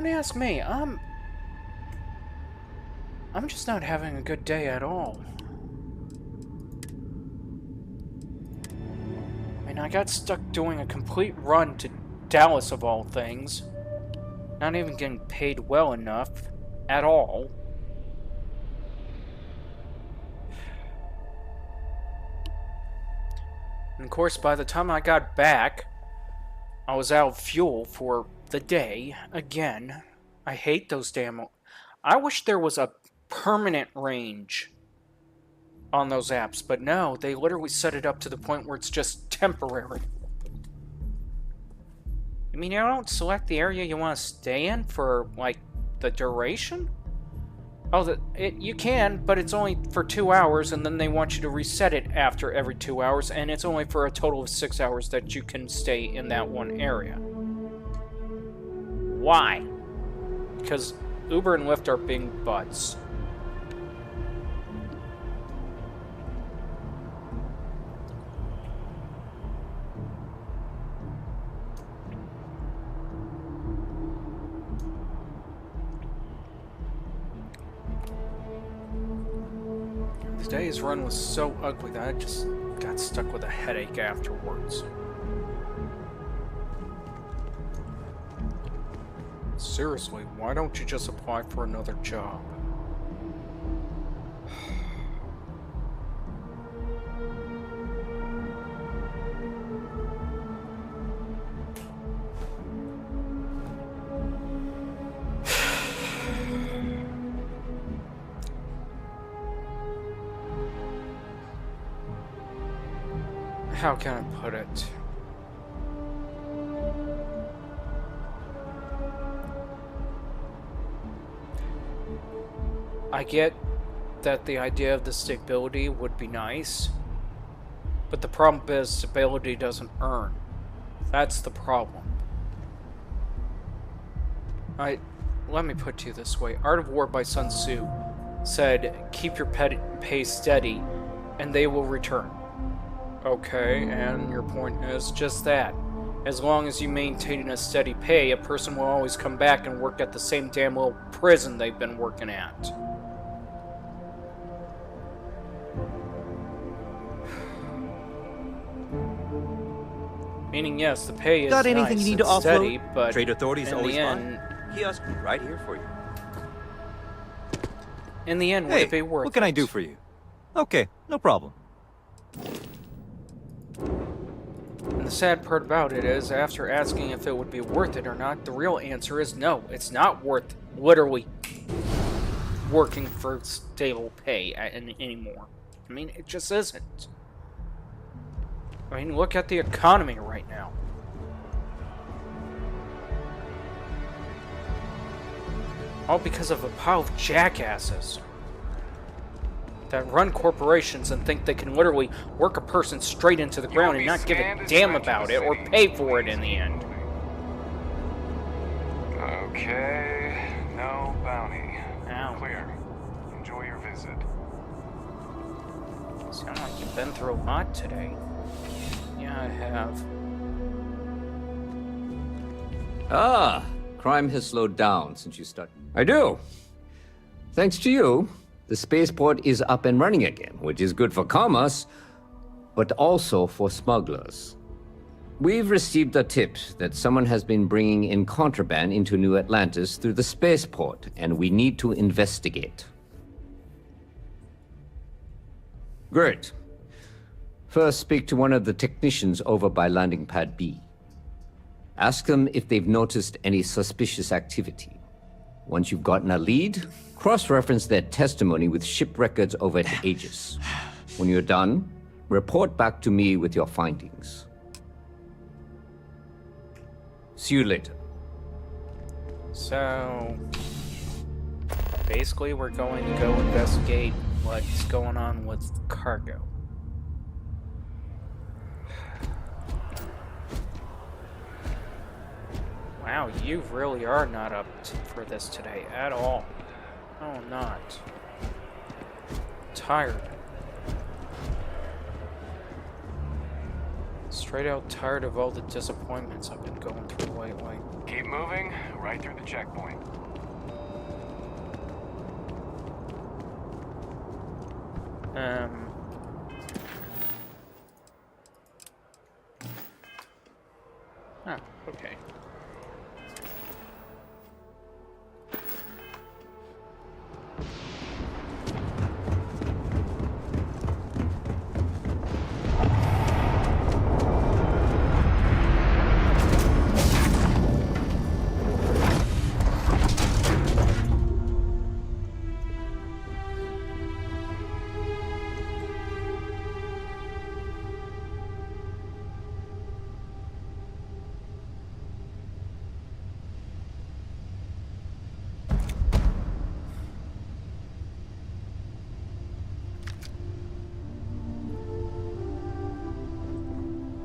don't ask me. I'm just not having a good day at all. I mean, I got stuck doing a complete run to Dallas of all things. Not even getting paid well enough at all. And of course, by the time I got back, I was out of fuel for the day again. I hate those damn... I wish there was a permanent range on those apps, but no, they literally set it up to the point where it's just temporary. I mean, you don't select the area you want to stay in for, like, the duration? Oh, you can, but it's only for 2 hours, and then they want you to reset it after every 2 hours, and it's only for a total of 6 hours that you can stay in that one area. Why? Because Uber and Lyft are being butts. Today's run was so ugly that I just got stuck with a headache afterwards. Seriously, why don't you just apply for another job? How can I put it? I get that the idea of the stability would be nice, but the problem is stability doesn't earn. That's the problem. Let me put it to you this way. Art of War by Sun Tzu said, keep your pace steady, and they will return. Okay, and your point is just that. As long as you maintain a steady pay, a person will always come back and work at the same damn little prison they've been working at. Meaning, yes, the pay is Got anything nice you need to and steady, offload? but Trade authorities in always the fine. end, Kiosk right here for you. in the end, would it be worth it? What can I do for you? Okay, no problem. And the sad part about it is, after asking if it would be worth it or not, the real answer is no, it's not worth literally working for stable pay anymore. I mean, it just isn't. I mean, look at the economy right now. All because of a pile of jackasses that run corporations and think they can literally work a person straight into the ground and not give a damn about it or pay for it in the end. Okay, no bounty. Ow. Clear. Enjoy your visit. Sound like you've been through a lot today. Yeah, I have. Ah, crime has slowed down since you started. I do. Thanks to you, the spaceport is up and running again, which is good for commerce, but also for smugglers. We've received a tip that someone has been bringing in contraband into New Atlantis through the spaceport, and we need to investigate. Great. First, speak to one of the technicians over by Landing Pad B. Ask them if they've noticed any suspicious activity. Once you've gotten a lead, cross-reference their testimony with ship records over at Aegis. When you're done, report back to me with your findings. See you later. So, basically we're going to go investigate what's going on with cargo. Wow, you really are not up for this today at all. Oh, not. Tired. Straight out tired of all the disappointments I've been going through lately. Keep moving, right through the checkpoint. Oh, okay.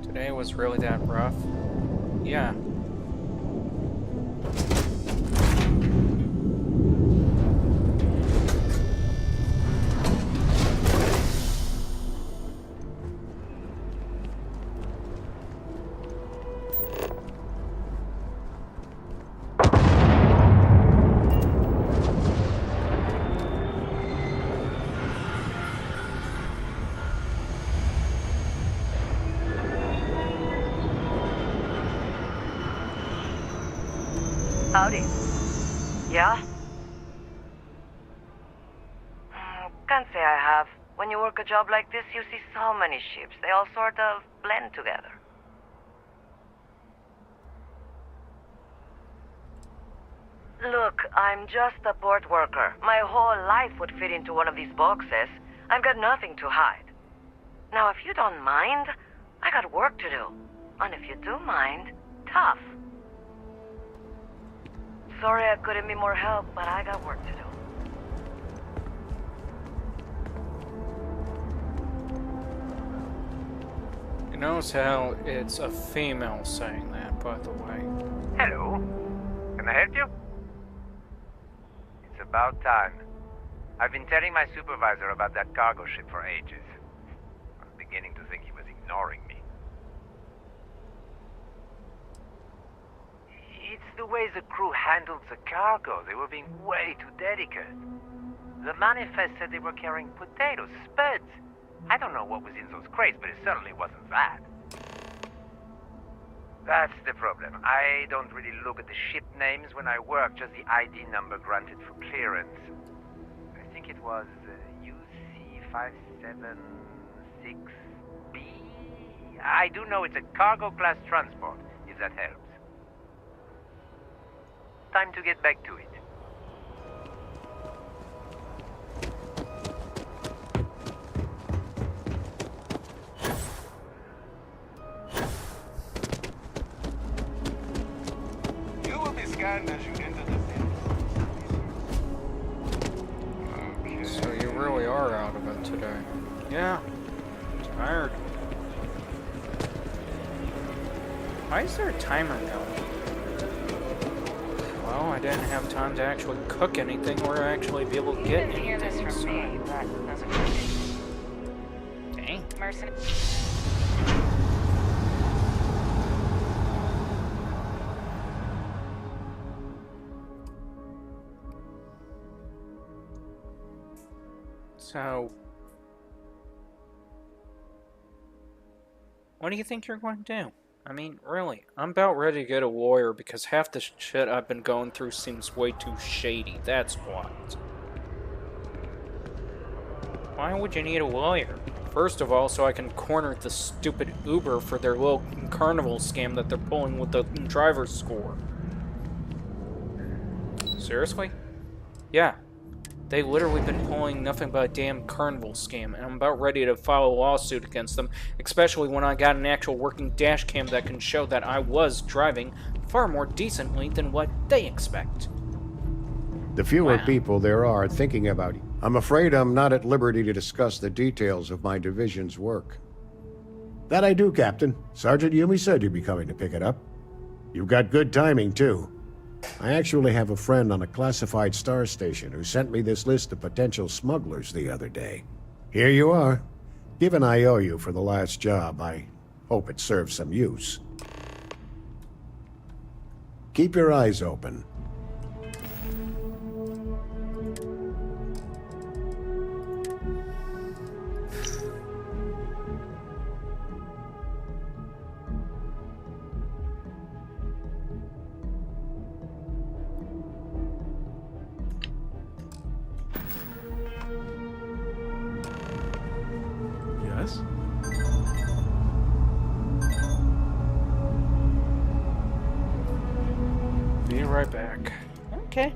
Today was really that rough? Yeah. Howdy. Yeah? Can't say I have. When you work a job like this, you see so many ships. They all sort of blend together. Look, I'm just a port worker. My whole life would fit into one of these boxes. I've got nothing to hide. Now, if you don't mind, I got work to do. And if you do mind, tough. Sorry I couldn't be more help, but I got work to do. You notice how it's a female saying that, by the way. Hello. Can I help you? It's about time. I've been telling my supervisor about that cargo ship for ages. I was beginning to think he was ignoring me. It's the way the crew handled the cargo. They were being way too delicate. The manifest said they were carrying potatoes, spuds. I don't know what was in those crates, but it certainly wasn't that. That's the problem. I don't really look at the ship names when I work, just the ID number granted for clearance. I think it was UC576B. I do know it's a cargo class transport, if that helps. Time to get back to it. You will be scanned as you enter the field. Okay. So you really are out of it today. Yeah. Tired. Why is there a timer going? Well, I didn't have time to actually cook anything or actually be able to get You didn't hear this anything. from me, but doesn't matter. Dang. Mercenary. So, what do you think you're going to do? I mean, really, I'm about ready to get a lawyer because half the shit I've been going through seems way too shady. That's what. Why would you need a lawyer? First of all, so I can corner the stupid Uber for their little carnival scam that they're pulling with the driver's score. Seriously? Yeah. They literally been pulling nothing but a damn carnival scam, and I'm about ready to file a lawsuit against them, especially when I got an actual working dash cam that can show that I was driving far more decently than what they expect. The fewer Wow. people there are thinking about it. I'm afraid I'm not at liberty to discuss the details of my division's work. That I do, Captain. Sergeant Yumi said you'd be coming to pick it up. You've got good timing, too. I actually have a friend on a classified star station who sent me this list of potential smugglers the other day. Here you are. Given I owe you for the last job, I Hope it serves some use. Keep your eyes open. Yes? Be right back. Okay.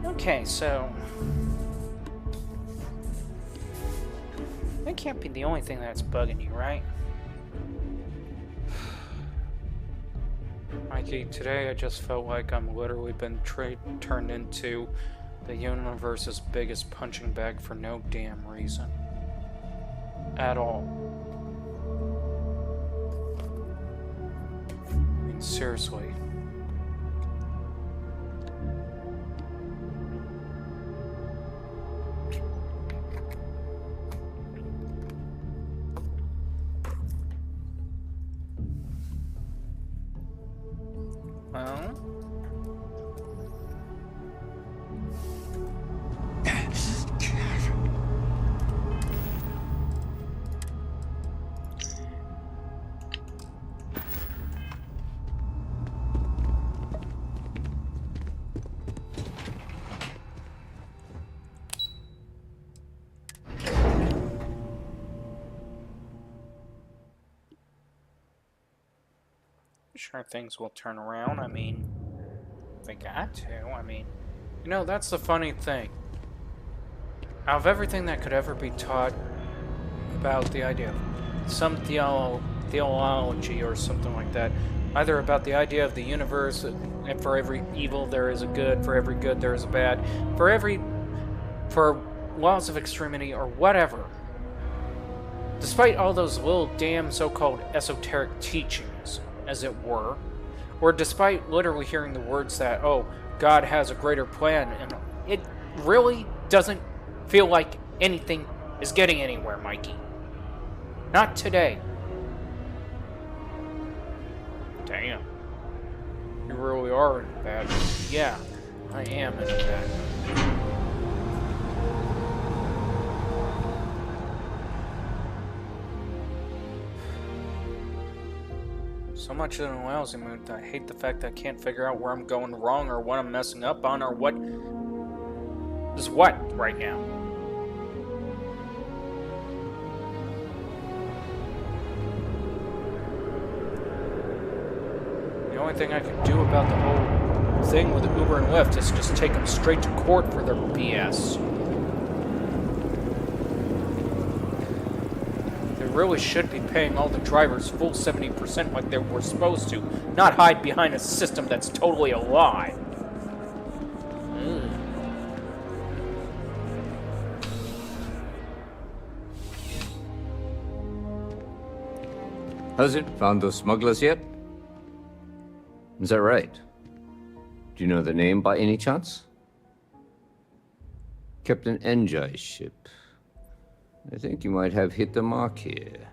Okay, so that can't be the only thing that's bugging you, right? Mikey, today I just felt like I'm literally been turned into the universe's biggest punching bag for no damn reason. At all. I mean, seriously. Well, sure things will turn around. I mean, they got to. I mean, you know, that's the funny thing. Out of everything that could ever be taught about the idea of some theology or something like that, either about the idea of the universe, and for every evil there is a good, for every good there is a bad, for laws of extremity or whatever. Despite all those little damn so-called esoteric teachings, as it were, or despite literally hearing the words that, oh, God has a greater plan, and it really doesn't feel like anything is getting anywhere, Mikey. Not today. Damn. You really are in a bad mood. Yeah, I am in a bad mood. So much in a lousy mood that I hate the fact that I can't figure out where I'm going wrong or what I'm messing up on or what is what right now? The only thing I can do about the whole thing with Uber and Lyft is just take them straight to court for their BS. They really should be paying all the drivers full 70% like they were supposed to, not hide behind a system that's totally a lie. Has it found those smugglers yet? Is that right? Do you know the name by any chance? Captain Enjai's ship. I think you might have hit the mark here.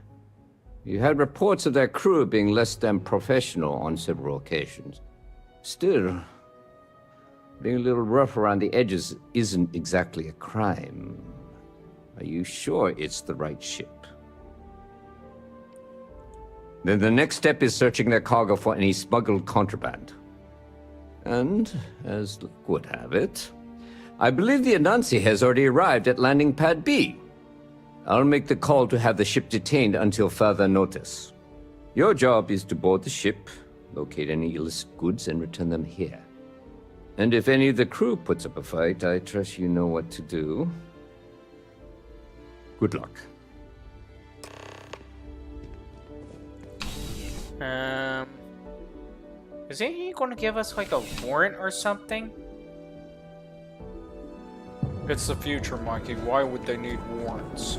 You had reports of their crew being less than professional on several occasions. Still, being a little rough around the edges isn't exactly a crime. Are you sure it's the right ship? Then the next step is searching their cargo for any smuggled contraband. And, as luck would have it, I believe the Anansi has already arrived at landing pad B. I'll make the call to have the ship detained until further notice. Your job is to board the ship, locate any illicit goods, and return them here. And if any of the crew puts up a fight, I trust you know what to do. Good luck. Is he going to give us like a warrant or something? It's the future, Mikey. Why would they need warrants?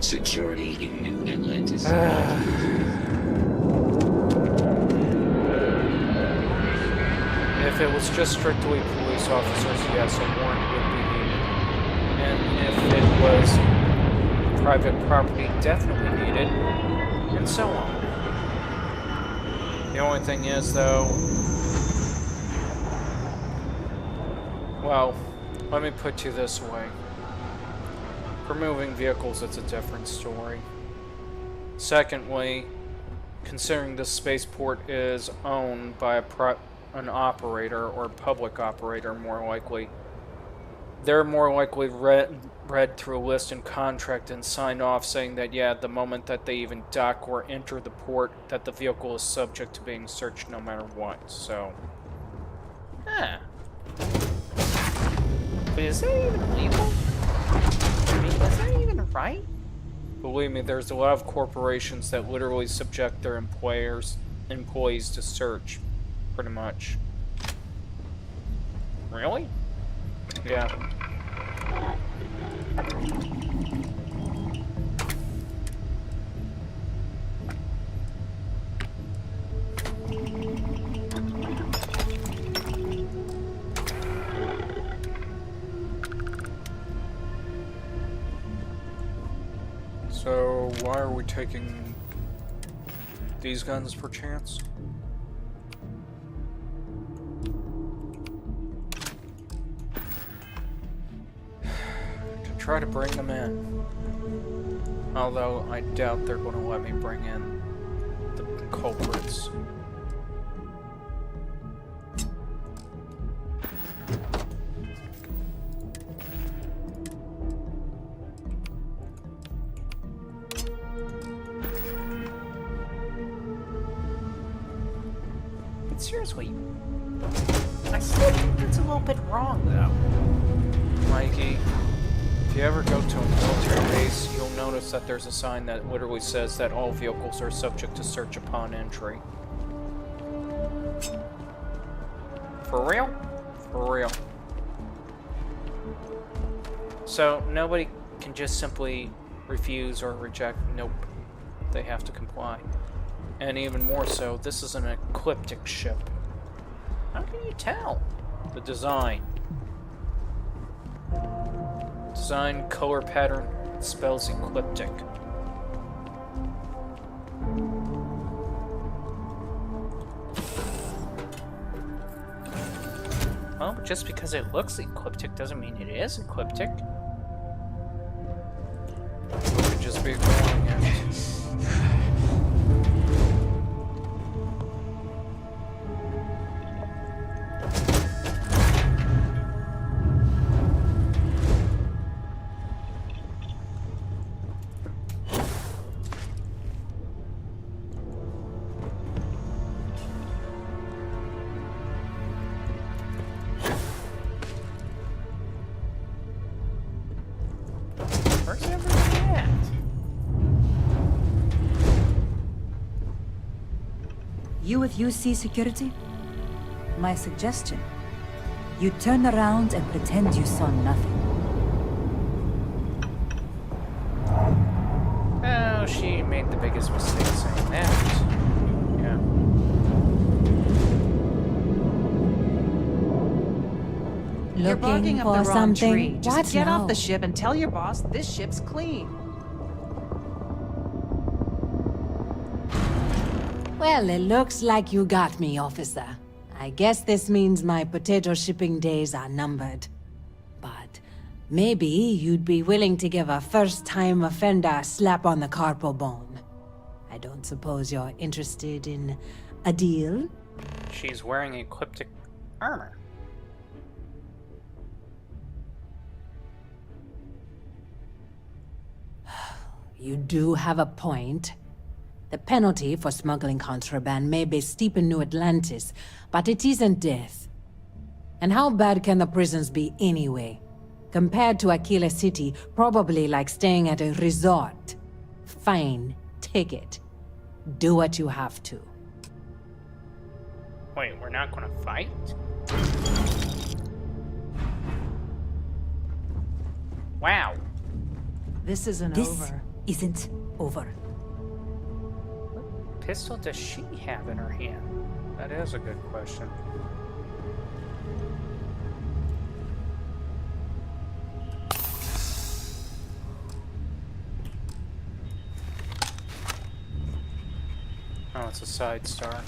Security in New Atlantis. If it was just strictly police officers, yes, a warrant would be needed. And if it was private property, definitely needed. And so on. The only thing is, though... Well, let me put you this way. For moving vehicles, it's a different story. Secondly, considering the spaceport is owned by an operator, or public operator more likely, they're more likely read through a list and contract and signed off saying that, yeah, the moment that they even dock or enter the port, that the vehicle is subject to being searched no matter what, so... But is that even legal? I mean, is that even right? Believe me, there's a lot of corporations that literally subject their employees to search, pretty much. Really? Yeah. So, why are we taking these guns per chance? Try to bring them in. Although I doubt they're going to let me bring in the culprits. But seriously, I still think that's a little bit wrong, though. Mikey. If you ever go to a military base, you'll notice that there's a sign that literally says that all vehicles are subject to search upon entry. For real? For real. So, nobody can just simply refuse or reject. Nope. They have to comply. And even more so, this is an ecliptic ship. How can you tell? The design. Design, color pattern, spells ecliptic. Well, but just because it looks ecliptic doesn't mean it is ecliptic. We could just be ignoring it. You with UC security? My suggestion. You turn around and pretend you saw nothing. Oh, she made the biggest mistake saying that. Yeah. You're barking Looking up for the wrong something? tree. Just What get off now? the ship and tell your boss this ship's clean. Well, it looks like you got me, officer. I guess this means my potato shipping days are numbered. But maybe you'd be willing to give a first-time offender a slap on the carpal bone. I don't suppose you're interested in a deal? She's wearing ecliptic armor. You do have a point. The penalty for smuggling contraband may be steep in New Atlantis, but it isn't death. And how bad can the prisons be anyway? Compared to Aquila City, probably like staying at a resort. Fine, take it. Do what you have to. Wait, we're not gonna fight? Wow. This isn't This over. isn't over. What pistol does she have in her hand? That is a good question. Oh, it's a side star.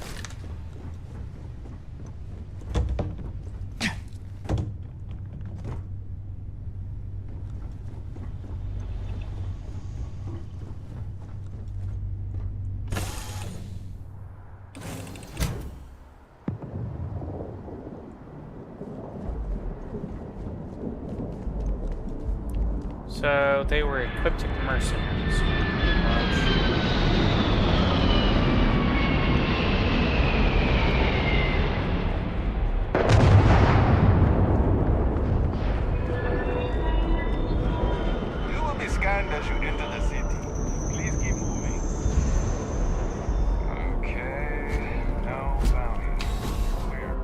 So they were ecliptic mercenaries. You will be scanned as you enter the city. Please keep moving. Okay, no bounty. Clear.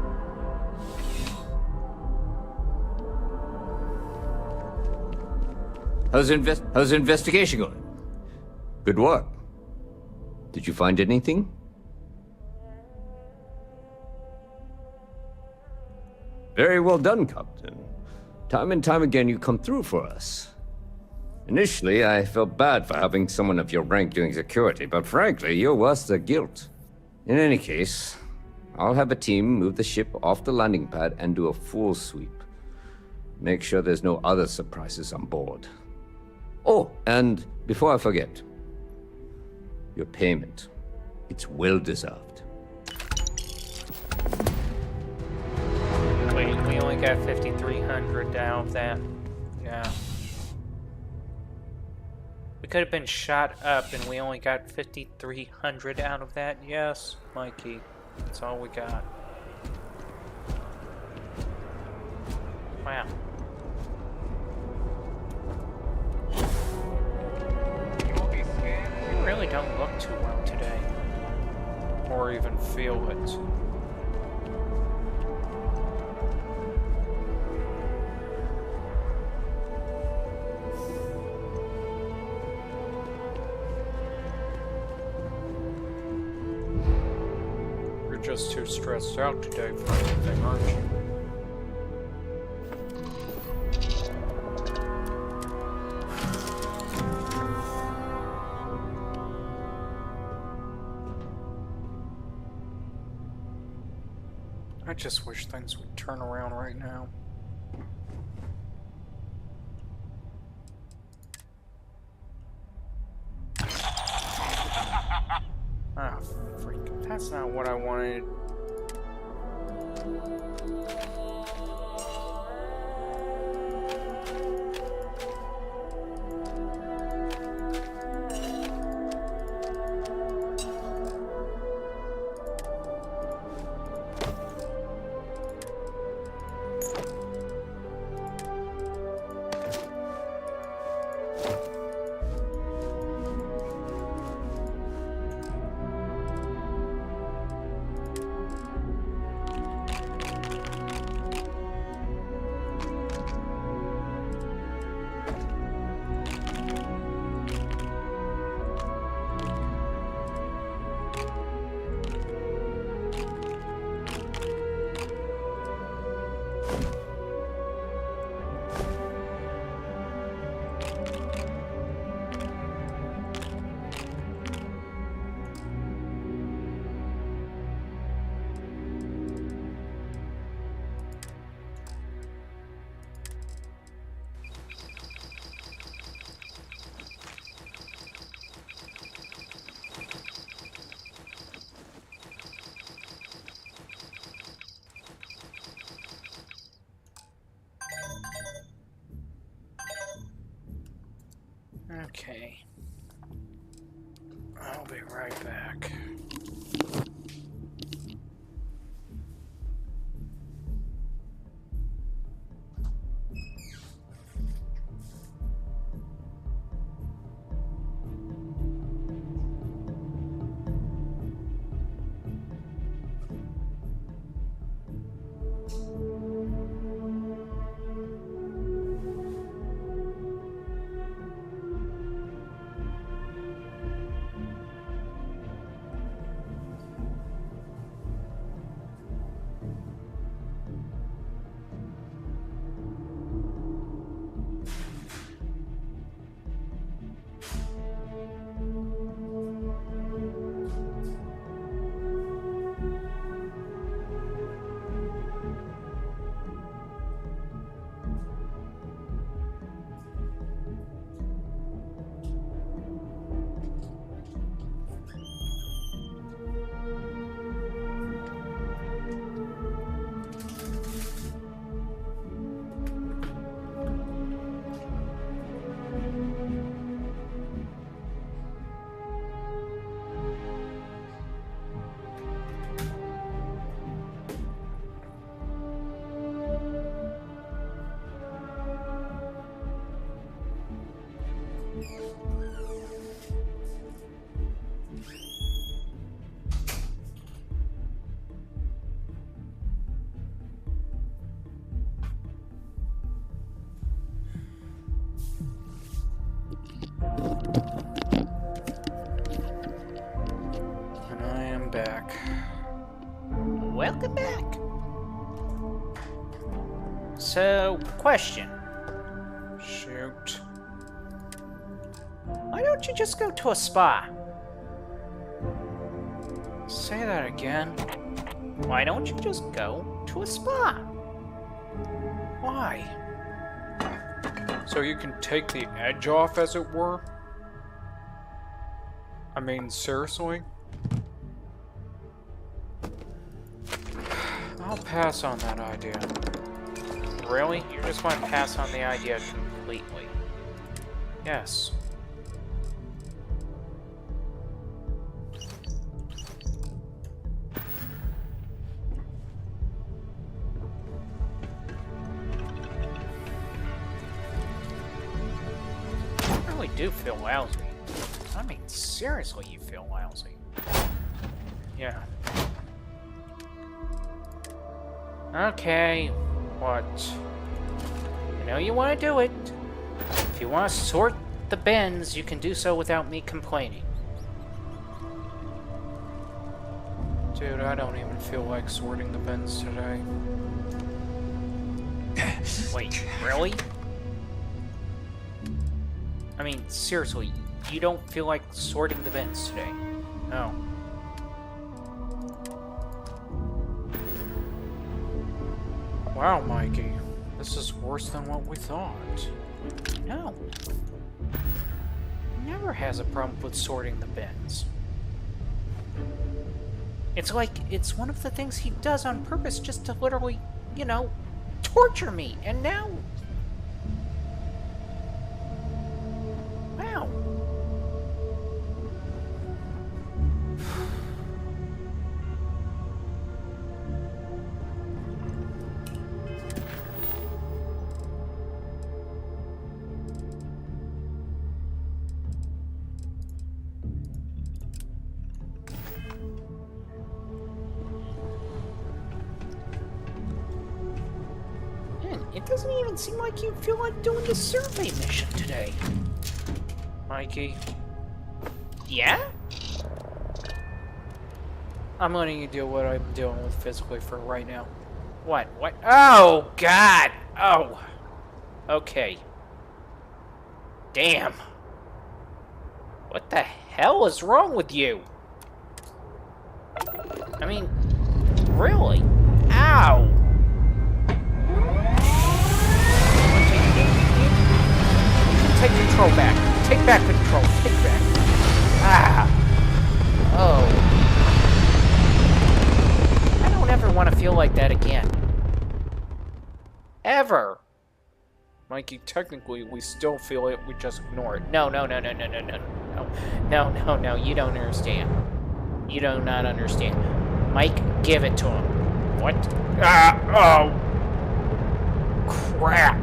How's the investigation going? Good work. Did you find anything? Very well done, Captain. Time and time again you come through for us. Initially, I felt bad for having someone of your rank doing security, but frankly, you're worth the guilt. In any case, I'll have a team move the ship off the landing pad and do a full sweep. Make sure there's no other surprises on board. Oh, and before I forget, your payment. It's well deserved. Wait, we only got 5,300 out of that. Yeah. We could have been shot up and we only got 5,300 out of that. Yes, Mikey. That's all we got. Wow. You really don't look too well today. Or even feel it. You're just too stressed out today for anything, aren't you? I just wish things would turn around right now. Ah, freak. That's not what I wanted. Okay. I'll be right back. And I am back. Welcome back. So, question. Shoot. Why don't you just go to a spa? Say that again. Why don't you just go to a spa? Why? So you can take the edge off, as it were? I mean, seriously? I'll pass on that idea. Really? You just want to pass on the idea completely? Yes. I really do feel lousy. I mean, seriously, you feel lousy. Yeah. Okay, what? I know you want to do it. If you want to sort the bins, you can do so without me complaining. Dude, I don't even feel like sorting the bins today. Wait, really? I mean, seriously, you don't feel like sorting the bins today? No. Wow, Mikey. This is worse than what we thought. No. He never has a problem with sorting the bins. It's like it's one of the things he does on purpose just to literally, you know, torture me. And now... Wow. It doesn't even seem like you feel like doing the survey mission today. Mikey. Yeah? I'm letting you deal what I'm dealing with physically for right now. What? What? Oh, God! Oh. Okay. Damn. What the hell is wrong with you? I mean, really? Ow! Take control back. Take back control. Take back. Ah. Oh. I don't ever want to feel like that again. Ever. Mikey, technically, we still feel it, we just ignore it. No, no, no, no, no, no, no, no. No, no, no, you don't understand. You do not understand. Mike, give it to him. What? Ah, oh. Crap.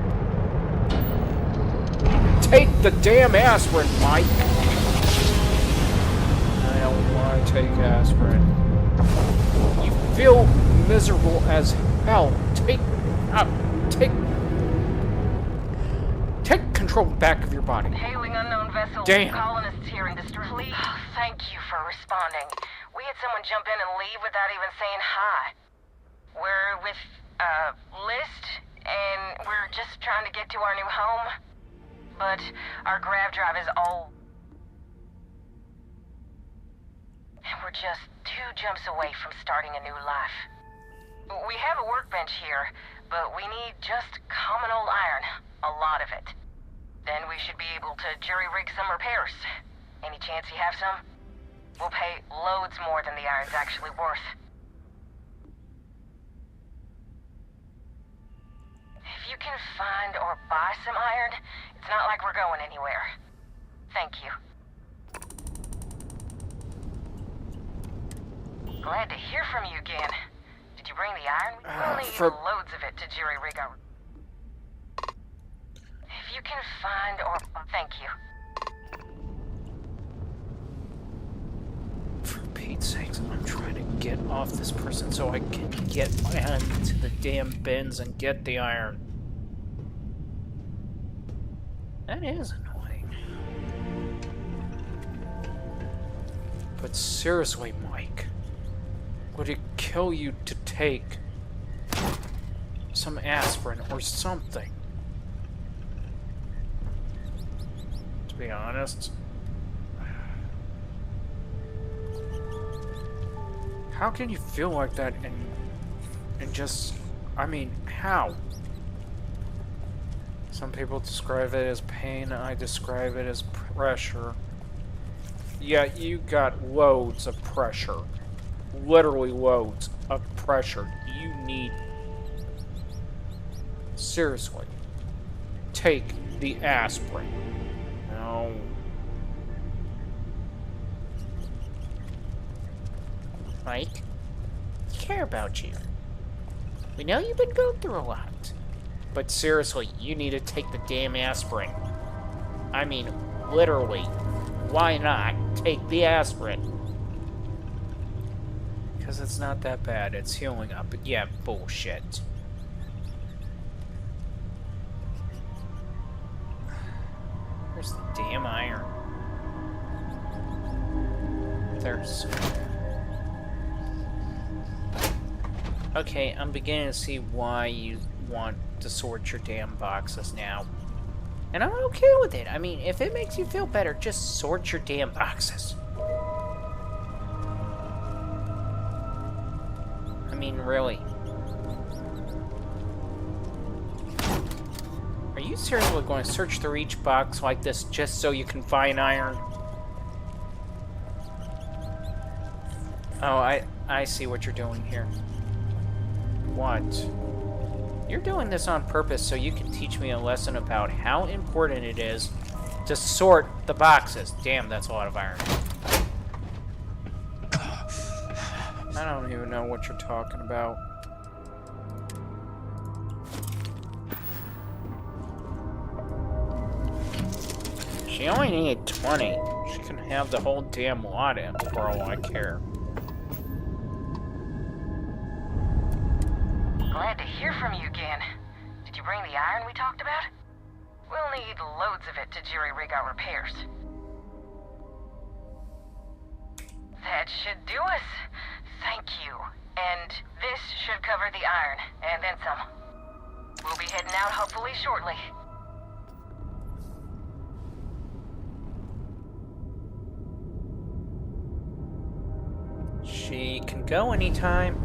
Take the damn aspirin, Mike. I don't want to take aspirin. You feel miserable as hell. Take control back of your body. Hailing unknown vessel. Damn. Colonists here in distress. Please, thank you for responding. We had someone jump in and leave without even saying hi. We're with, List, and we're just trying to get to our new home. But our grav drive is old. And we're just 2 jumps away from starting a new life. We have a workbench here, but we need just common old iron. A lot of it. Then we should be able to jury-rig some repairs. Any chance you have some? We'll pay loads more than the iron's actually worth. If you can find or buy some iron, it's not like we're going anywhere. Thank you. Glad to hear from you again. Did you bring the iron? We'll need loads of it to jury-rig our... If you can find or... Thank you. For Pete's sakes, I'm trying to get off this person so I can get into the damn bins and get the iron. That is annoying. But seriously, Mike, would it kill you to take some aspirin or something? To be honest. How can you feel like that and just, I mean, how? Some people describe it as pain, I describe it as pressure. Yeah, you got loads of pressure. Literally loads of pressure. You need... Seriously. Take the aspirin. No. Mike, we care about you. We know you've been going through a lot. But seriously, you need to take the damn aspirin. I mean, literally. Why not take the aspirin? Because it's not that bad. It's healing up. But yeah, bullshit. Where's the damn iron? There's... Okay, I'm beginning to see why you want to sort your damn boxes now. And I'm okay with it. I mean, if it makes you feel better, just sort your damn boxes. I mean, really. Are you seriously going to search through each box like this just so you can find iron? Oh, I see what you're doing here. What? You're doing this on purpose so you can teach me a lesson about how important it is to sort the boxes. Damn, that's a lot of iron. I don't even know what you're talking about. She only needed 20. She can have the whole damn lot in for all I care. Glad to hear from you again. Did you bring the iron we talked about? We'll need loads of it to jury-rig our repairs. That should do us. Thank you. And this should cover the iron, and then some. We'll be heading out hopefully shortly. She can go anytime.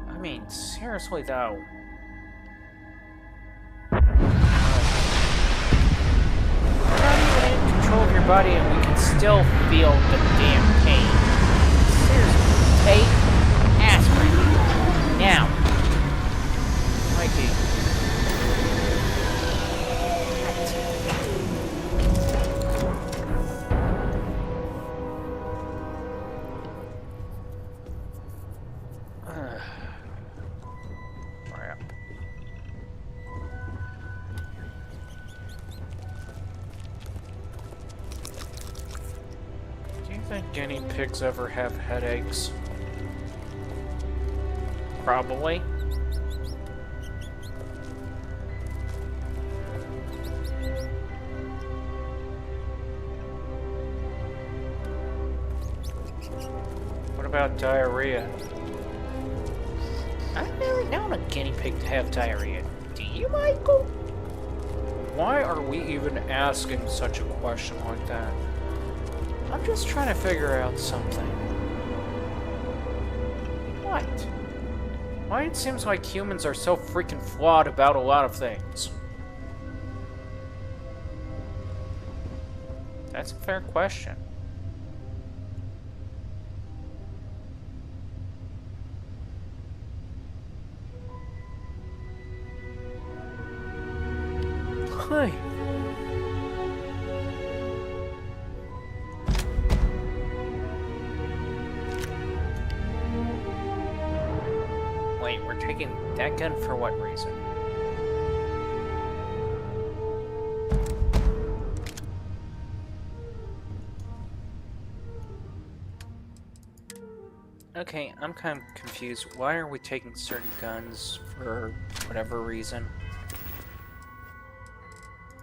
I mean, seriously though. body and we can still feel the damn pain. Seriously, take aspirin. Now. Mikey. Crap. Do you think guinea pigs ever have headaches? Probably. What about diarrhea? I've never known a guinea pig to have diarrhea. Do you, Michael? Why are we even asking such a question like that? I'm just trying to figure out something. What? Why it seems like humans are so freaking flawed about a lot of things? That's a fair question. Hi. Wait, we're taking that gun for what reason? Okay, I'm kind of confused. Why are we taking certain guns for whatever reason?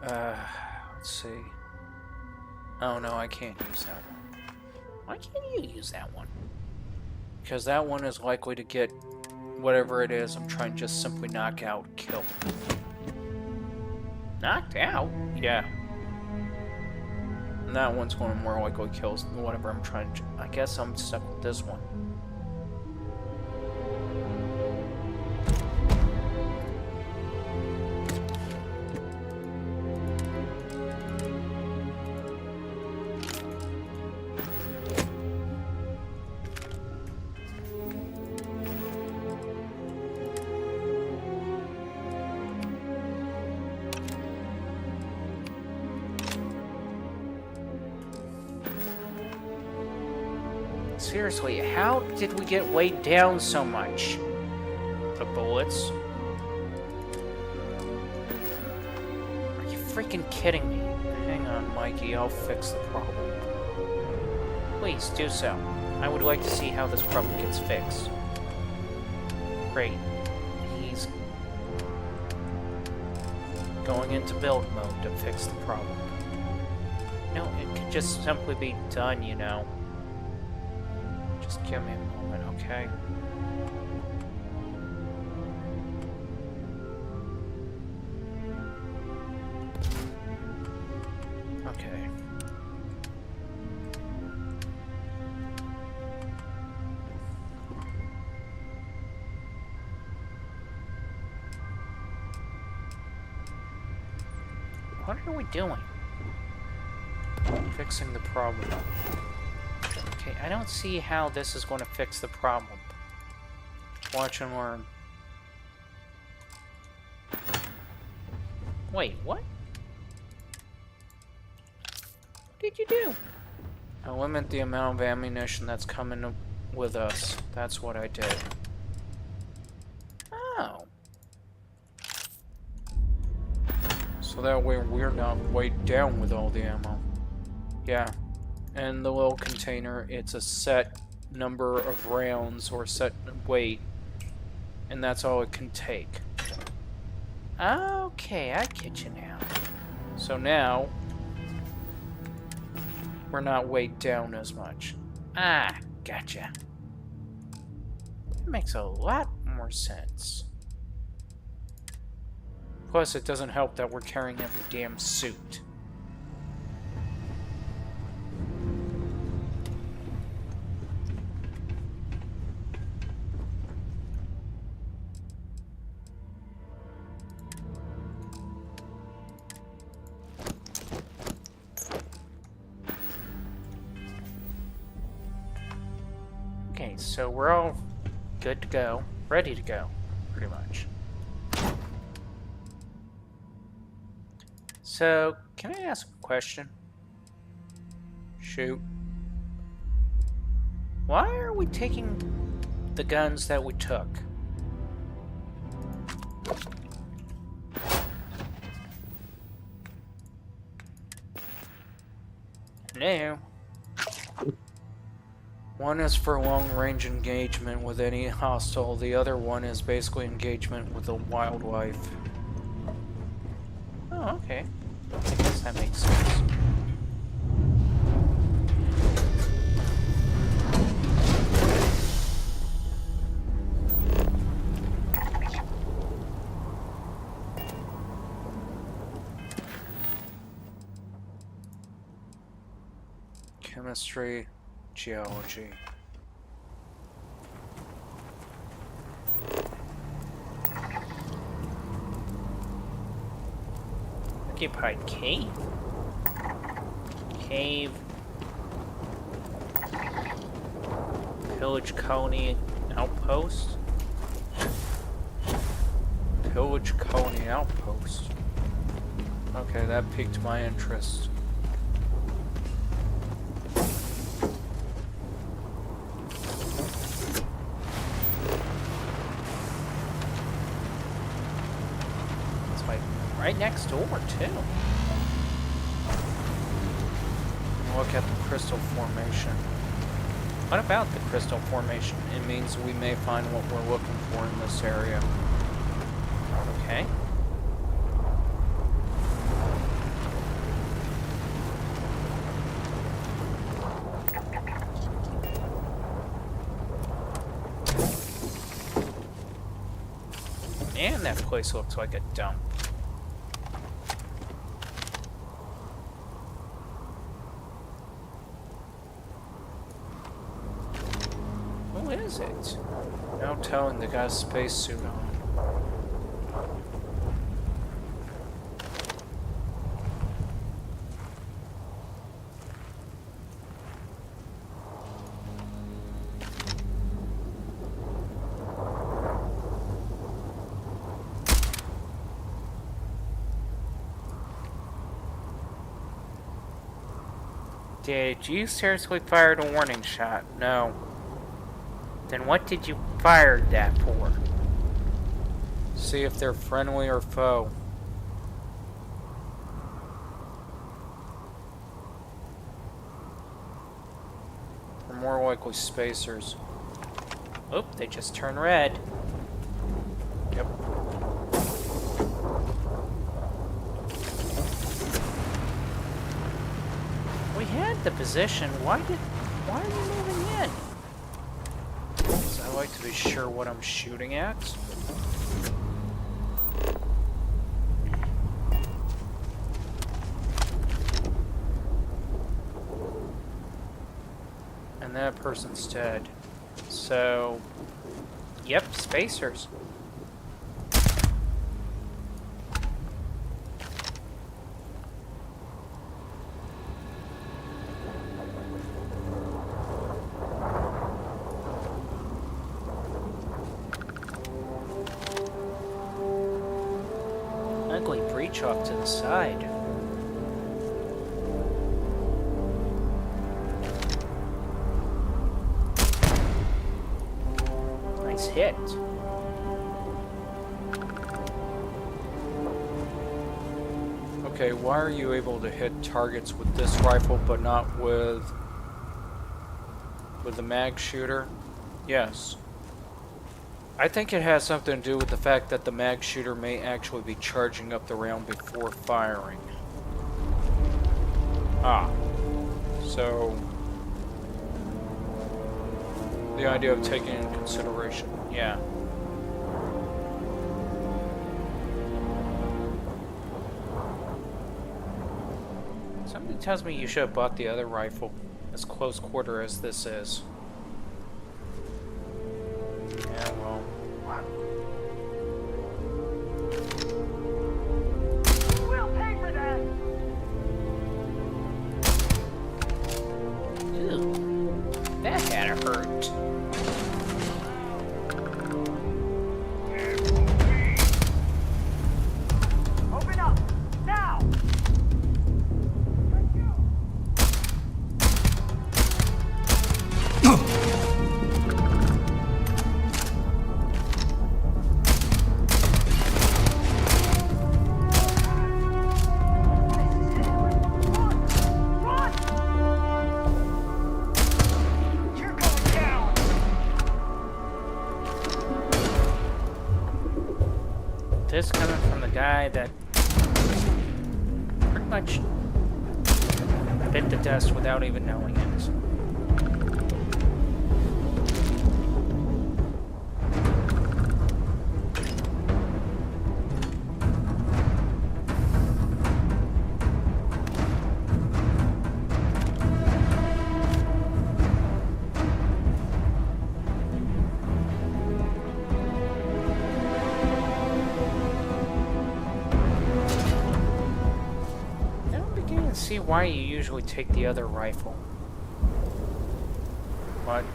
Let's see. Oh no, I can't use that one. Why can't you use that one? Because that one is likely to get whatever it is I'm trying to just simply knock out, kill. Knocked out? Yeah. And that one's going to more likely kill whatever I'm trying to... I guess I'm stuck with this one. Seriously, how did we get weighed down so much? The bullets? Are you freaking kidding me? Hang on, Mikey, I'll fix the problem. Please, do so. I would like to see how this problem gets fixed. Great. He's going into build mode to fix the problem. No, it could just simply be done, you know. Just give me a moment, okay? Okay. What are we doing? Fixing the problem. Okay, I don't see how this is going to fix the problem. Watch and learn. Wait, what? What did you do? I limit the amount of ammunition that's coming with us. That's what I did. Oh. So that way we're not weighed down with all the ammo. Yeah. And the little container, it's a set number of rounds or set weight, and that's all it can take. Okay, I get you now. So now, we're not weighed down as much. Ah, gotcha. That makes a lot more sense. Plus, it doesn't help that we're carrying every damn suit. Okay, so we're all good to go. Ready to go, pretty much. So, can I ask a question? Shoot. Why are we taking the guns that we took? No. One is for long-range engagement with any hostile. The other one is basically engagement with the wildlife. Oh, okay. I guess that makes sense. Chemistry, geology. Occupied cave. Cave. Pillage colony outpost. Pillage colony outpost. Okay, that piqued my interest. Right next door, too. Look at the crystal formation. What about the crystal formation? It means we may find what we're looking for in this area. Okay. Man, that place looks like a dump. Is it? No telling, they got a spacesuit on. Did you seriously fire a warning shot? No. Then what did you fire that for? See if they're friendly or foe. Or more likely spacers. Oop, they just turned red. Yep. We had the position. Why are you moving in? I like to be sure what I'm shooting at. And that person's dead. So, yep, spacers. Ugly breach off to the side. Nice hit. Okay, why are you able to hit targets with this rifle but not with the mag shooter? Yes. I think it has something to do with the fact that the mag shooter may actually be charging up the round before firing. Ah. So, the idea of taking into consideration, yeah. Something tells me you should have bought the other rifle, as close quarter as this is. Yeah, well. We'll pay for that. Ew. That had to hurt. This coming from the guy that pretty much bit the dust without even knowing it. See why you usually take the other rifle. But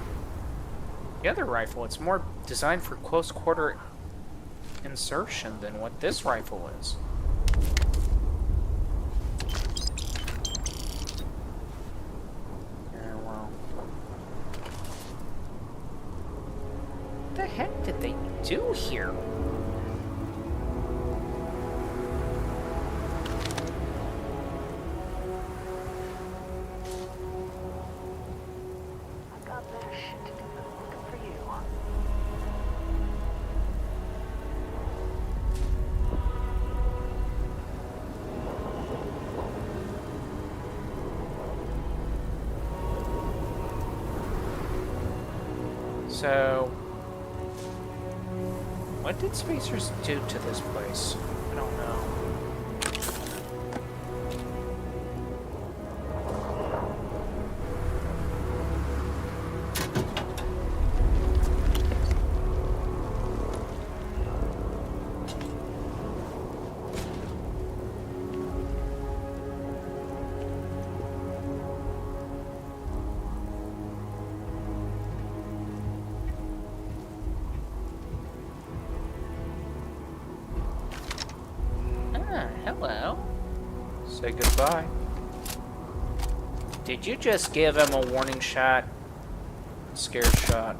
the other rifle, it's more designed for close quarter insertion than what this rifle is. Yeah, well. What the heck did they do here? So, what did spacers do to this place? I don't know. Hello. Say goodbye. Did you just give him a warning shot? Scared shot.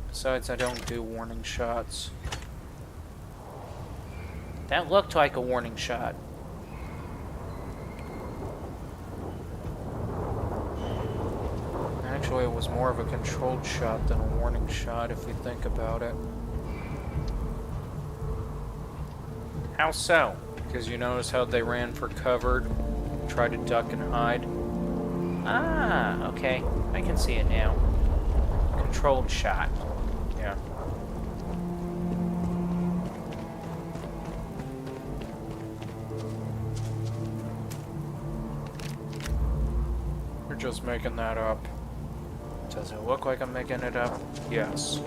Besides, I don't do warning shots. That looked like a warning shot. Actually, it was more of a controlled shot than a warning shot, if you think about it. How so? Because you notice how they ran for cover, tried to duck and hide? Ah, okay. I can see it now. Controlled shot. Yeah. You're just making that up. Does it look like I'm making it up? Yes.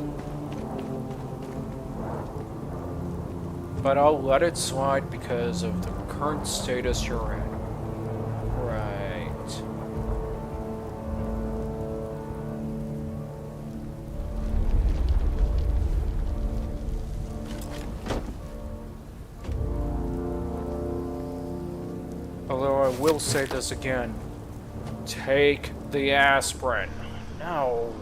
But I'll let it slide because of the current status you're in. Right. Although I will say this again. Take the aspirin. No.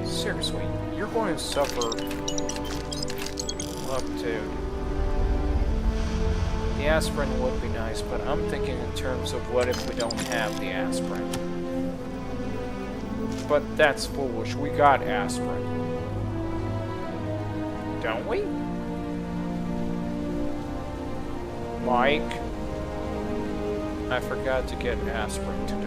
Seriously, you're going to suffer. Look, dude. The aspirin would be nice, but I'm thinking in terms of what if we don't have the aspirin. But that's foolish. We got aspirin. Don't we? Mike? I forgot to get aspirin today.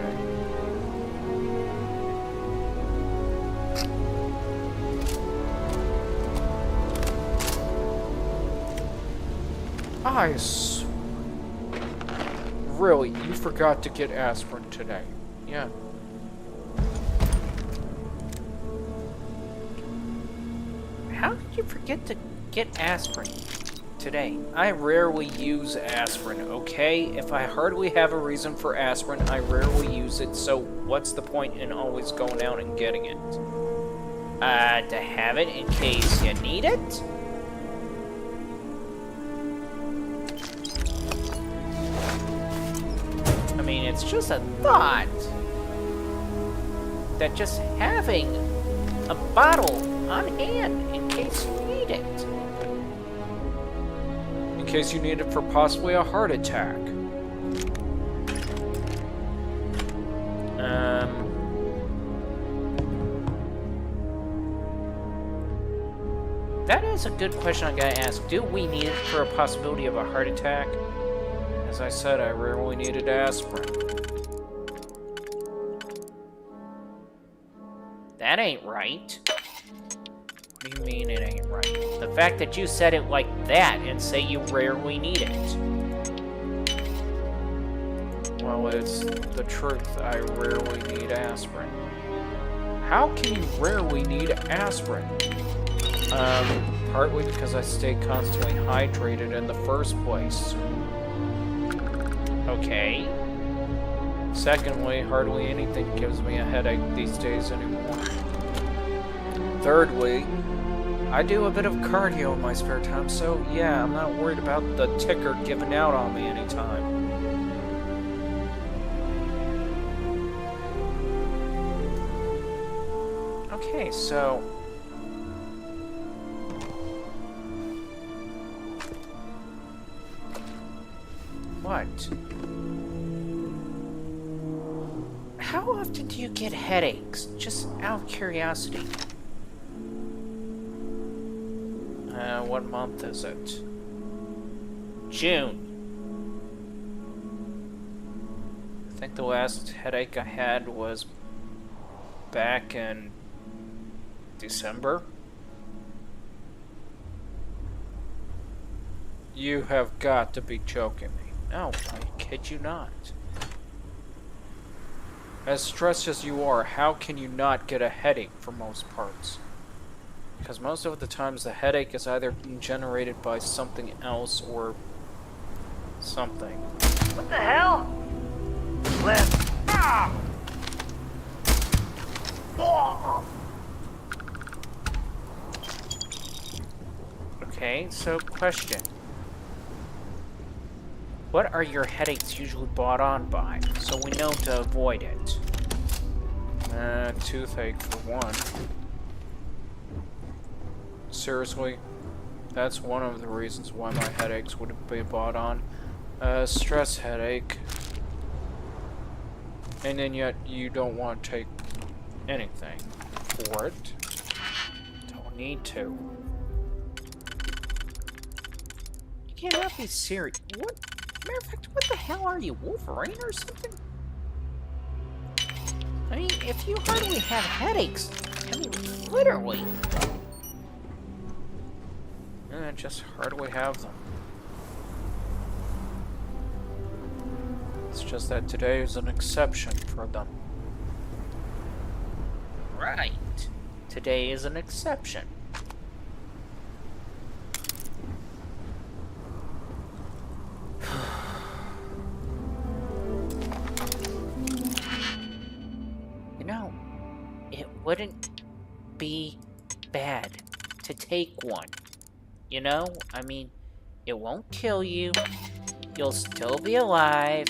Really, you forgot to get aspirin today. Yeah. How did you forget to get aspirin today? I rarely use aspirin, okay? If I hardly have a reason for aspirin, I rarely use it, so what's the point in always going out and getting it? To have it in case you need it? I mean, it's just a thought that just having a bottle on hand in case you need it. In case you need it for possibly a heart attack. That is a good question I gotta ask. Do we need it for a possibility of a heart attack? As I said, I rarely needed aspirin. That ain't right. What do you mean it ain't right? The fact that you said it like that and say you rarely need it. Well, it's the truth. I rarely need aspirin. How can you rarely need aspirin? Partly because I stay constantly hydrated in the first place. Okay. Secondly, hardly anything gives me a headache these days anymore. Thirdly, I do a bit of cardio in my spare time, so yeah, I'm not worried about the ticker giving out on me anytime. Okay, so... what? How often do you get headaches? Just out of curiosity. What month is it? June. I think the last headache I had was back in December. You have got to be joking me. No, I kid you not. As stressed as you are, how can you not get a headache for most parts? Because most of the times the headache is either being generated by something else or something. What the hell? Left. Ah! Oh! Okay, so question. What are your headaches usually brought on by, so we know to avoid it? Toothache for one. Seriously? That's one of the reasons why my headaches would be brought on. Stress headache. And then yet you don't want to take anything for it. Don't need to. You cannot be serious. What? Matter of fact, what the hell are you, Wolverine or something? I mean, if you hardly have headaches, I mean, literally. I just hardly have them. It's just that today is an exception for them. Right. Today is an exception. You know, it wouldn't be bad to take one. You know, I mean, it won't kill you, you'll still be alive,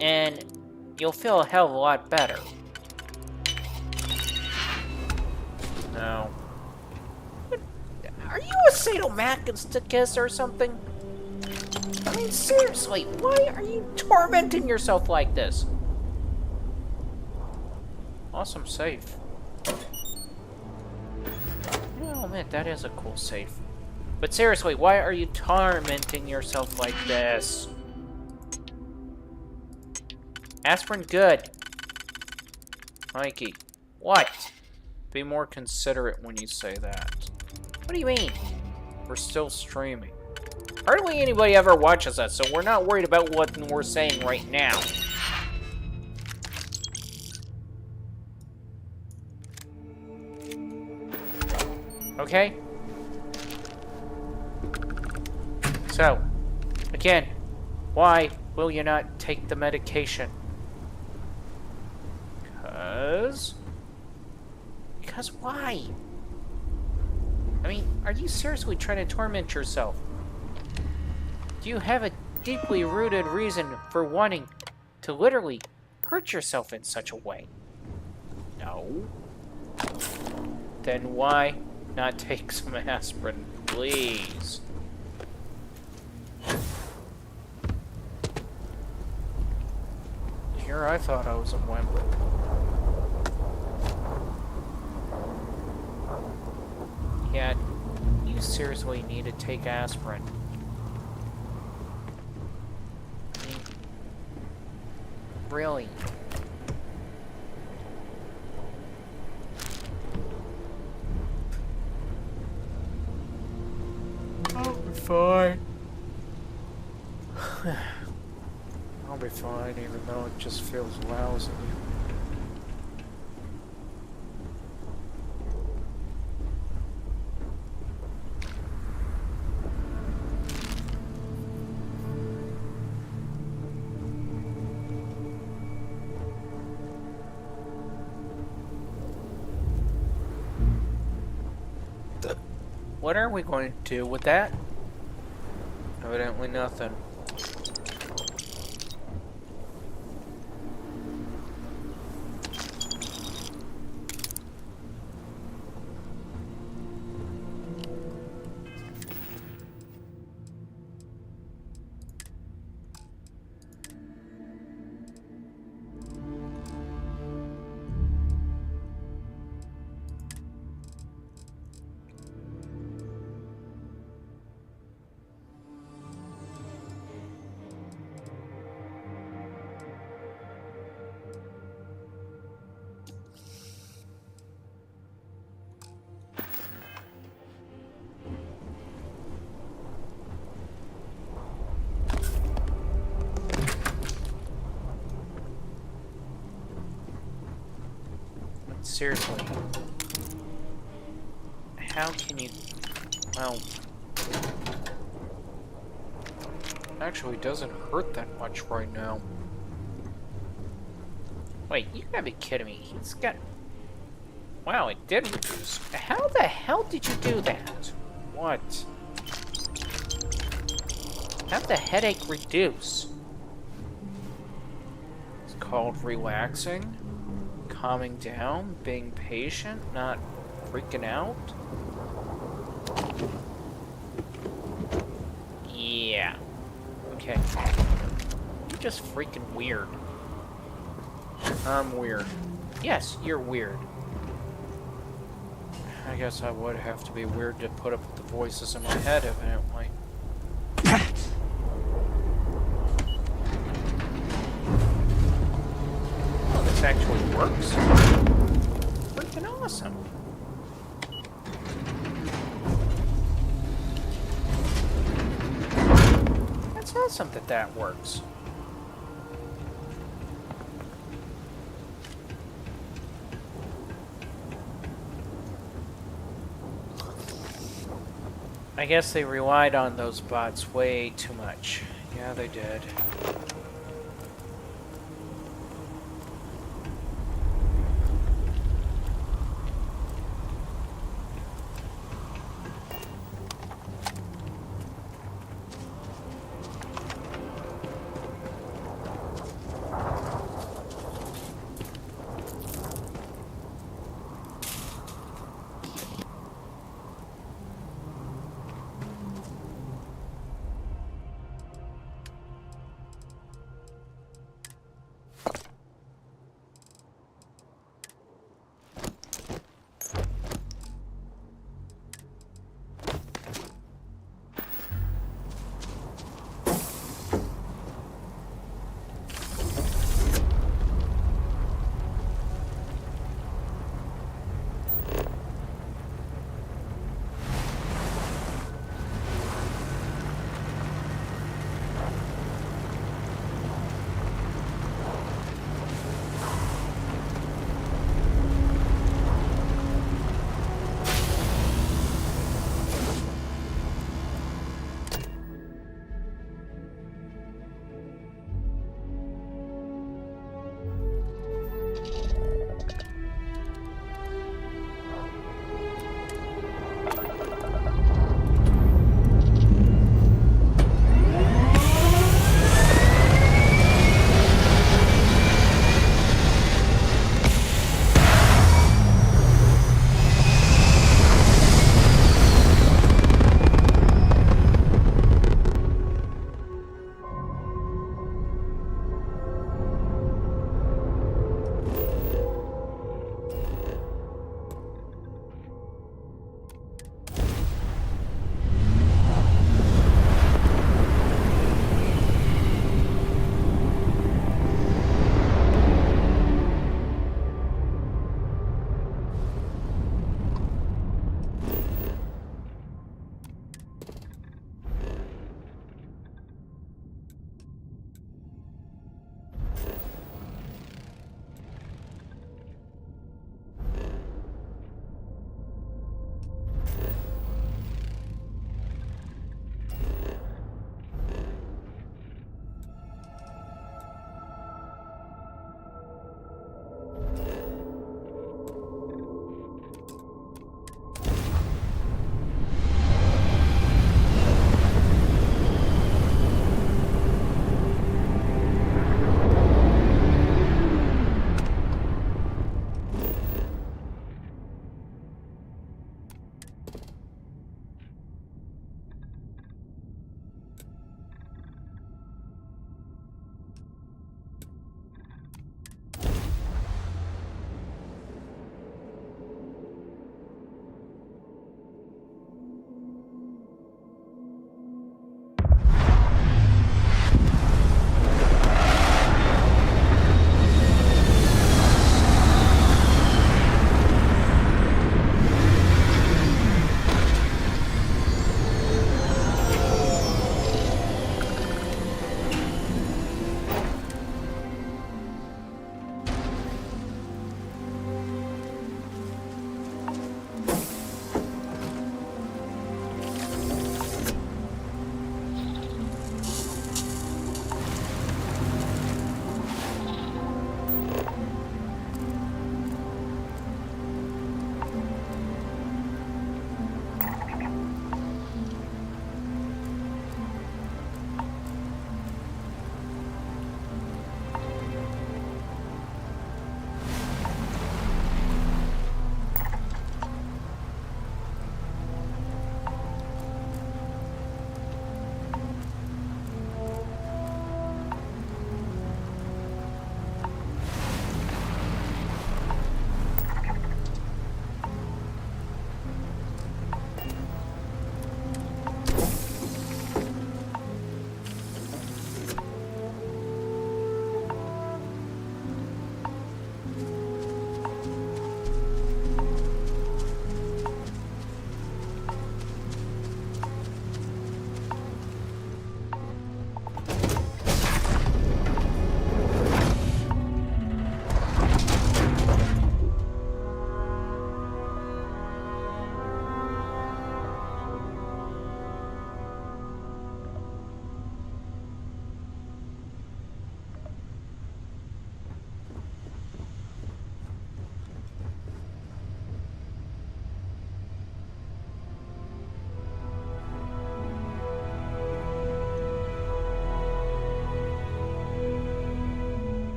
and you'll feel a hell of a lot better. No. Are you a sadomasochist or something? I mean, seriously, why are you tormenting yourself like this? Awesome safe. I'll admit, that is a cool safe. But seriously, why are you tormenting yourself like this? Aspirin good. Mikey, what? Be more considerate when you say that. What do you mean? We're still streaming. Hardly anybody ever watches us, so we're not worried about what we're saying right now. Okay? So, again, why will you not take the medication? Because why? I mean, are you seriously trying to torment yourself? Do you have a deeply rooted reason for wanting to literally hurt yourself in such a way? No. Then why not take some aspirin, please? Sure, I thought I was in Wembley. Yeah, you seriously need to take aspirin. I mean, really? I'll be fine. I'll be fine, even though it just feels lousy. What are we going to do with that? Evidently nothing. Seriously. How can you... Well... Actually, it doesn't hurt that much right now. Wait, you gotta be kidding me. He's got... Wow, it did reduce. How the hell did you do that? What? How'd the headache reduce? It's called relaxing. Calming down, being patient, not freaking out. Yeah. Okay. You're just freaking weird. I'm weird. Yes, you're weird. I guess I would have to be weird to put up with the voices in my head, evidently. This actually works. Freaking awesome. That's awesome that that works. I guess they relied on those bots way too much. Yeah, they did.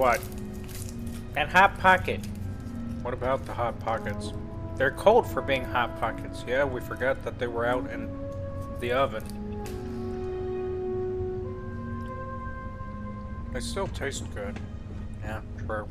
What? And Hot Pocket. What about the Hot Pockets? They're cold for being Hot Pockets. Yeah, we forgot that they were out in the oven. They still taste good. Yeah, true.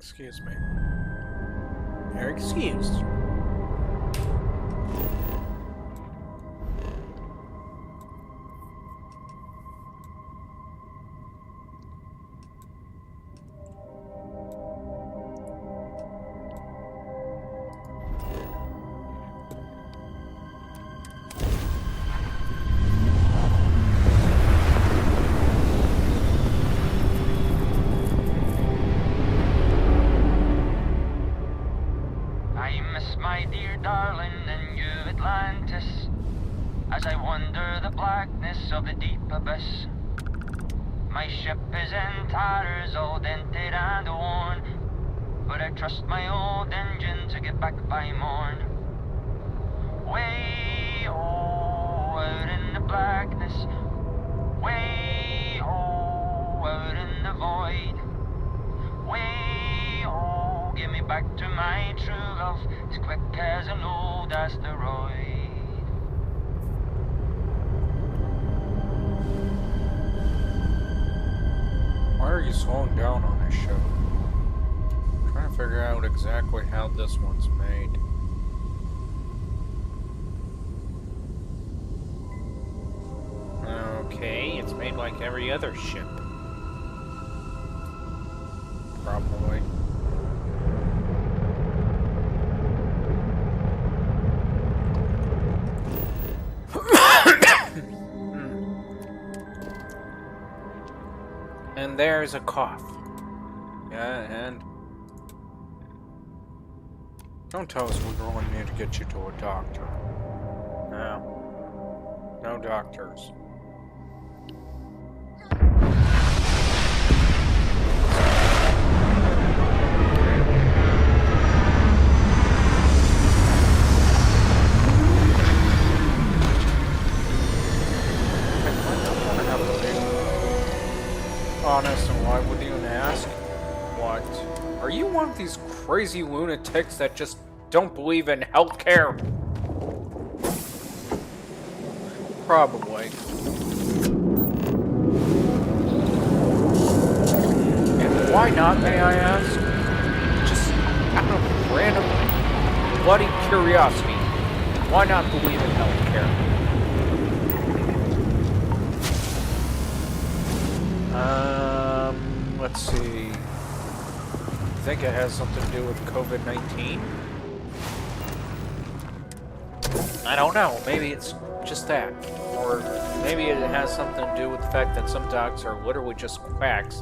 Excuse me. You're excused. My dear darling, and you Atlantis, as I wander the blackness of the deep abyss. My ship is in tatters, all dented and worn, but I trust my old engine to get back by morn. Way out in the blackness, way out in the void, way give me back to my true love, as quick as an old asteroid. Why are you slowing down on this show? I'm trying to figure out exactly how this one's made. Okay, it's made like every other ship. Probably. And there's a cough. Yeah, and... Don't tell us we really need to get you to a doctor. No. No doctors. Honest, and why would you ask? What? Are you one of these crazy lunatics that just don't believe in healthcare? Probably. And why not, may I ask? Just out of random bloody curiosity. Why not believe in healthcare? Let's see. I think it has something to do with COVID-19? I don't know. Maybe it's just that. Or maybe it has something to do with the fact that some docs are literally just quacks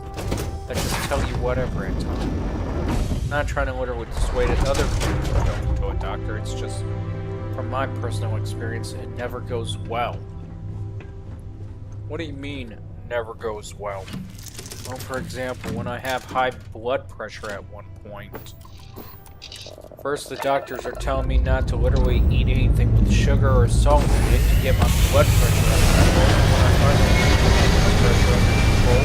that just tell you whatever at times. I'm not trying to literally dissuade other people from going to a doctor. It's just, from my personal experience, it never goes well. What do you mean, never goes well? Well, for example, when I have high blood pressure at one point, first the doctors are telling me not to literally eat anything with sugar or salt in it to get my blood pressure under control. When I finally get my blood pressure under control,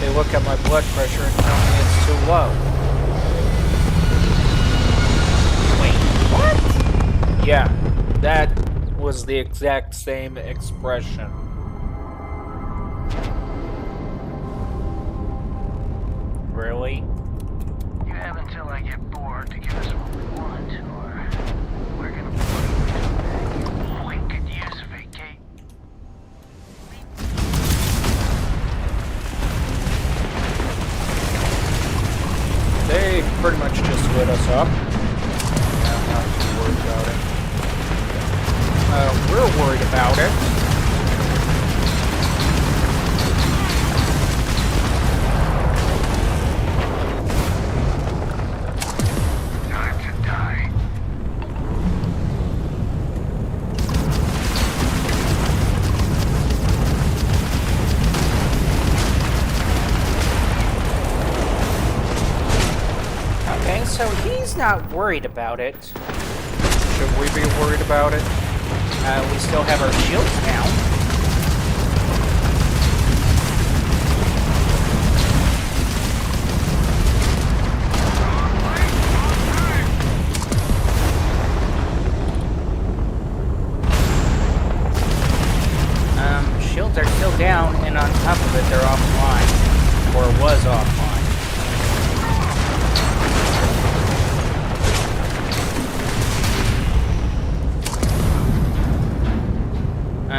they look at my blood pressure and tell me it's too low. Wait, what? Yeah, that was the exact same expression. Really? You have until I get bored to give us what we want, or we're gonna put we could use a vacate. They pretty much just lit us up. I'm not too worried about it. We're worried about it. he's not worried about it. Should we be worried about it? We still have our shields down. Shields are still down, and on top of it, they're offline. Or was offline. I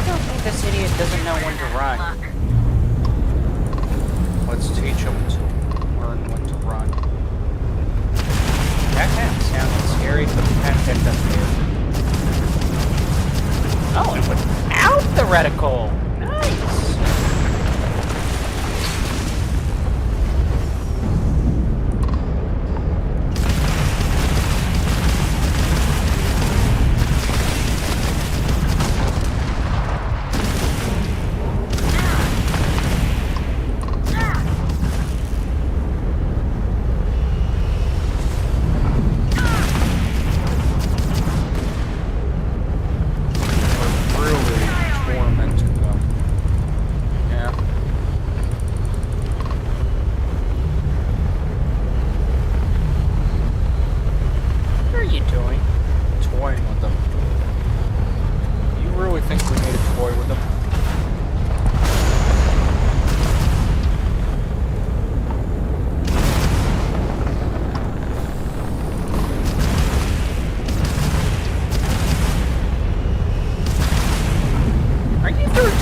don't think this idiot doesn't know when to run. Let's teach him to learn when to run. That kind of sounds scary, but the content doesn't do. Oh, and without the reticle! Nice!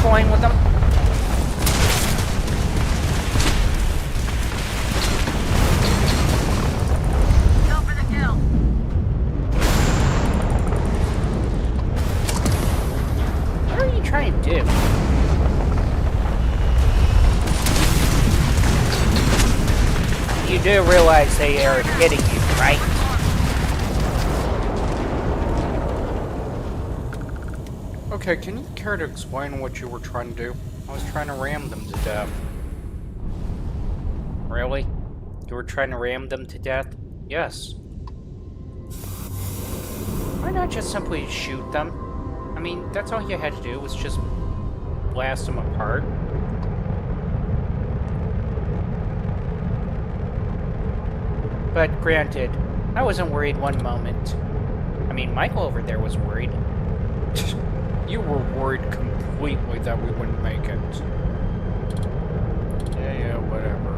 Toying with them? Go for the kill. What are you trying to do? You do realize they are hitting you, right? Okay, can you care to explain what you were trying to do? I was trying to ram them to death. Really? You were trying to ram them to death? Yes. Why not just simply shoot them? I mean, that's all you had to do was just blast them apart. But granted, I wasn't worried one moment. I mean, Michael over there was worried. You were worried completely that we wouldn't make it. Yeah, whatever.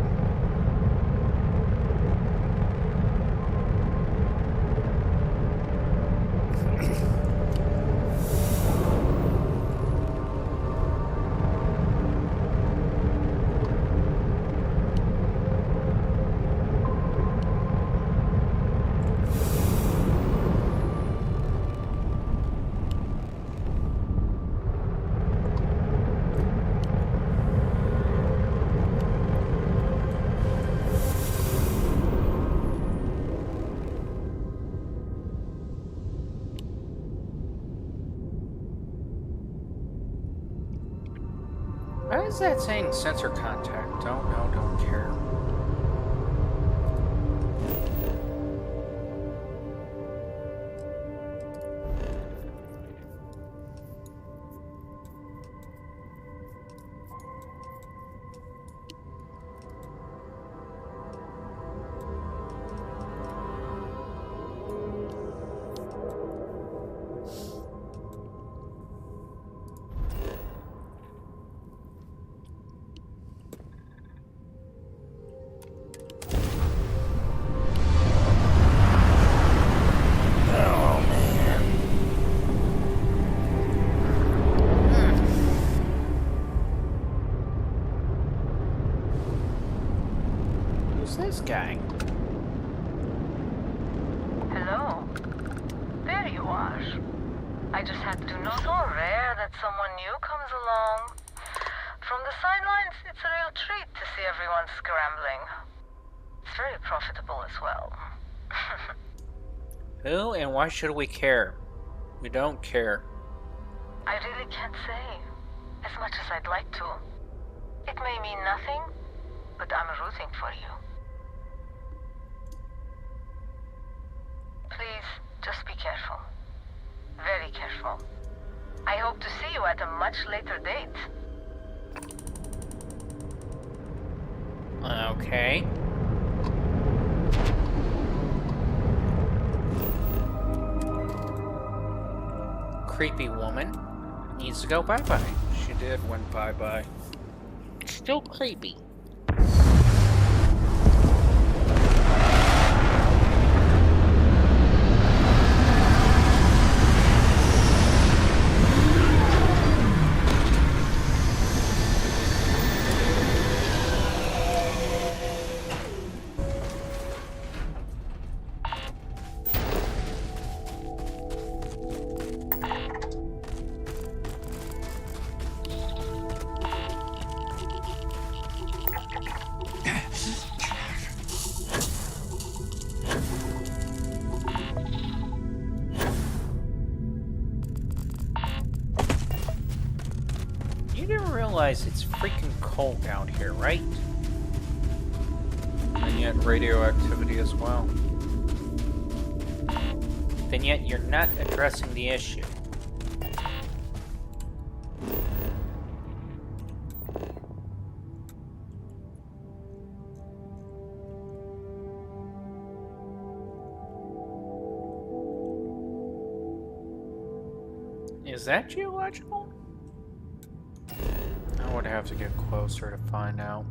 Why is that saying sensor contact? Don't know, don't care. This guy. Hello. There you are. I just had to know. So rare that someone new comes along. From the sidelines, it's a real treat to see everyone scrambling. It's very profitable as well. Who and why should we care? We don't care. I really can't say. As much as I'd like to. It may mean nothing, but I'm rooting for you. at a much later date. Okay. Creepy woman needs to go bye-bye. She did went bye-bye. Still creepy. You didn't realize it's freaking cold down here, right? And yet radioactivity as well. Then yet you're not addressing the issue. Is that geological? I would have to get closer to find out.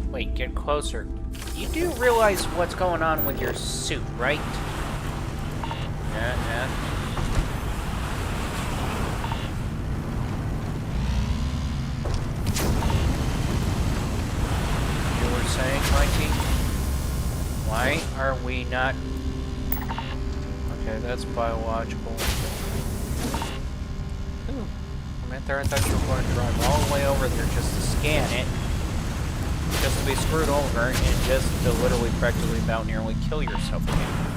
Wait, get closer. You do realize what's going on with your suit, right? Yeah. You were saying, Mikey? Why are we not... Okay, that's biological. Ooh, I meant there, I thought you were going to drive all the way over there just to scan it. Just to be screwed over and just to literally practically about nearly kill yourself again.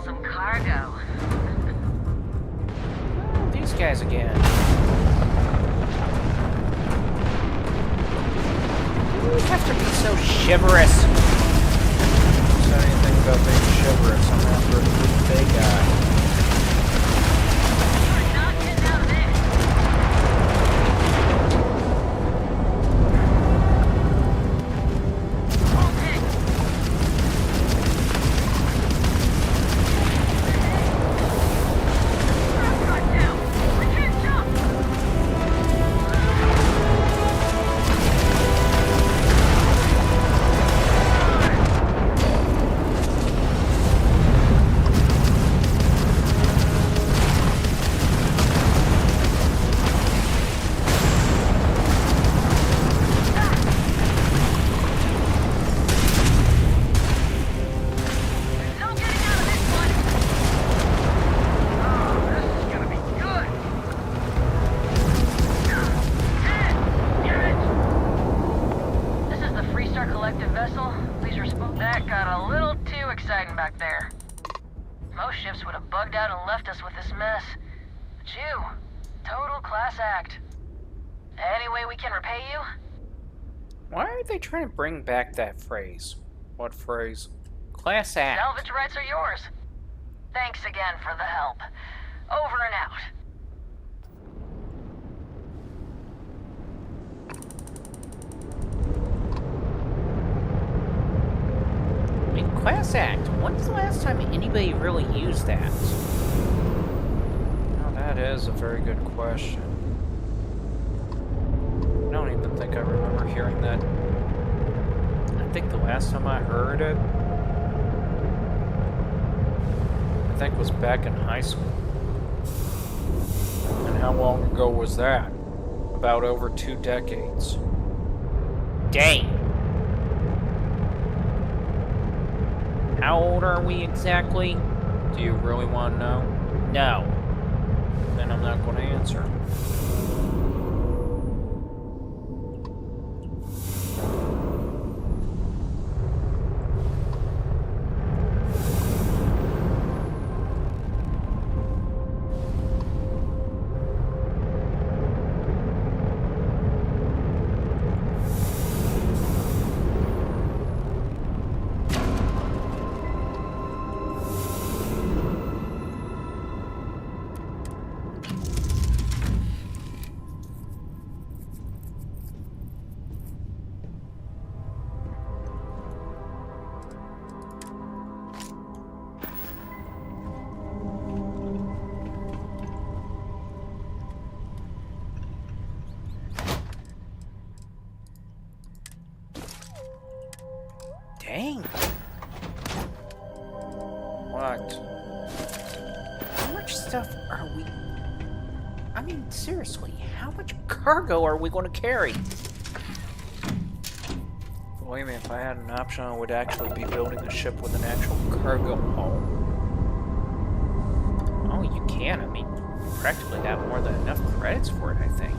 Some cargo. These guys again. You have to be so chivalrous. Say anything about being chivalrous. I'm after a good big guy. Trying to bring back that phrase. What phrase? Class act. Salvage rights are yours. Thanks again for the help. Over and out. I mean, class act. When's the last time anybody really used that? Now that is a very good question. don't even think I remember hearing that. I think the last time I heard it, I think was back in high school. And how long ago was that? About over 2 decades. Dang! How old are we exactly? Do you really want to know? No. Then I'm not going to answer. Dang. What? How much stuff are we... I mean, seriously, how much cargo are we going to carry? Believe me, if I had an option, I would actually be building a ship with an actual cargo hull. Oh, you can. I mean, you practically got more than enough credits for it, I think.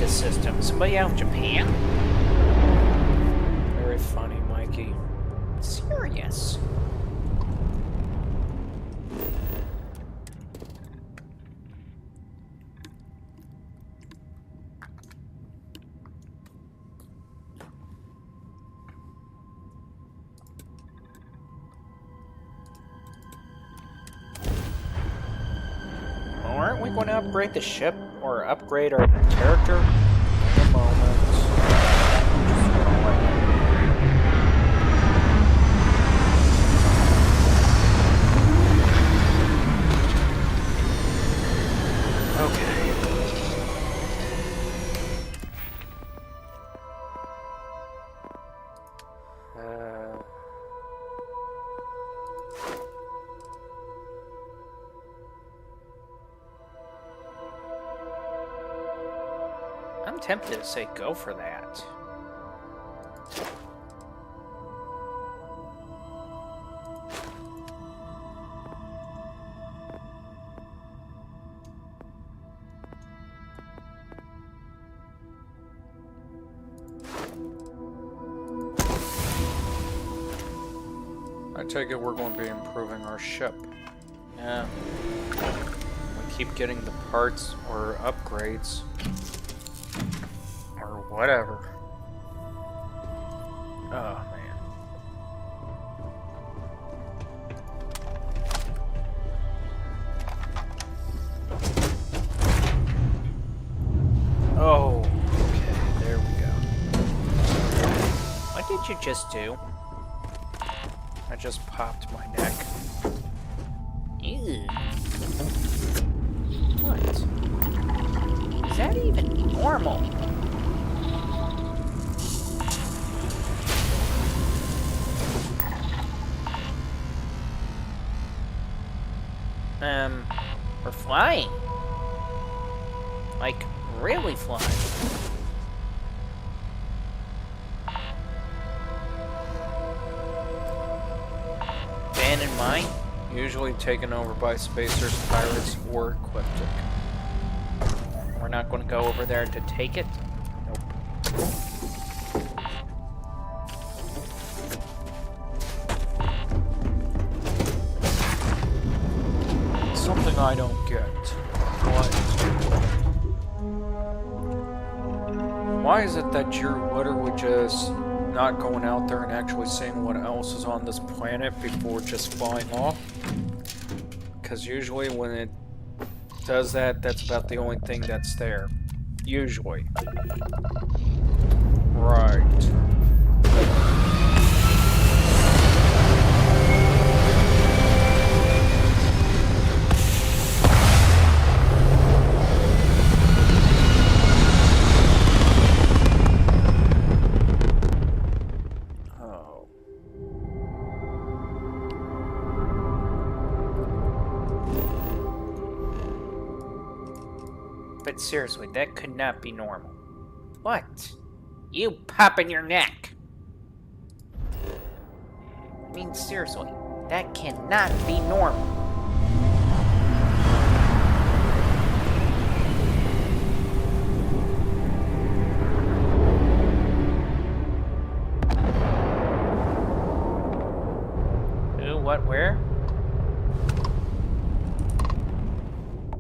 System. Somebody out of Japan? Very funny, Mikey. Serious. Well, aren't we going to upgrade the ship or upgrade our character? I'm tempted to say go for that. I take it we're going to be improving our ship. Yeah. We keep getting the parts or upgrades. Or whatever. Oh, man. Oh, okay. There we go. What did you just do? I just popped my neck. Ew. What? Is that even normal? We're flying. Like, really flying. Abandoned mine, usually taken over by spacers, pirates, or ecliptic. We're not going to go over there to take it. Nope. Something I don't get. why is it that you're literally just not going out there and actually seeing what else is on this planet before just flying off? Because usually when it does that, that's about the only thing that's there. Usually. Right. But seriously, that could not be normal. What? You popping your neck. I mean, seriously, that cannot be normal. Who, what, where?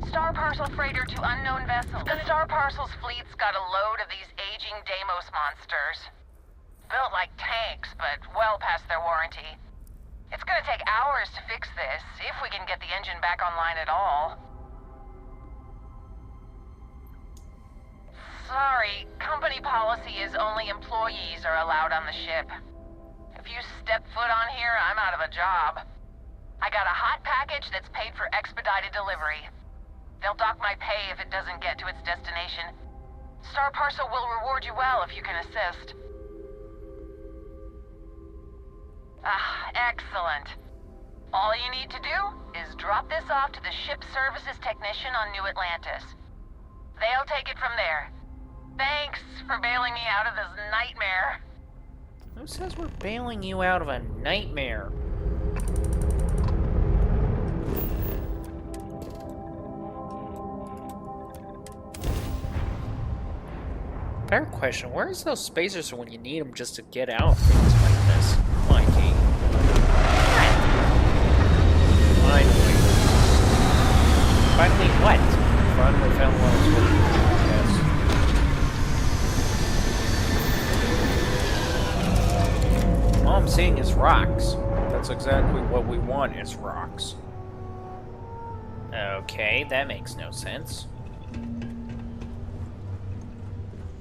Star Parcel freighter to unknown vessel. The Star Parcel's fleet's got a load of these aging Deimos monsters. Built like tanks, but well past their warranty. It's gonna take hours to fix this, if we can get the engine back online at all. Sorry, company policy is only employees are allowed on the ship. If you step foot on here, I'm out of a job. I got a hot package that's paid for expedited delivery. They'll dock my pay if it doesn't get to its destination. Star Parcel will reward you well if you can assist. Ah, excellent. All you need to do is drop this off to the ship services technician on New Atlantis. They'll take it from there. Thanks for bailing me out of this nightmare. Who says we're bailing you out of a nightmare? Better question, where's those spacers when you need them just to get out of things like this? Mikey. Finally. Finally what? Finally found what I was looking for, I guess. All I'm seeing is rocks. That's exactly what we want, is rocks. Okay, that makes no sense.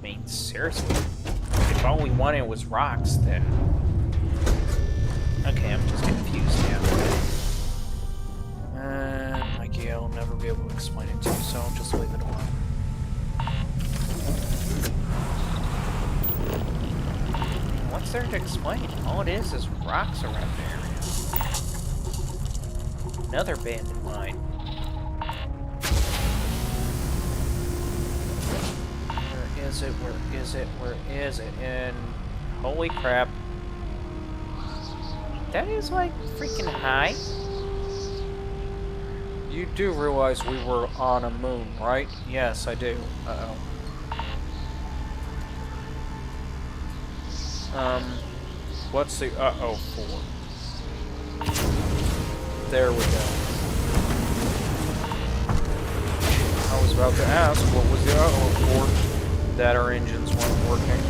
I mean, seriously. If all we wanted was rocks, then... Okay, I'm just confused now. Mikey, I'll never be able to explain it to you, so I'll just leave it alone. What's there to explain? All it is rocks around there. Another abandoned mine. Where is it? Where is it? Where is it? And holy crap. That is like freaking high. You do realize we were on a moon, right? Yes, I do. Uh-oh. What's the uh-oh for? There we go. I was about to ask, what was the uh-oh for? That our engines weren't working.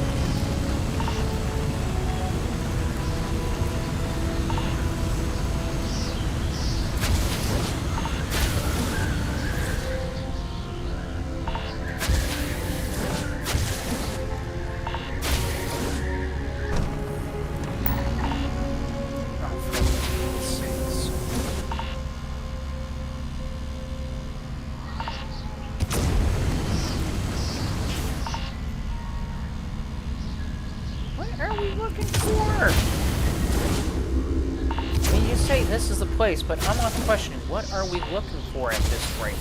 This is the place, but I'm not questioning, what are we looking for at this rate?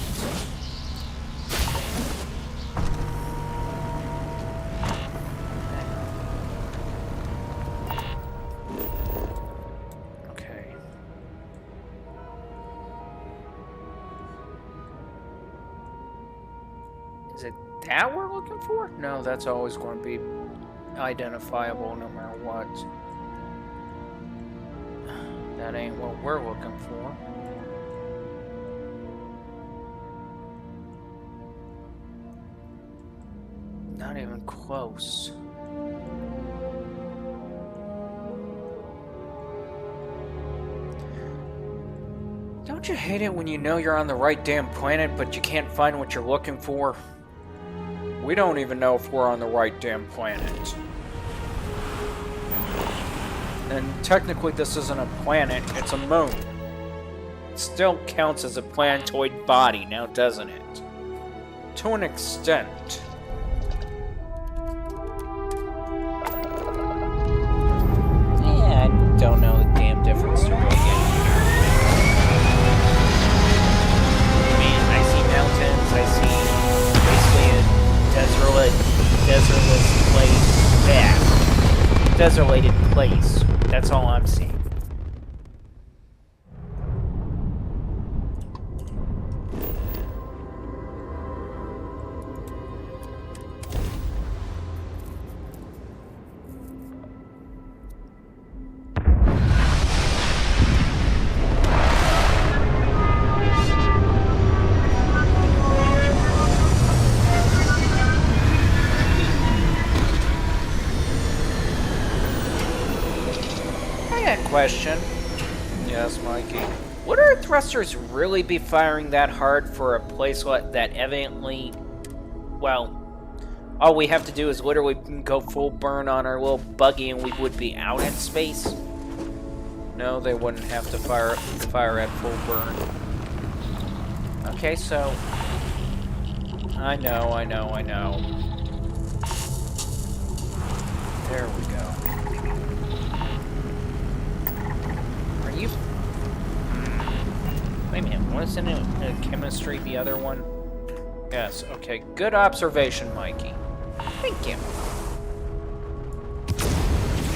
Okay. Is it that we're looking for? No, that's always going to be identifiable no matter what. That ain't what we're looking for. Not even close. Don't you hate it when you know you're on the right damn planet, but you can't find what you're looking for? We don't even know if we're on the right damn planet. And technically this isn't a planet, it's a moon. It still counts as a planetoid body now, doesn't it? To an extent. Yeah, I don't know the damn difference to really get here. I mean, I see mountains, I see basically a desertless place. Yeah. Desolated place. That's all I'm seeing. Question. Yes, Mikey. Would our thrusters really be firing that hard for a place that evidently, well, all we have to do is literally go full burn on our little buggy and we would be out in space? No, they wouldn't have to fire at full burn. Okay, so I know. There we go. You... Wait a minute, wasn't it chemistry the other one? Yes, okay. Good observation, Mikey. Thank you.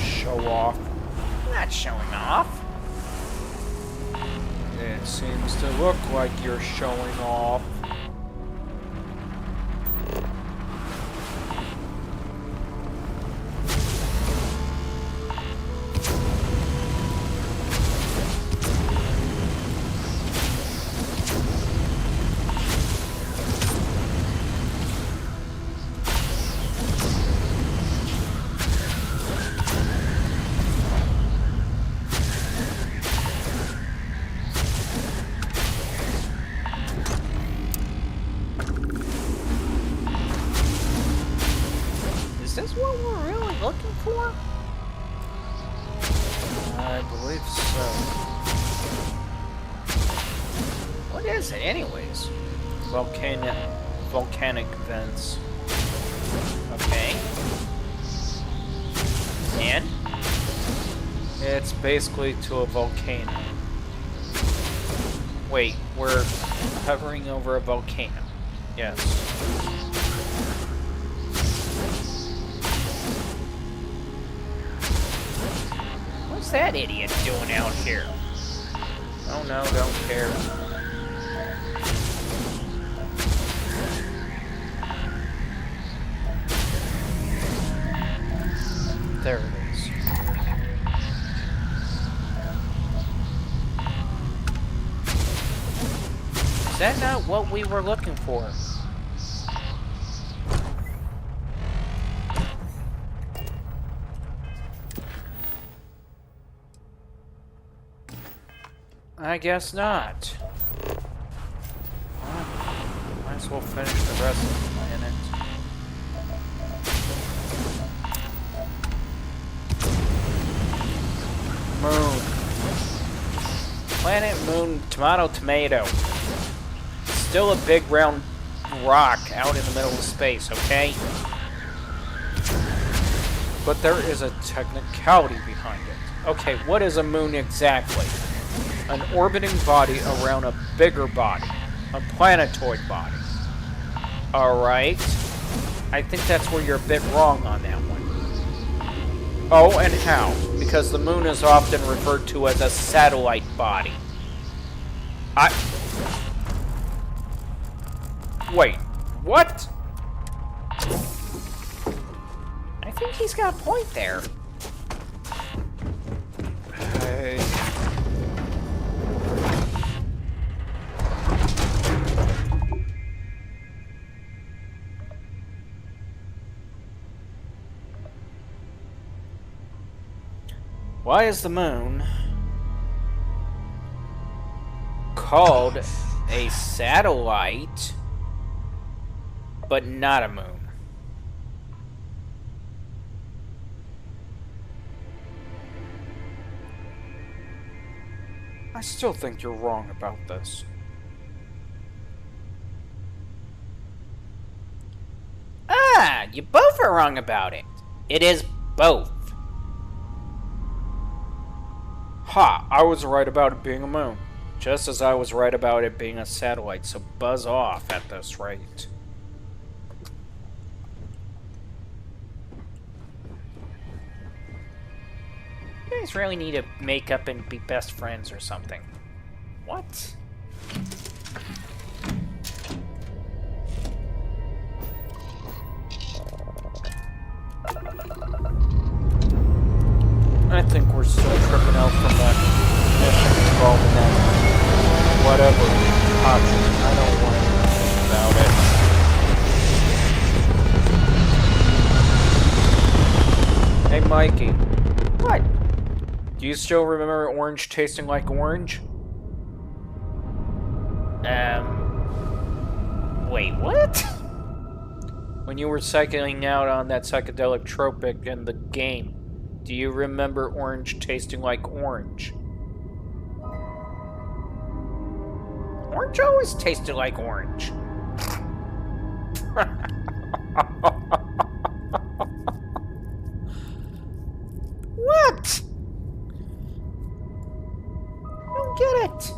Show off. I'm not showing off. It seems to look like you're showing off. Is this what we're really looking for? I believe so. What is it, anyways? Volcanic vents. Okay. And? It's basically to a volcano. Wait, we're hovering over a volcano. Yes. What's that idiot doing out here? Oh no, don't care. There it is. Is that not what we were looking for? I guess not. Well, might as well finish the rest of the planet. Moon. Planet, moon, tomato. Still a big round rock out in the middle of space, okay? But there is a technicality behind it. Okay, what is a moon exactly? An orbiting body around a bigger body. A planetoid body. Alright. I think that's where you're a bit wrong on that one. Oh, and how? Because the moon is often referred to as a satellite body. Wait, what? I think he's got a point there. Why is the moon called a satellite, but not a moon? I still think you're wrong about this. Ah, you both are wrong about it. It is both. Ha, I was right about it being a moon. Just as I was right about it being a satellite, so buzz off at this rate. You guys really need to make up and be best friends or something. What? I think we're still tripping out from that mission involving that whatever option. I don't want to think about it. Hey, Mikey. What? Do you still remember orange tasting like orange? Wait, what? When you were cycling out on that psychedelic tropic in the game, do you remember orange tasting like orange? Orange always tasted like orange. What? I don't get it.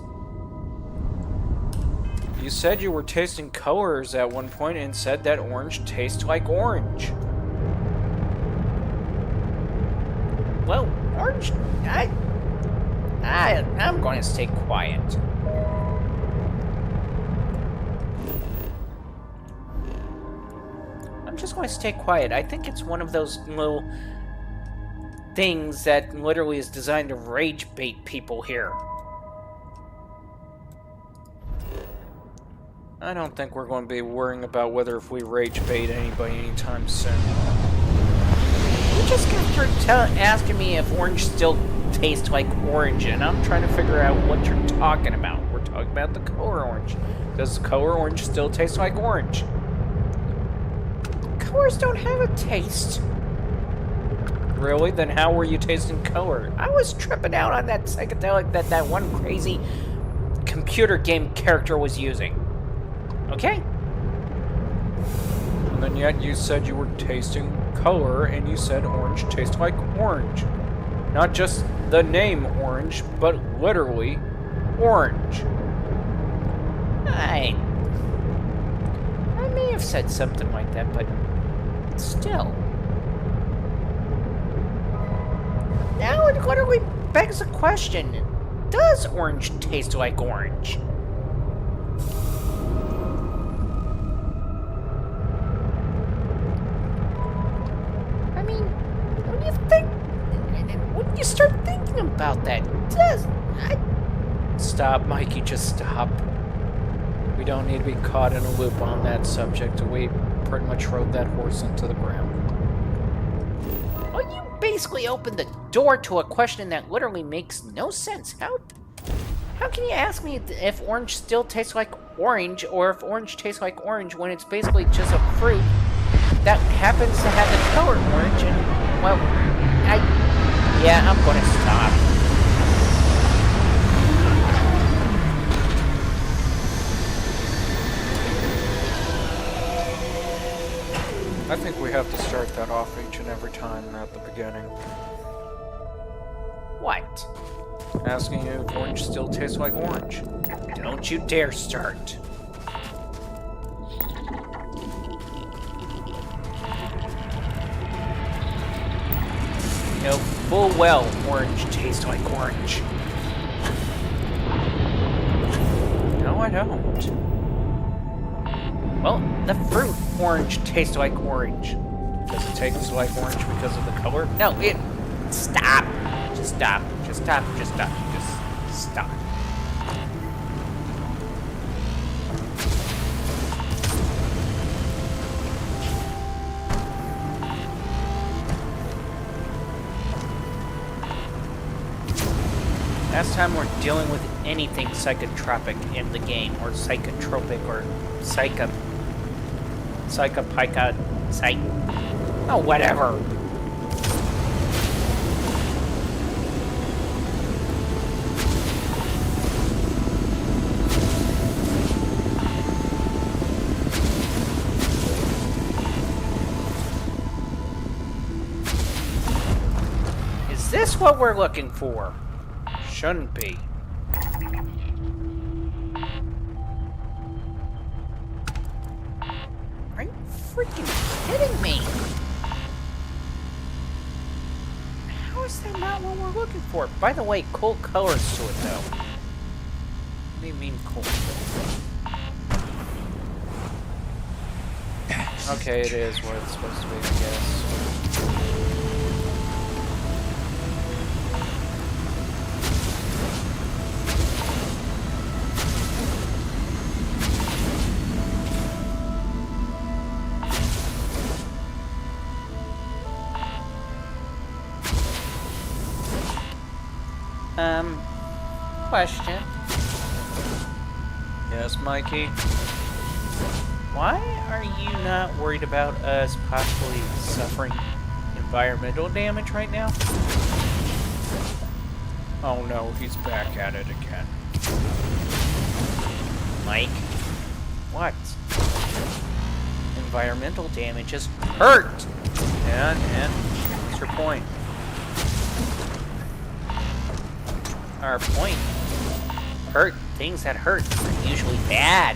You said you were tasting colors at one point and said that orange tastes like orange. Well, orange, I'm going to stay quiet. I'm just going to stay quiet. I think it's one of those little things that literally is designed to rage bait people here. I don't think we're going to be worrying about whether if we rage bait anybody anytime soon. You just got through asking me if orange still tastes like orange, and I'm trying to figure out what you're talking about. We're talking about the color orange. Does the color orange still taste like orange? Colors don't have a taste. Really? Then how were you tasting color? I was tripping out on that psychedelic that one crazy computer game character was using. Okay? And then yet you said you were tasting color, and you said orange tastes like orange. Not just the name orange, but literally orange. I may have said something like that, but still. Now it literally begs the question, does orange taste like orange? When you start thinking about that, Stop, Mikey, just stop. We don't need to be caught in a loop on that subject. We pretty much rode that horse into the ground. Well, you basically opened the door to a question that literally makes no sense. How can you ask me if orange still tastes like orange, or if orange tastes like orange when it's basically just a fruit that happens to have the color orange? And, well, yeah, I'm gonna stop. I think we have to start that off each and every time at the beginning. What? Asking you if orange still tastes like orange. Don't you dare start. You know full well orange tastes like orange. No, I don't. Well, the fruit orange tastes like orange. Does it taste like orange because of the color? No, it... Stop. Just stop. Just stop. Just stop. Just stop. Last time we're dealing with anything psychotropic in the game, or psychotropic, or oh, whatever. Is this what we're looking for? Shouldn't be. Are you freaking kidding me? How is that not what we're looking for? By the way, cool colors to it, though. What do you mean cool? Okay, it is what it's supposed to be, I guess. Question. Yes, Mikey? Why are you not worried about us possibly suffering environmental damage right now? Oh no, he's back at it again. Mike? What? Environmental damage is hurt! And what's your point? Our point? Hurt. Things that hurt are usually bad.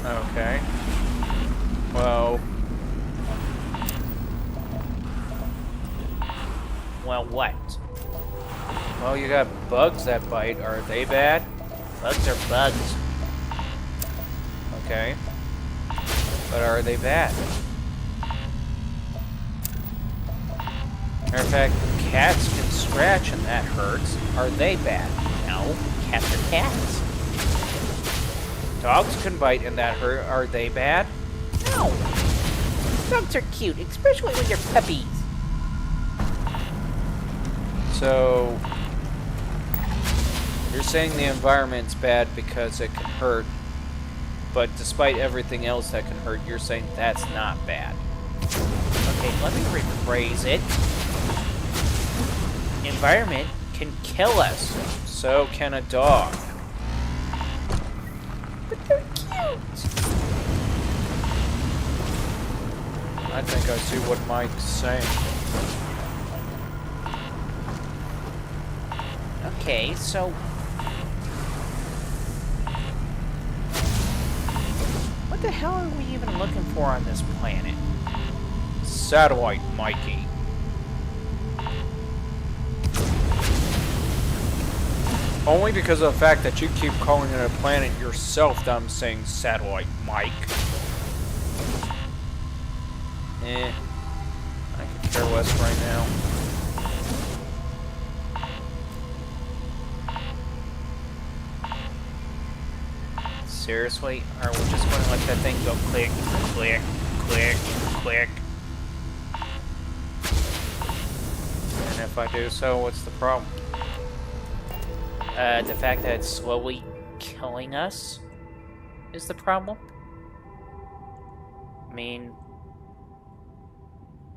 Okay. Well, what? Well, you got bugs that bite. Are they bad? Bugs are bugs. Okay. But are they bad? Matter of fact, cats can scratch and that hurts. Are they bad? No. Cats are cats. Dogs can bite and that hurt. Are they bad? No. Dogs are cute, especially when you're puppies. So, you're saying the environment's bad because it can hurt, but despite everything else that can hurt, you're saying that's not bad. Okay, let me rephrase it. Environment can kill us. So can a dog. But they're cute. I think I see what Mike's saying. Okay, so... what the hell are we even looking for on this planet? Satellite, Mikey. Only because of the fact that you keep calling it a planet yourself that I'm saying satellite, Mike. I could care less right now. Seriously? Or are we just going to let that thing go click, click, click, click? And if I do so, what's the problem? The fact that it's slowly killing us is the problem? I mean,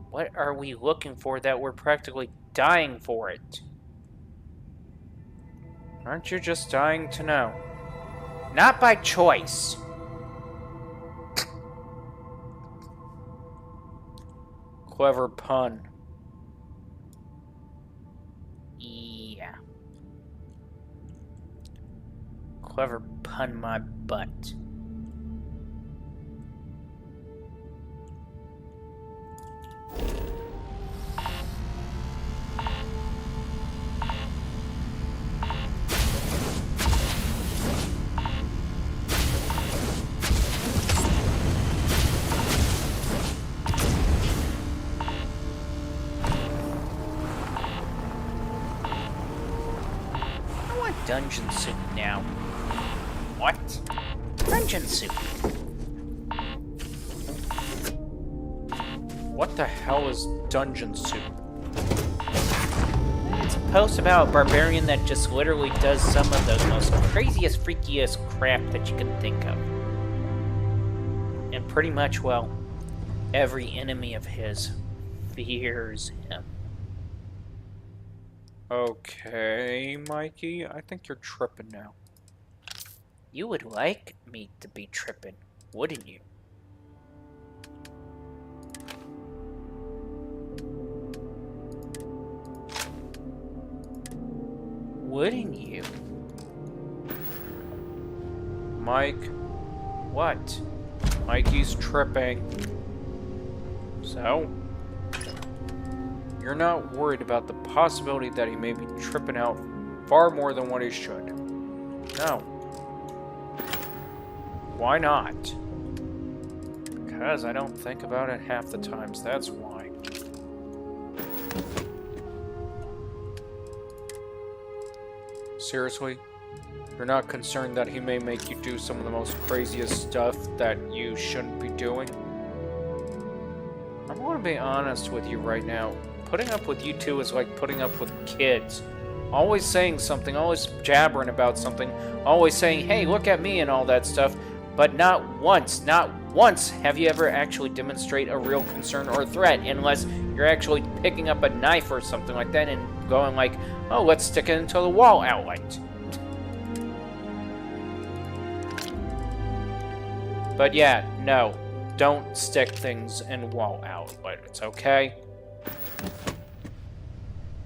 what are we looking for that we're practically dying for it? Aren't you just dying to know? Not by choice. Clever pun. Yeah. Clever pun my butt. I want dungeon soup now. What? Dungeon soup. What the hell is dungeon soup? post about a barbarian that just literally does some of the most craziest, freakiest crap that you can think of. And pretty much, well, every enemy of his fears him. Okay, Mikey, I think you're tripping now. You would like me to be tripping, wouldn't you? Wouldn't you? Mike, what? Mikey's tripping. So? You're not worried about the possibility that he may be tripping out far more than what he should. No. Why not? Because I don't think about it half the times, that's why. Seriously? You're not concerned that he may make you do some of the most craziest stuff that you shouldn't be doing? I'm going to be honest with you right now. Putting up with you two is like putting up with kids. Always saying something, always jabbering about something, always saying, hey, look at me and all that stuff, but not once have you ever actually demonstrate a real concern or threat, unless you're actually picking up a knife or something like that and going like, oh, let's stick it into the wall outlet. But yeah, no, don't stick things in wall outlets, okay?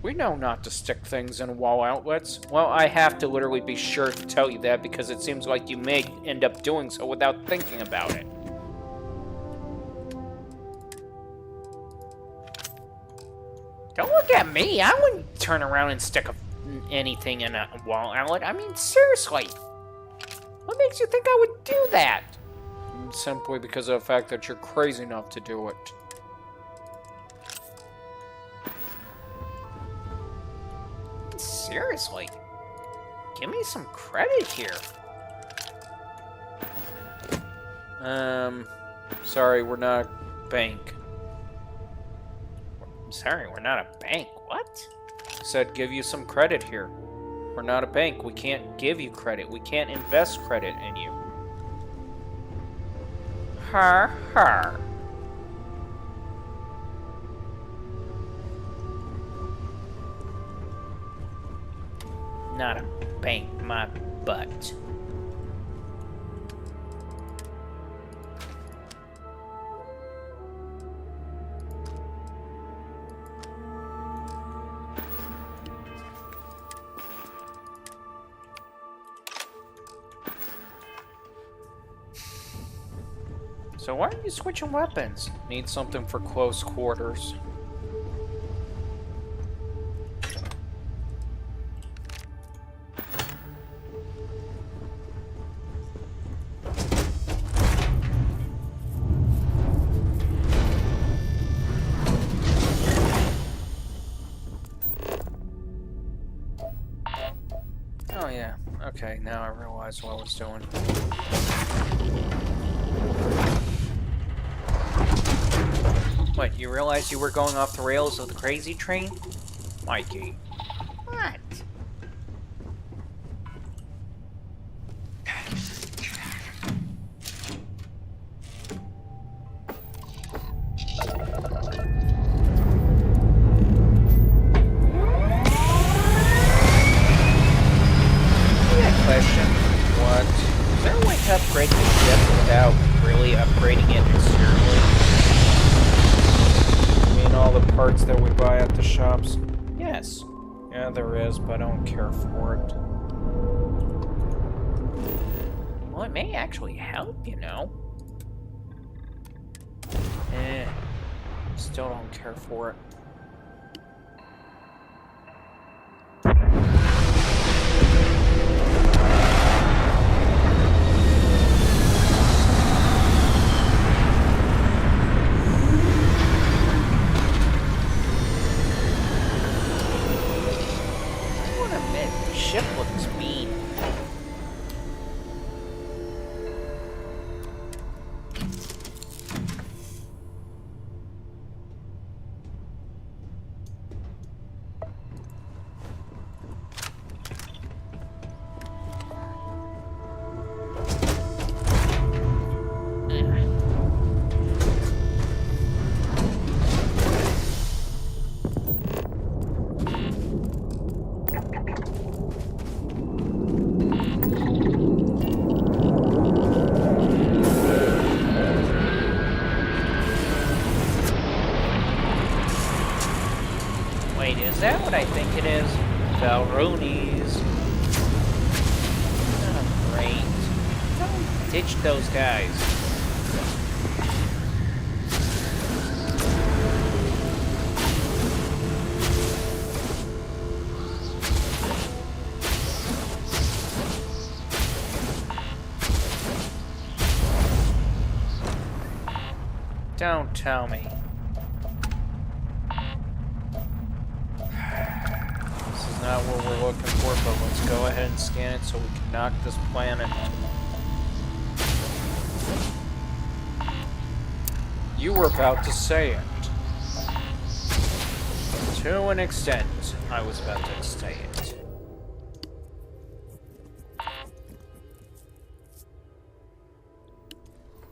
We know not to stick things in wall outlets. Well, I have to literally be sure to tell you that because it seems like you may end up doing so without thinking about it. Don't look at me. I wouldn't turn around and stick anything in a wall outlet. I mean, seriously. What makes you think I would do that? Simply because of the fact that you're crazy enough to do it. Seriously? Give me some credit here. Sorry, we're not a bank. Sorry, we're not a bank. What? I said give you some credit here. We're not a bank. We can't give you credit. We can't invest credit in you. Har har. Not a bank, my butt. So why are you switching weapons? Need something for close quarters. Oh yeah, okay, now I realize what I was doing. What, you realized you were going off the rails of the crazy train? Mikey. What? Question. What? Is there a way to upgrade the ship without really upgrading it externally? I mean, all the parts that we buy at the shops? Yes. Yeah, there is, but I don't care for it. Well, it may actually help, you know. Still don't care for it. Ship looks mean. Right, is that what I think it is? Balroonies. Oh, great. Don't ditch those guys. Don't tell me. This is not what we're looking for, but let's go ahead and scan it so we can knock this planet. You were about to say it. To an extent, I was about to say it.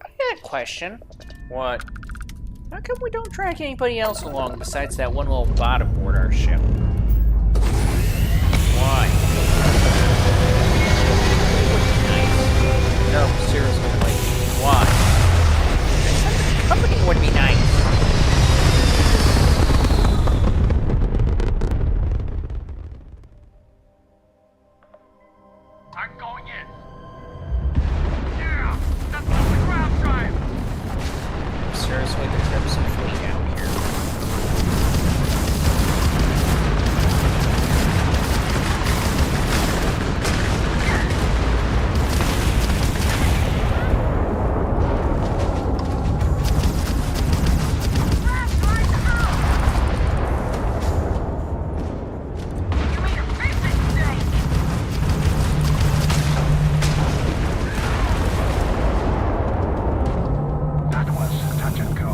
I got a question. What? How come we don't track anybody else along besides that one little bot aboard our ship? Why? Nice. No, seriously, like, why? Company would be nice. I'm going in. Yeah, that's the ground drive. Seriously, the Crimson Fleet out here. That was touch and go.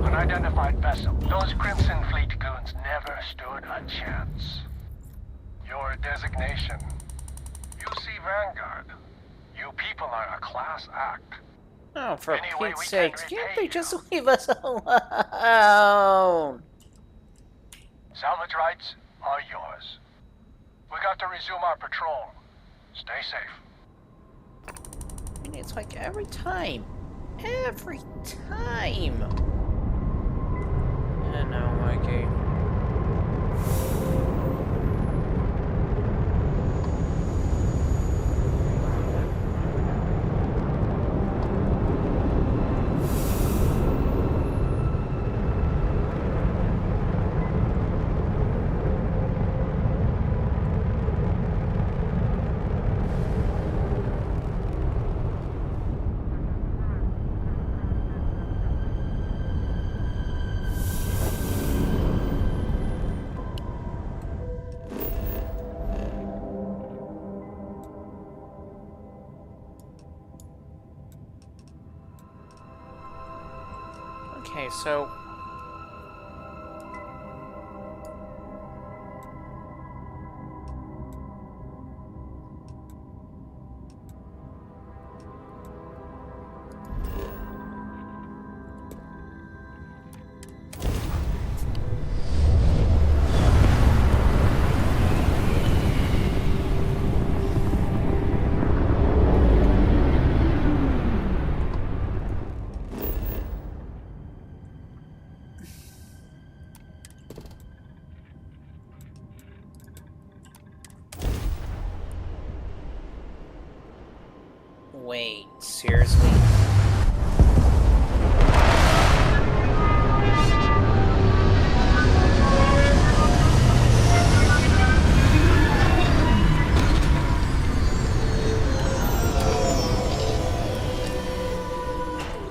Unidentified vessel. Those Crimson Fleet goons never stood a chance. Your designation. UC Vanguard. You people are a class act. Oh, for Anyway, Pete's we sakes, can can't repay they you. just leave us alone? Salvage rights are yours. We got to resume our patrol. Stay safe. And it's like every time. Every time. I know, Mikey. Okay, so... Wait, seriously?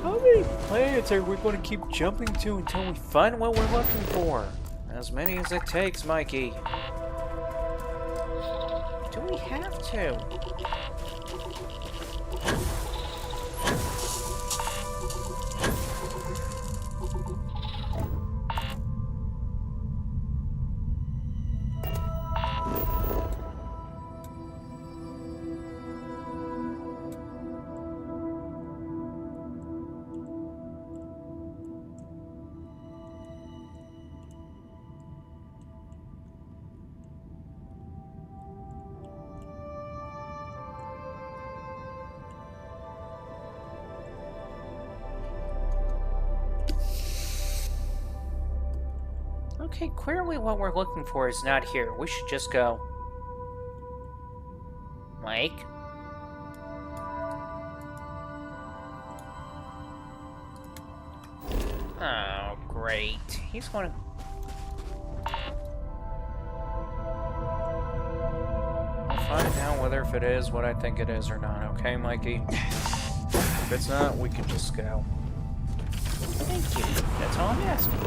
How many planets are we going to keep jumping to until we find what we're looking for? As many as it takes, Mikey. Do we have to? Okay, clearly what we're looking for is not here. We should just go. Mike? Oh, great. He's going to... We'll find out whether if it is what I think it is or not, okay, Mikey? If it's not, we can just go. Thank you. That's all I'm asking.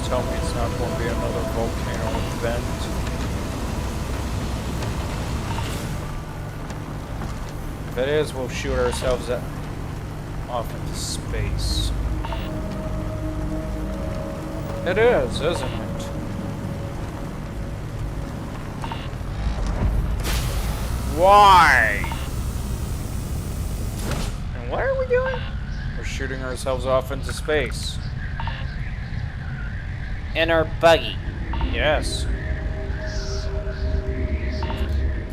Tell me it's not going to be another volcano event. If it is, we'll shoot ourselves off into space. It is, isn't it? Why? And what are we doing? We're shooting ourselves off into space. In our buggy. Yes.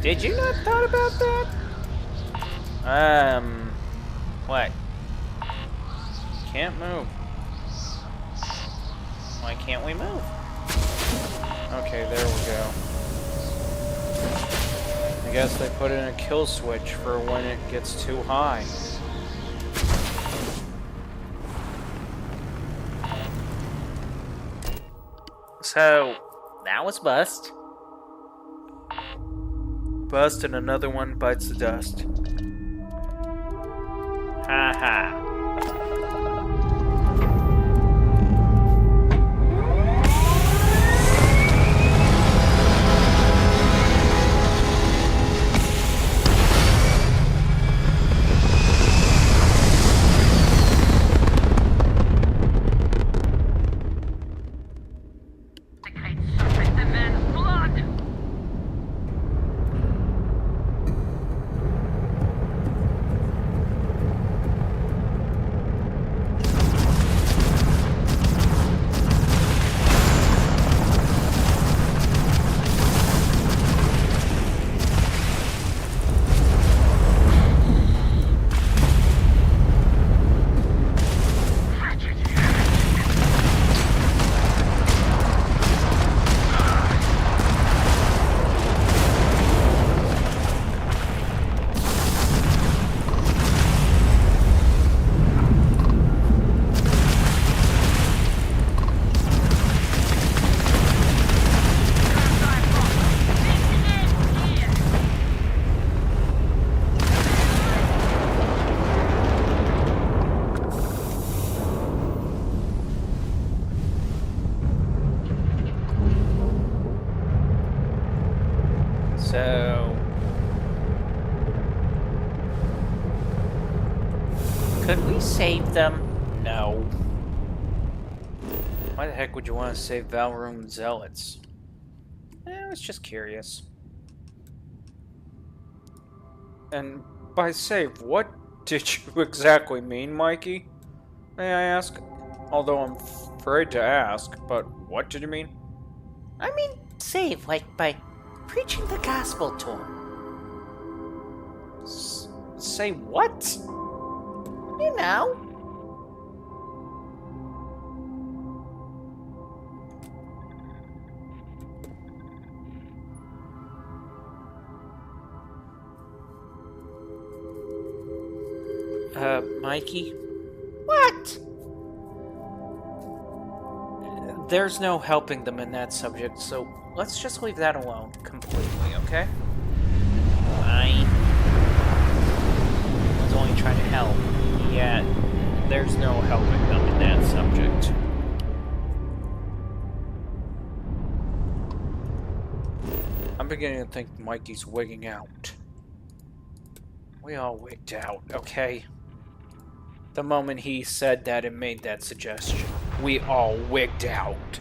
Did you not thought about that? What? Can't move. Why can't we move? Okay, there we go. I guess they put in a kill switch for when it gets too high. So, that was bust. Bust and another one bites the dust. Ha ha. So... could we save them? No. Why the heck would you want to save Valroom Zealots? I was just curious. And by save, what did you exactly mean, Mikey? May I ask? Although I'm afraid to ask, but what did you mean? I mean, save, like by preaching the gospel to him. Say what? You know. Mikey? What? There's no helping them in that subject, so let's just leave that alone completely, okay? Fine. I was only trying to help. Yeah, there's no helping them in that subject. I'm beginning to think Mikey's wigging out. We all wigged out, okay? The moment he said that and made that suggestion, we all wigged out.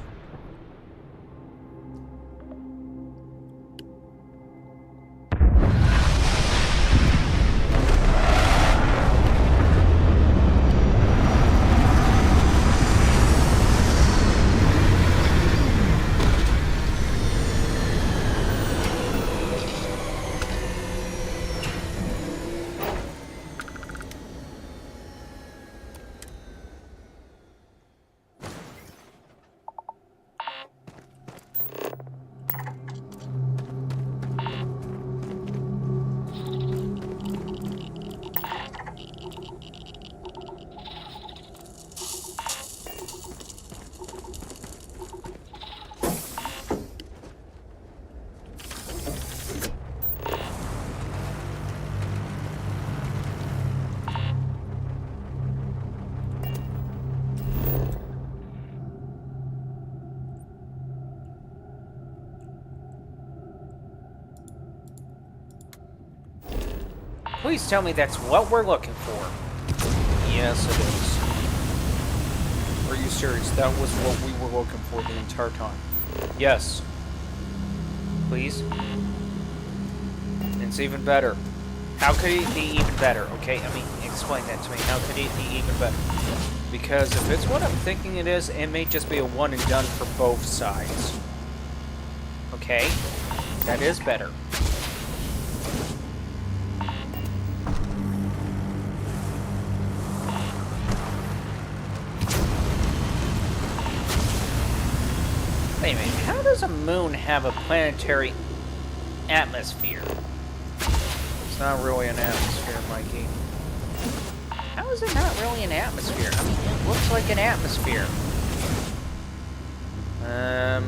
Please tell me that's what we're looking for. Yes, it is. Are you serious? That was what we were looking for the entire time. Yes. Please? It's even better. How could it be even better? Okay, I mean, explain that to me. How could it be even better? Because if it's what I'm thinking it is, it may just be a one and done for both sides. Okay? That is better. Wait a minute, how does a moon have a planetary atmosphere? It's not really an atmosphere, Mikey. How is it not really an atmosphere? I mean, it looks like an atmosphere. I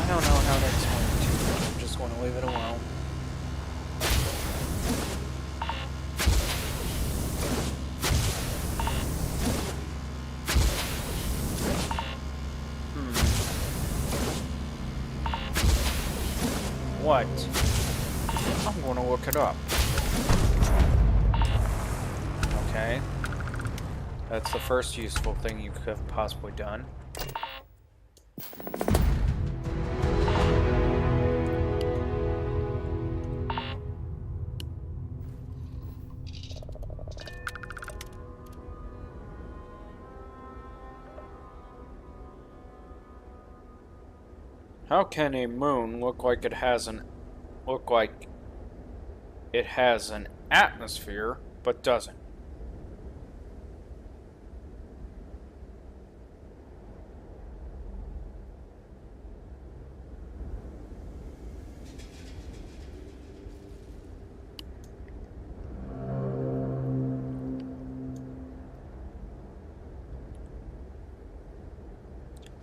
don't know how to explain it to you. I'm just going to leave it alone. What? I'm going to look it up. Okay. That's the first useful thing you could have possibly done. How can a moon look like it has an atmosphere but doesn't?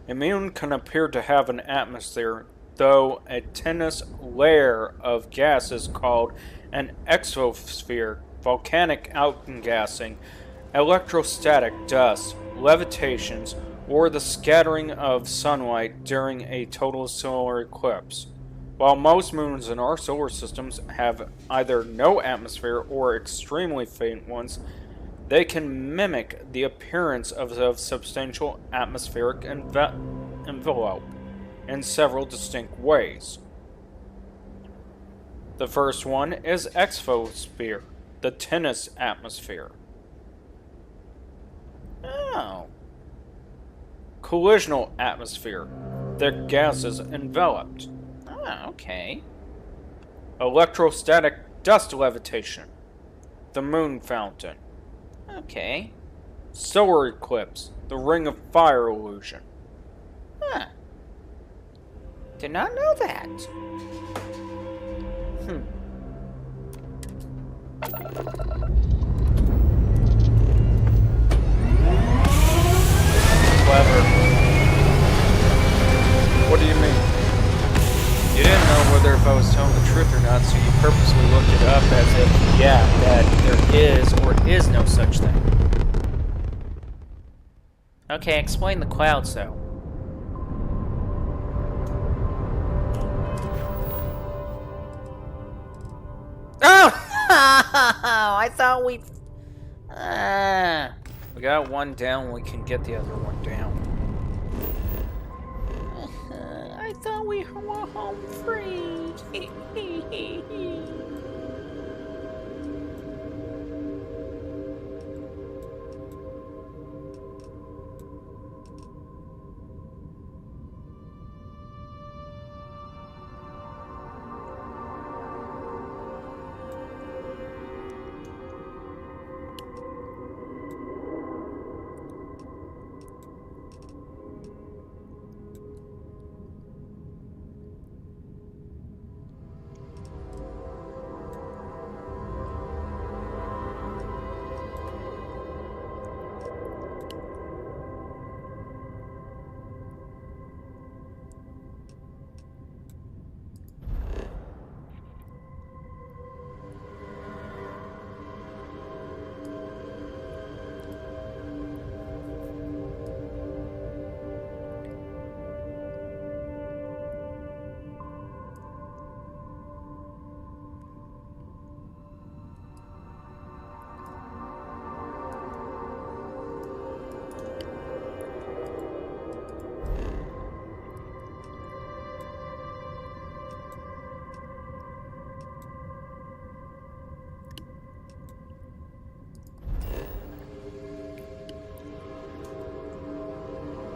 A moon can appear to have an atmosphere, though a tenuous layer of gases called an exosphere, volcanic outgassing, electrostatic dust, levitations, or the scattering of sunlight during a total solar eclipse. While most moons in our solar systems have either no atmosphere or extremely faint ones, they can mimic the appearance of a substantial atmospheric envelope in several distinct ways. The first one is exosphere, the tenuous atmosphere. Oh. Collisional atmosphere, the gases enveloped. Oh, okay. Electrostatic dust levitation, the moon fountain. Okay. Solar eclipse, the ring of fire illusion. Huh. Did not know that. Clever. What do you mean? You didn't know whether if I was telling the truth or not, so you purposely looked it up as if, yeah, that there is or is no such thing. Okay, explain the clouds, though. Oh! I thought we got one down, we can get the other one down. I thought we were home free.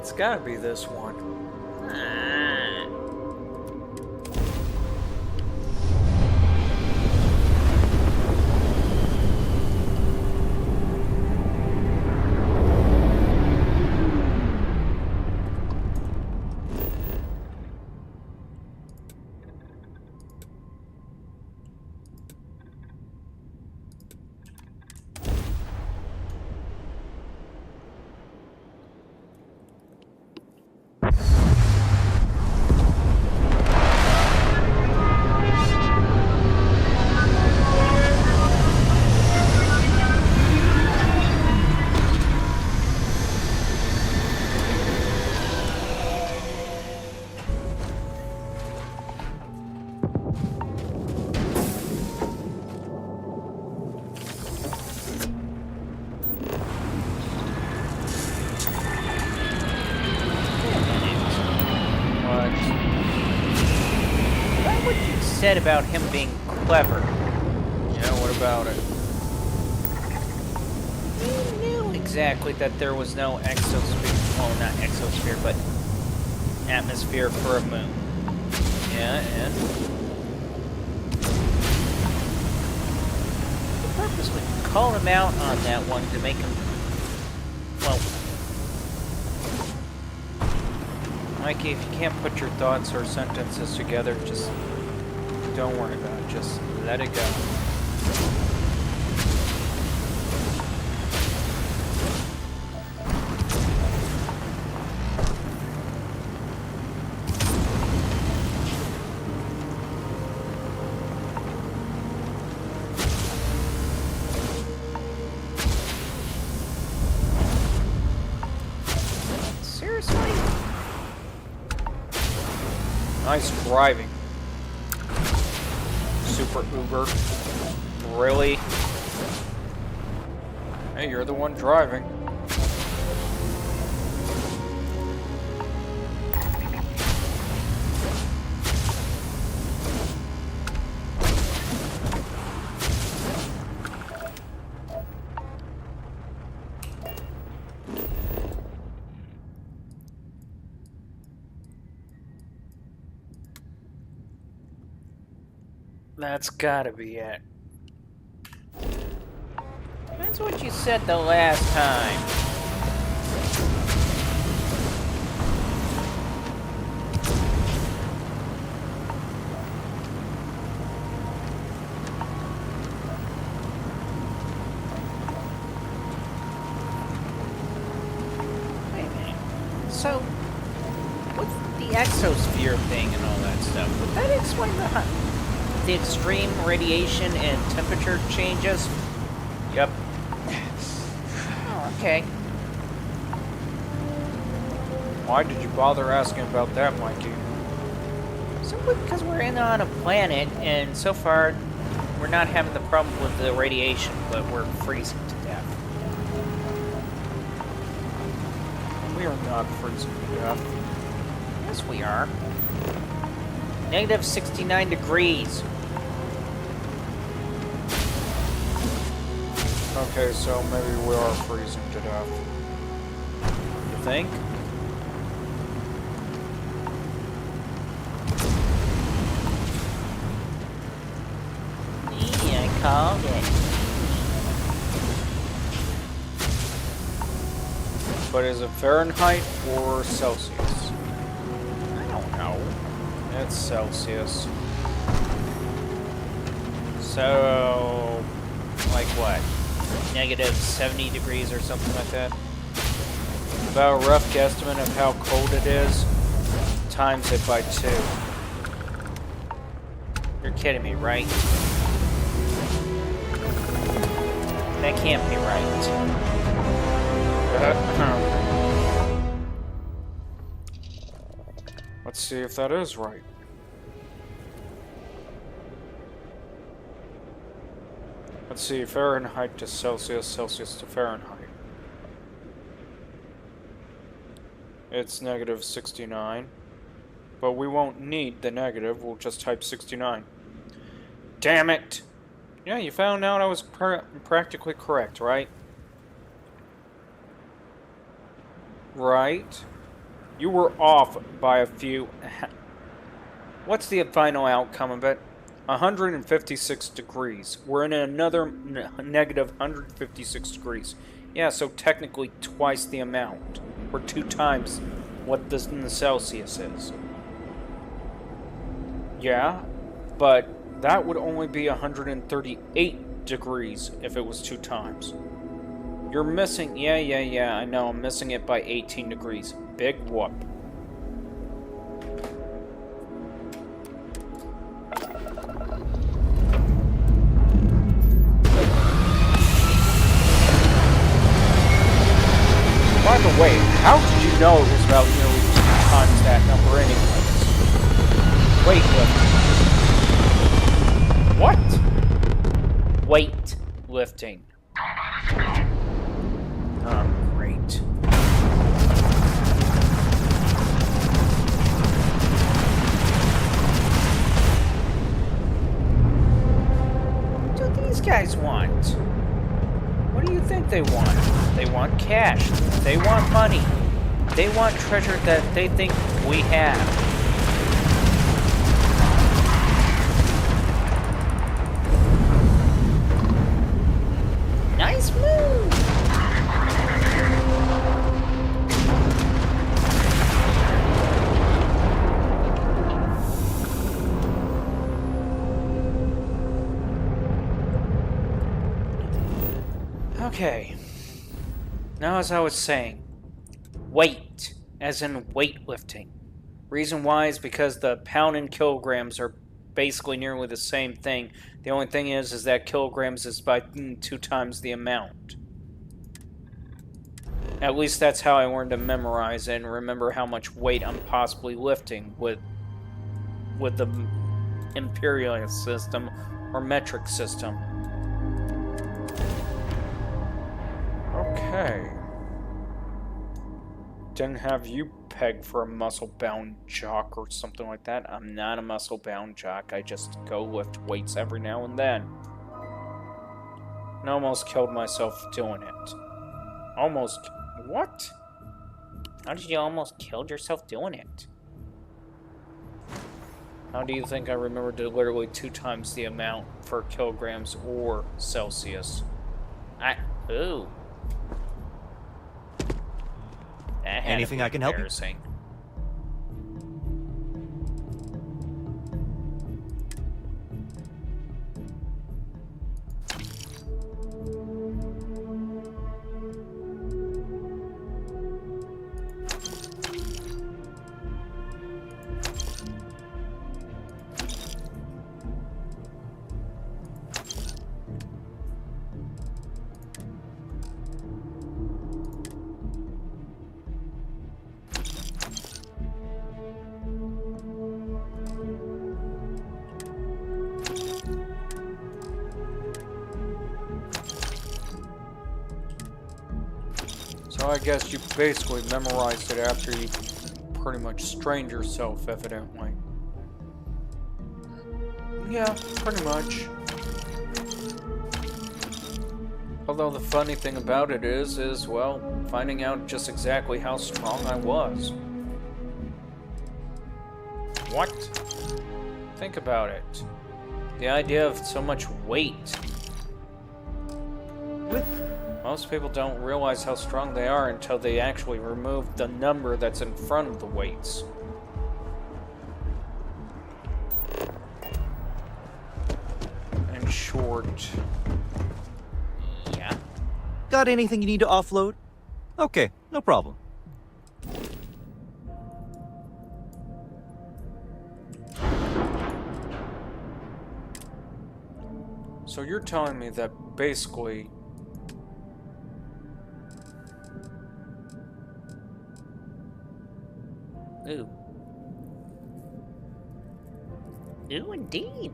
It's gotta be this one. Said about him being clever. Yeah, what about it? He knew exactly that there was no exosphere, well, not exosphere, but atmosphere for a moon. Yeah, and he purposely called him out on that one to make him, well, Mikey, if you can't put your thoughts or sentences together, just don't worry about it. Just let it go. Seriously? Nice driving. Super Uber. Really? Hey, you're the one driving. That's gotta be it. That's what you said the last time. Wait a minute. So, what's the exosphere thing and all that stuff? Would that explain the extreme radiation and temperature changes? Yep. Oh, okay. Why did you bother asking about that, Mikey? Simply because we're on a planet, and so far, we're not having the problem with the radiation, but we're freezing to death. We are not freezing to death. Yes, we are. Negative 69 degrees. Okay, so maybe we are freezing to death. You think? Yeah, I called it. But is it Fahrenheit or Celsius? I don't know. It's Celsius. So, like what? Negative 70 degrees or something like that. About a rough guesstimate of how cold it is, times it by 2. You're kidding me, right? That can't be right. Let's see if that is right. Let's see, Fahrenheit to Celsius, Celsius to Fahrenheit. It's negative 69. But we won't need the negative, we'll just type 69. Damn it! Yeah, you found out I was practically correct, right? Right? You were off by a few... What's the final outcome of it? 156 degrees. We're in another negative 156 degrees. Yeah, so technically twice the amount. Or 2 times what this in the Celsius is. Yeah, but that would only be 138 degrees if it was 2 times. You're missing... Yeah, I know. I'm missing it by 18 degrees. Big whoop. By the way, how did you know it was about nearly 2 times that number anyways? Weightlifting. What? Weight lifting. Oh, great. What do these guys want? What do you think they want? They want cash. They want money. They want treasure that they think we have. Nice move! Okay. Now, as I was saying, weight, as in weightlifting. Reason why is because the pound and kilograms are basically nearly the same thing. The only thing is that kilograms is by 2 times the amount. At least that's how I learned to memorize it and remember how much weight I'm possibly lifting with the imperial system or metric system. Okay. Didn't have you pegged for a muscle-bound jock or something like that. I'm not a muscle-bound jock. I just go lift weights every now and then. And almost killed myself doing it. Almost... What? How did you almost kill yourself doing it? How do you think I remembered to literally 2 times the amount for kilograms or Celsius? Ooh. Anything I can help you? So I guess you basically memorized it after you pretty much strained yourself, evidently. Yeah, pretty much. Although the funny thing about it is, well, finding out just exactly how strong I was. What? Think about it. The idea of so much weight. Most people don't realize how strong they are until they actually remove the number that's in front of the weights. In short... Yeah. Got anything you need to offload? Okay, no problem. So you're telling me that basically... Ooh. Ooh, indeed.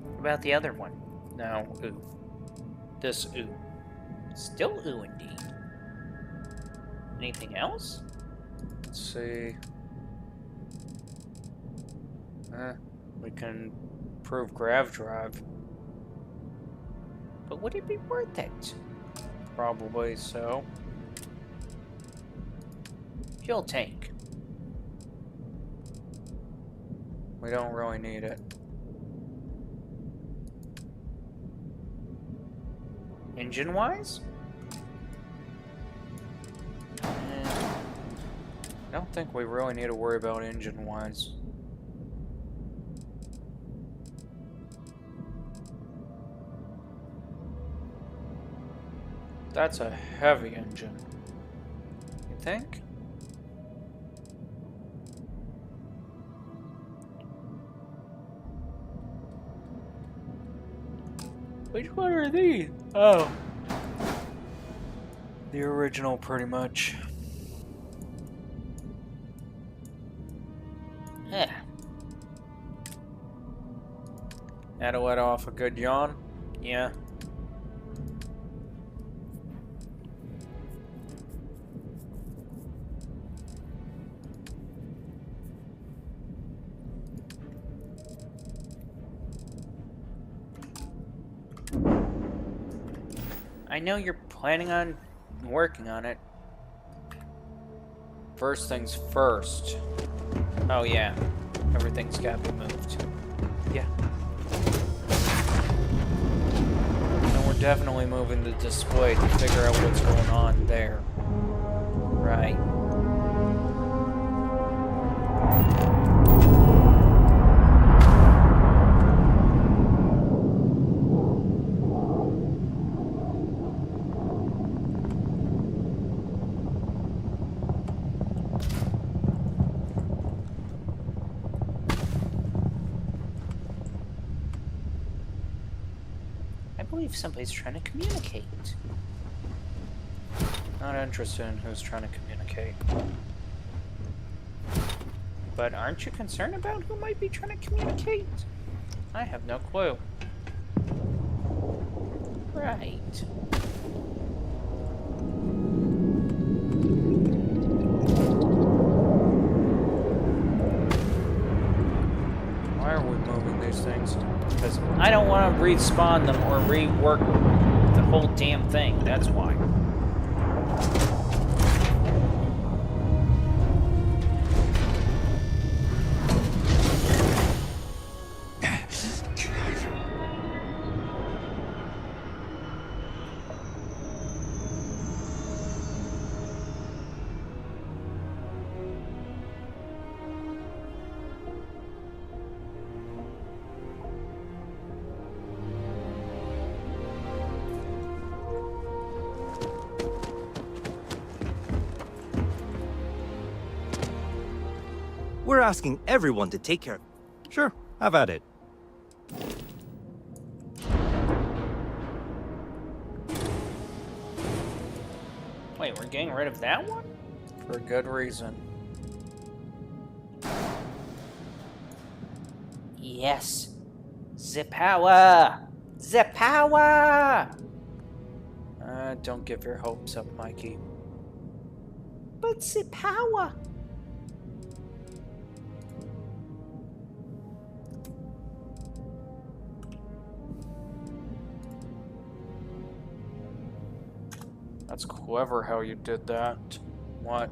What about the other one? No, ooh. This ooh. Still ooh, indeed. Anything else? Let's see. We can prove grav drive. But would it be worth it? Probably so. Fuel tank. We don't really need it. Engine-wise? I don't think we really need to worry about engine-wise. That's a heavy engine. You think? Which one are these? Oh. The original, pretty much. Yeah. Had to let off a good yawn? Yeah. I know you're planning on working on it. First things first. Oh yeah, everything's gotta be moved. Yeah. And we're definitely moving the display to figure out what's going on there. Right. I believe somebody's trying to communicate. Not interested in who's trying to communicate. But aren't you concerned about who might be trying to communicate? I have no clue. Right. Why are we moving these things? Because I don't want to respawn them or rework the whole damn thing. That's why. We're asking everyone to take care of it. Sure, have at it. Wait, we're getting rid of that one? For good reason. Yes. The power! The power! Don't give your hopes up, Mikey. But the power! That's clever how you did that. What?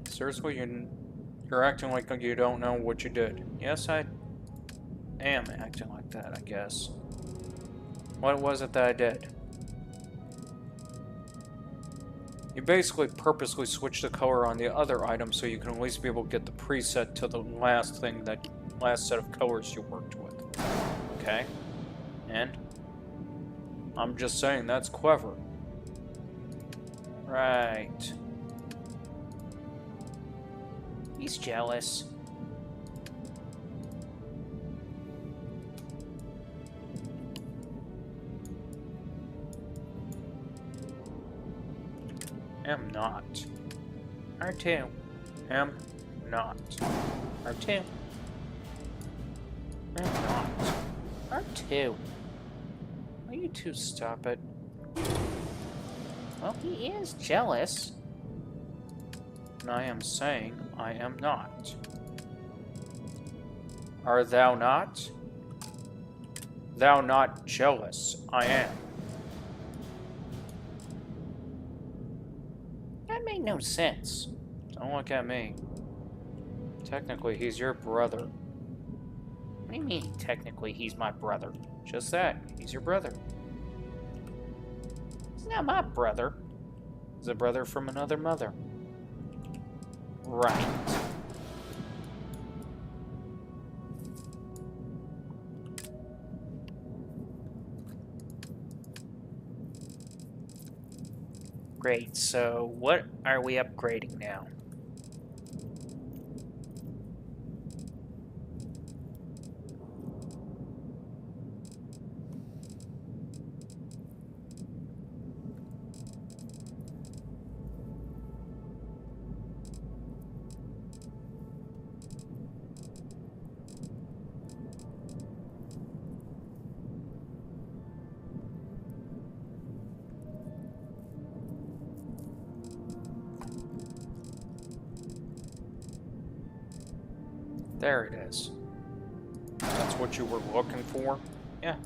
Seriously, you're acting like you don't know what you did. Yes, I am acting like that, I guess. What was it that I did? You basically purposely switch the color on the other item so you can at least be able to get the preset to the last set of colors you worked with. Okay? And? I'm just saying that's clever. Right. He's jealous. Am not. R2. Am not. R2. Am not. R2. Will you two stop it? Well, he is jealous. And I am saying I am not. Art thou not? Thou not jealous? I am. That made no sense. Don't look at me. Technically, he's your brother. What do you mean, technically, he's my brother? Just that. He's your brother. He's not my brother. He's a brother from another mother. Right. Great, so what are we upgrading now? There it is. That's what you were looking for? Yeah.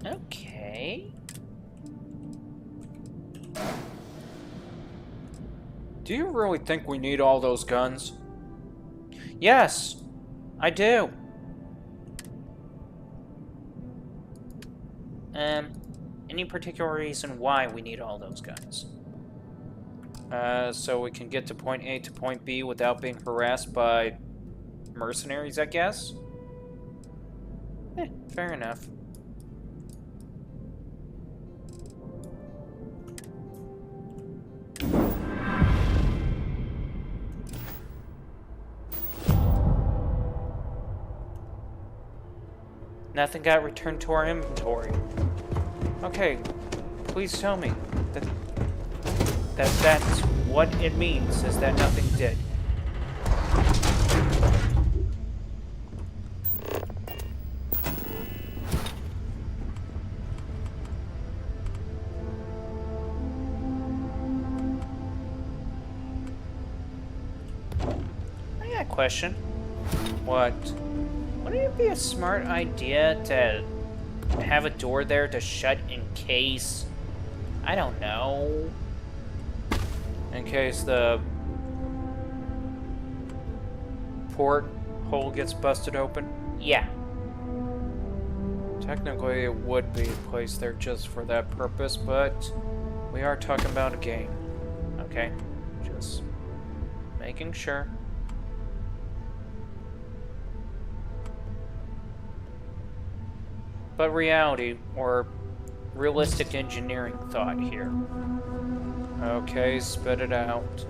Okay. Do you really think we need all those guns? Yes, I do. Any particular reason why we need all those guns? So we can get to point A to point B without being harassed by mercenaries, I guess? Fair enough. Nothing got returned to our inventory. Okay, please tell me that that's what it means, is that nothing did. I got a question. What? Wouldn't it be a smart idea to have a door there to shut in case, I don't know, in case the port hole gets busted open? Yeah. Technically, it would be placed there just for that purpose, but we are talking about a game. Okay? Just making sure. But reality, or realistic engineering thought here. Okay, spit it out.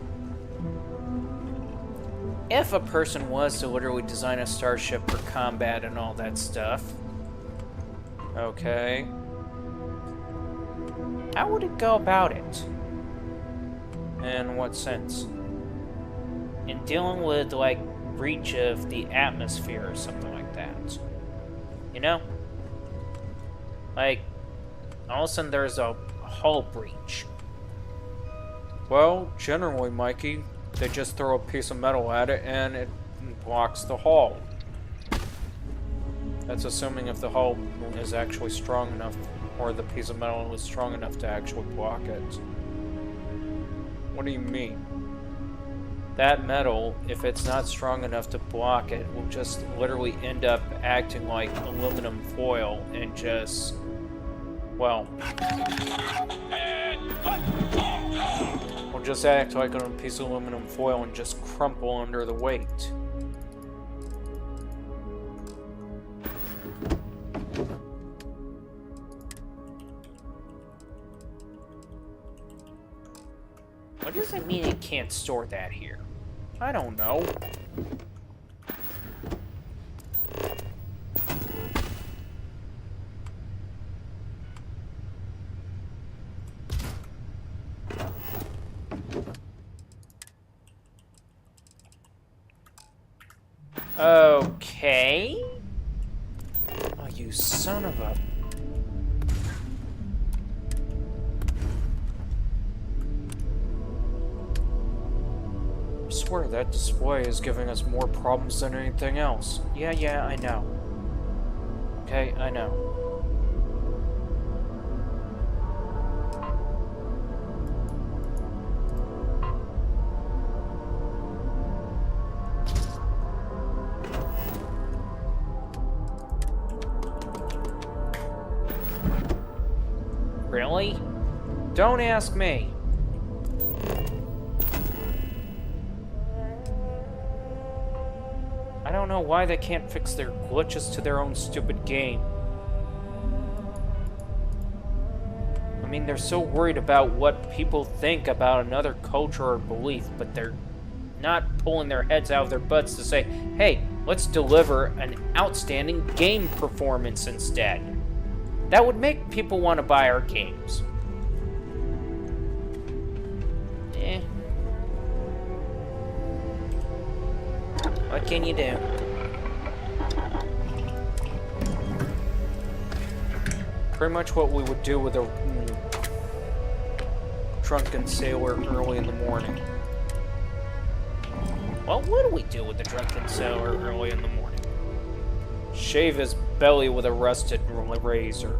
If a person was to literally design a starship for combat and all that stuff, okay, how would it go about it? In what sense? In dealing with, like, breach of the atmosphere or something like that. You know? Like, all of a sudden there's a hull breach. Well, generally, Mikey, they just throw a piece of metal at it and it blocks the hull. That's assuming if the hull is actually strong enough, or the piece of metal is strong enough to actually block it. What do you mean? That metal, if it's not strong enough to block it, will just literally end up acting like aluminum foil and just, well, will just act like a piece of aluminum foil and just crumple under the weight. What does it mean it can't store that here? I don't know. Okay. Oh, you son of a... swear that display is giving us more problems than anything else. Yeah, I know. Okay, I know. Really? Don't ask me. I don't know why they can't fix their glitches to their own stupid game. I mean, they're so worried about what people think about another culture or belief, but they're not pulling their heads out of their butts to say, hey, let's deliver an outstanding game performance instead. That would make people want to buy our games. What can you do? Pretty much what we would do with a drunken sailor early in the morning. Well, what do we do with the drunken sailor early in the morning? Shave his belly with a rusted razor.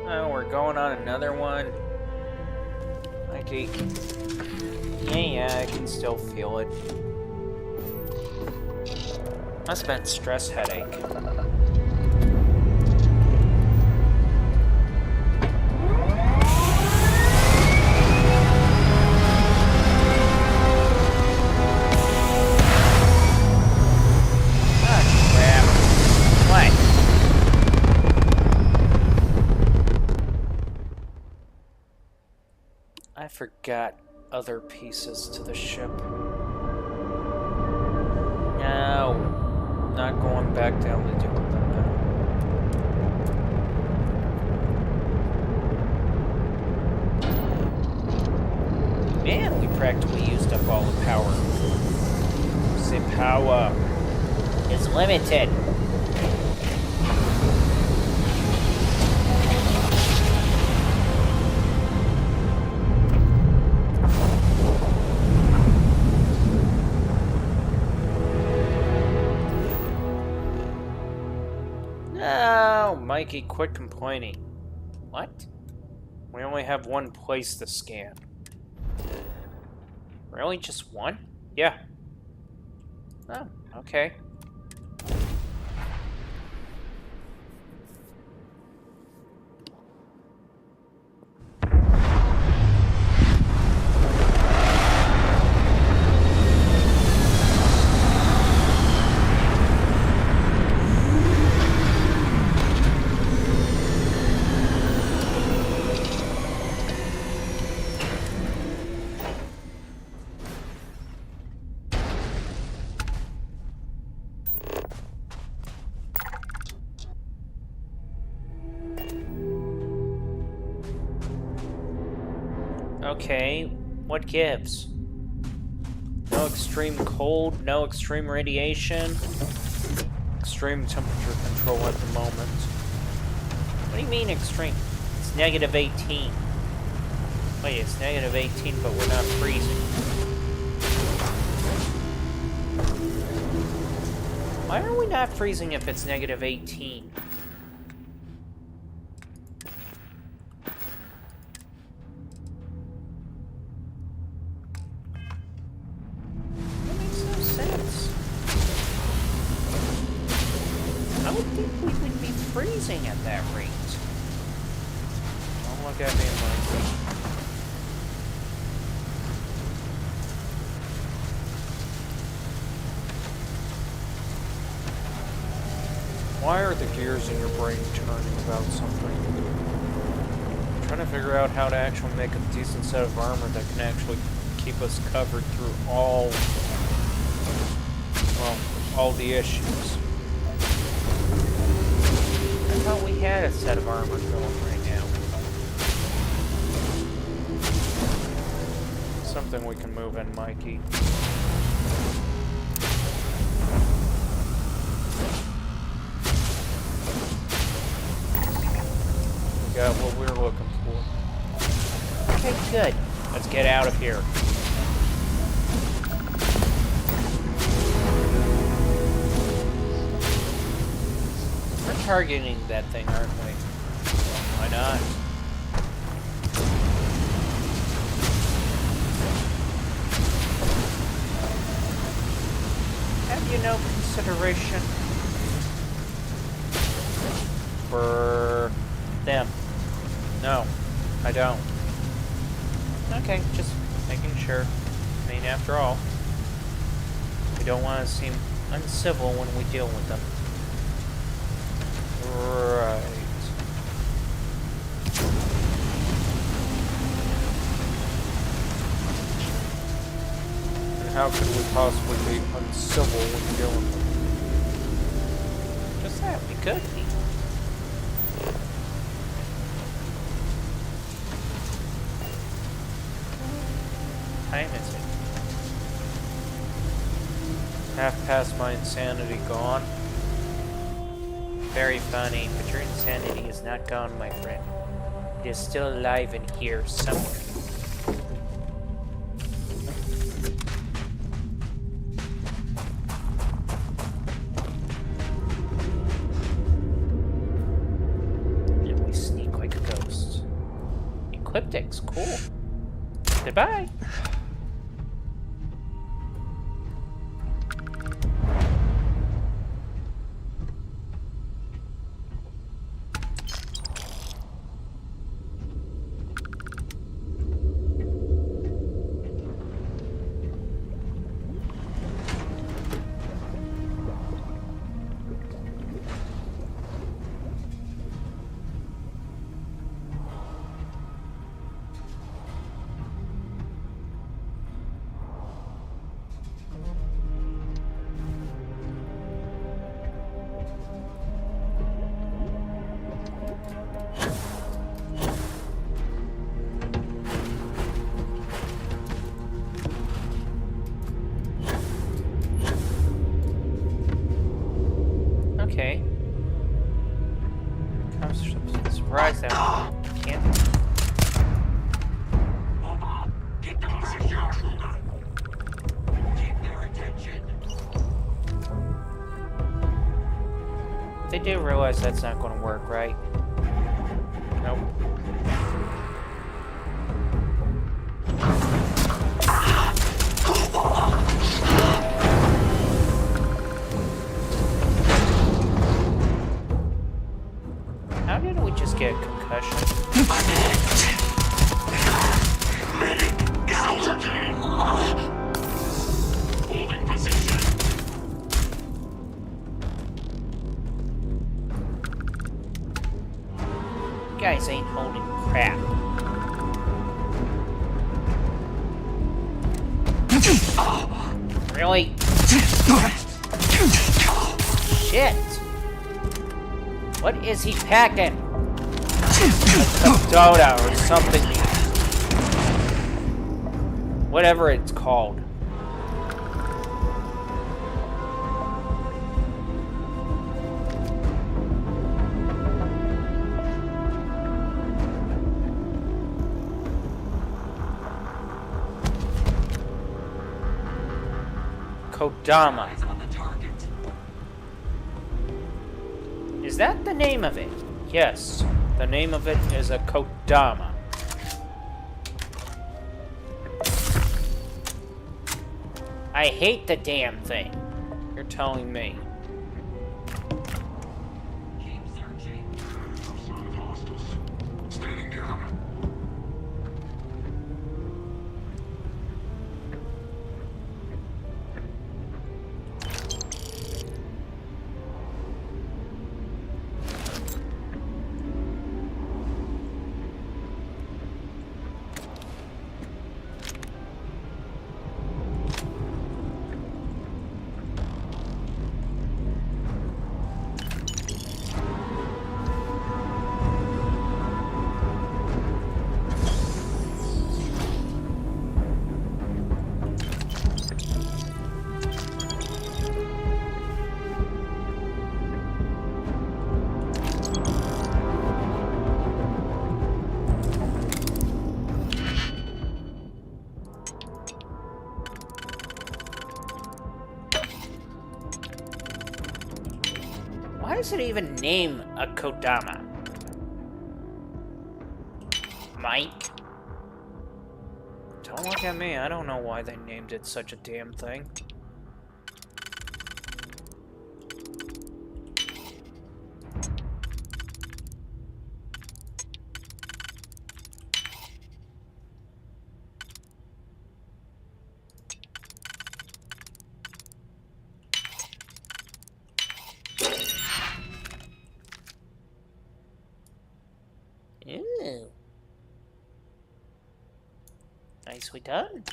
Oh, we're going on another one. Okay. Yeah, I can still feel it. Must have been stress headache. Ah, crap. What? I forgot other pieces to the ship. No. Not going back down to doing them now. Man, we practically used up all the power. The power is limited. No, Mikey, quit complaining. What? We only have one place to scan. Really? Just one? Yeah. Oh, okay. Okay, what gives? No extreme cold, no extreme radiation. Extreme temperature control at the moment. What do you mean extreme? It's -18. Wait, it's -18, but we're not freezing. Why are we not freezing if it's -18? Freezing at that rate. Don't look at me like that. Why are the gears in your brain turning about something? I'm trying to figure out how to actually make a decent set of armor that can actually keep us covered through all the issues. I thought we had a set of armor going right now. something we can move in, Mikey. We got what we're looking for. Okay, good. Let's get out of here. We're targeting that thing, aren't we? Why not? Have you no consideration for them? No, I don't. Okay, just making sure. I mean, after all, we don't want to seem uncivil when we deal with them. Right. And how could we possibly be uncivil when dealing with them? Just that, we could be. Time is it? Half past my insanity gone. Very funny, but your insanity is not gone, my friend. It is still alive in here somewhere. And we sneak like a ghost. Ecliptics, cool. Goodbye. Okay. I'm surprised that I can't. They do realize that's not going to work, right? Nope. How did we just get a concussion? You guys ain't holding crap. Really? Shit! What is he packing? A Dota or something. Whatever it's called. Kodama. Is that the name of it? Yes, the name of it is a Kodama. I hate the damn thing. You're telling me. Why does it even name a Kodama? Mike? Don't look at me. I don't know why they named it such a damn thing. Ew. Nicely done.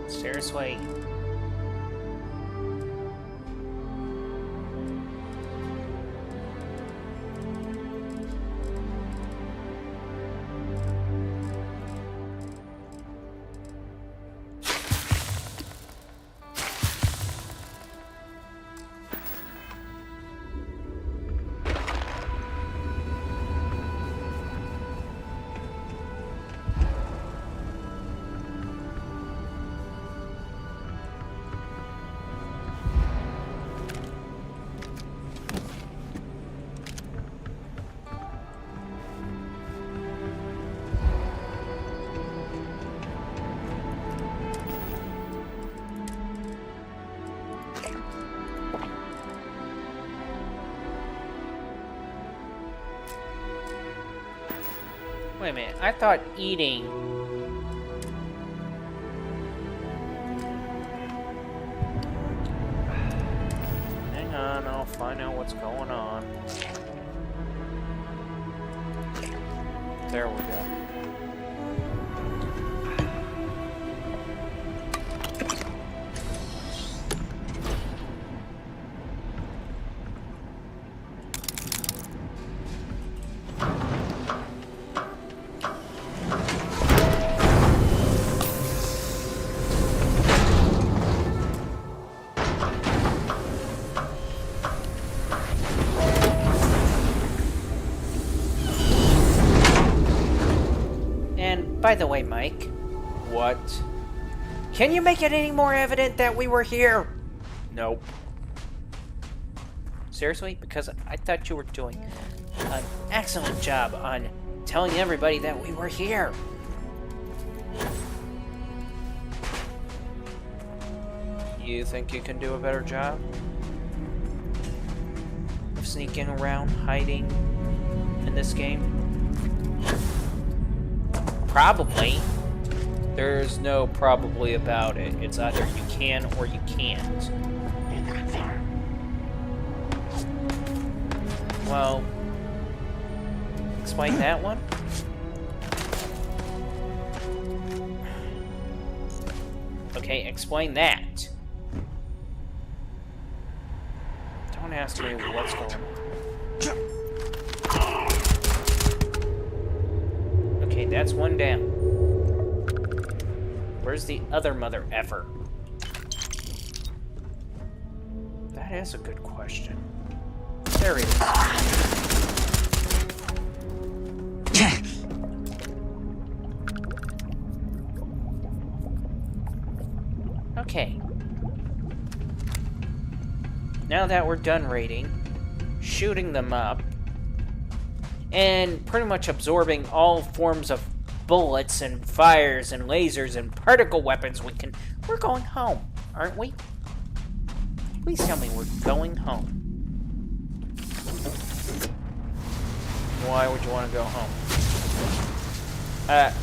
Seriously. Wait a minute, I thought eating... Hang on, I'll find out what's going on. There we go. By the way, Mike. What? Can you make it any more evident that we were here? Nope. Seriously? Because I thought you were doing an excellent job on telling everybody that we were here. You think you can do a better job of sneaking around, hiding in this game? Probably. There's no probably about it. It's either you can or you can't. Well, explain that one. Okay, explain that. Don't ask me what's going on. Okay, that's one down. Where's the other mother effer? That is a good question. There he is. Okay. Now that we're done raiding, shooting them up and pretty much absorbing all forms of bullets and fires and lasers and particle weapons we're going home, aren't we? Please tell me we're going home. Why would you want to go home?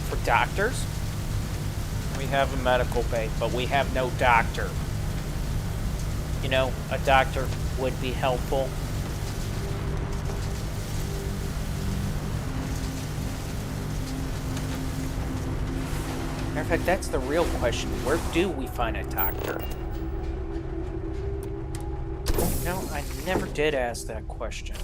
For doctors? We have a medical bay, but we have no doctor. You know, a doctor would be helpful. Matter of fact, that's the real question. Where do we find a doctor? No, I never did ask that question.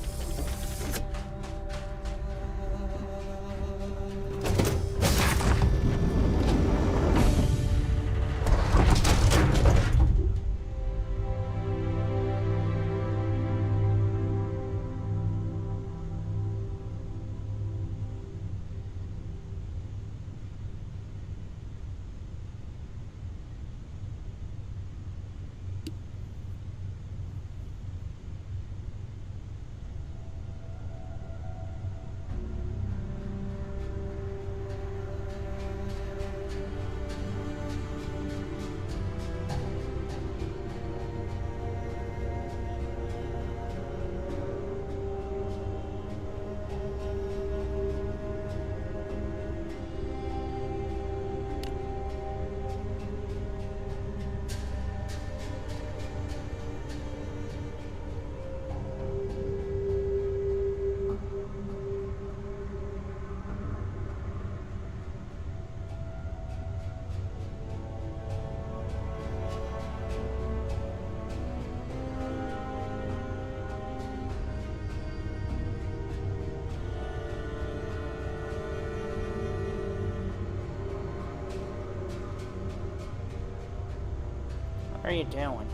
What are you doing?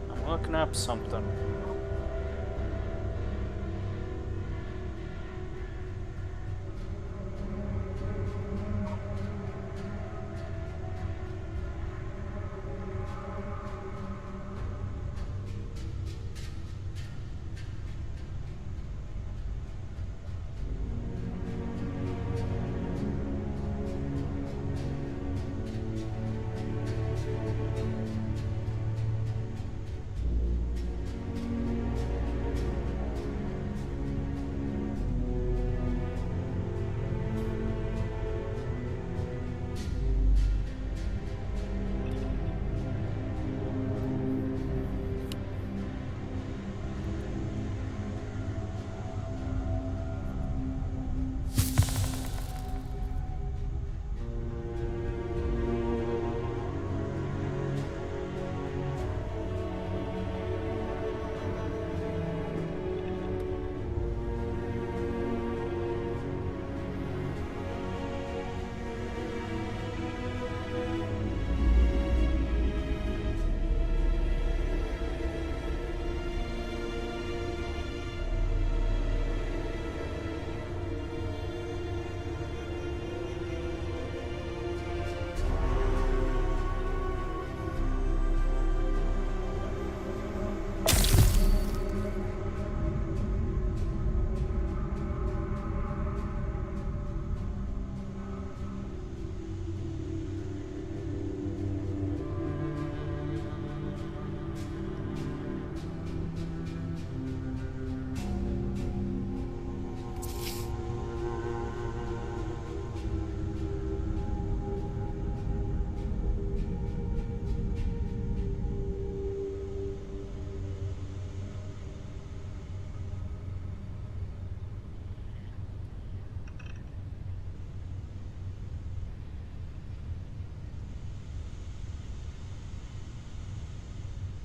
I'm looking up something.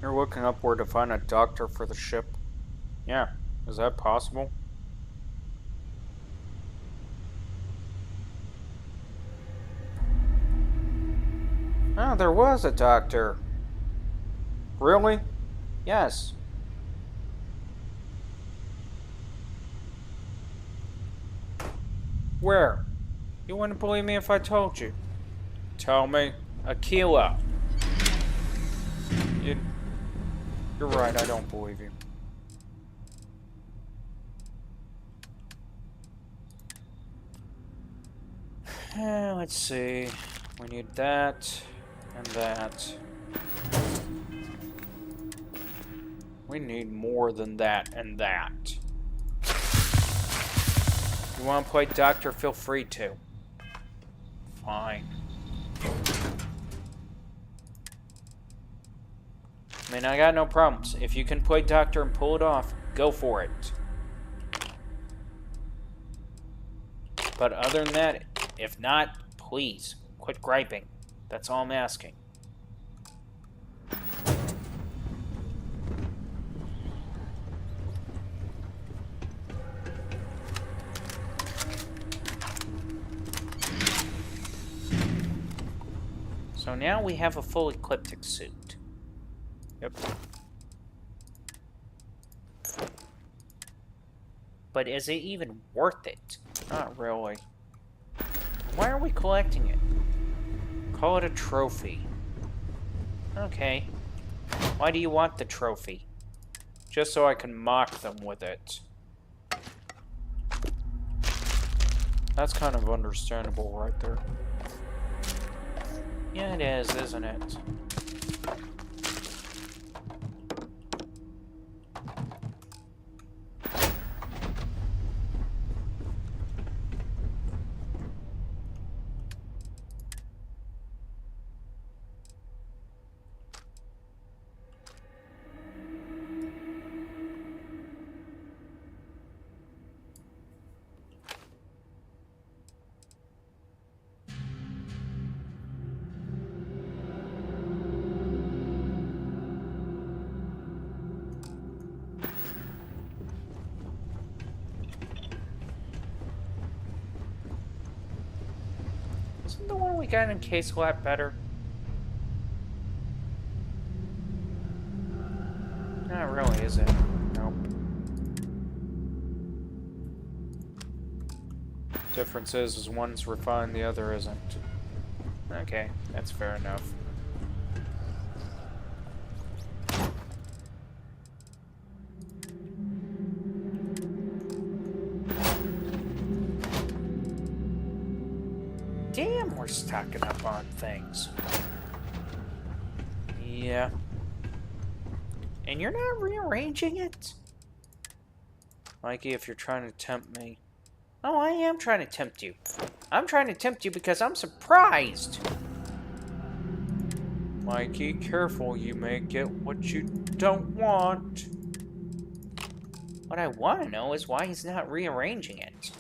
You're looking up where to find a doctor for the ship? Yeah, is that possible? Oh, there was a doctor. Really? Yes. Where? You wouldn't believe me if I told you. Tell me. Aquila. You're right, I don't believe you. Let's see. We need that and that. We need more than that and that. If you want to play Doctor, feel free to. Fine. I mean, I got no problems. If you can play Doctor and pull it off, go for it. But other than that, if not, please, quit griping. That's all I'm asking. So now we have a full ecliptic suit. Yep. But is it even worth it? Not really. Why are we collecting it? Call it a trophy. Okay. Why do you want the trophy? Just so I can mock them with it. That's kind of understandable right there. Yeah, it is, isn't it? Isn't the one we got in case a lot better? Not really, is it? Nope. Difference is one's refined, the other isn't. Okay, that's fair enough. Damn, we're stocking up on things. Yeah. And you're not rearranging it? Mikey, if you're trying to tempt me... Oh, I am trying to tempt you. I'm trying to tempt you because I'm surprised. Mikey, careful. You may get what you don't want. What I want to know is why he's not rearranging it.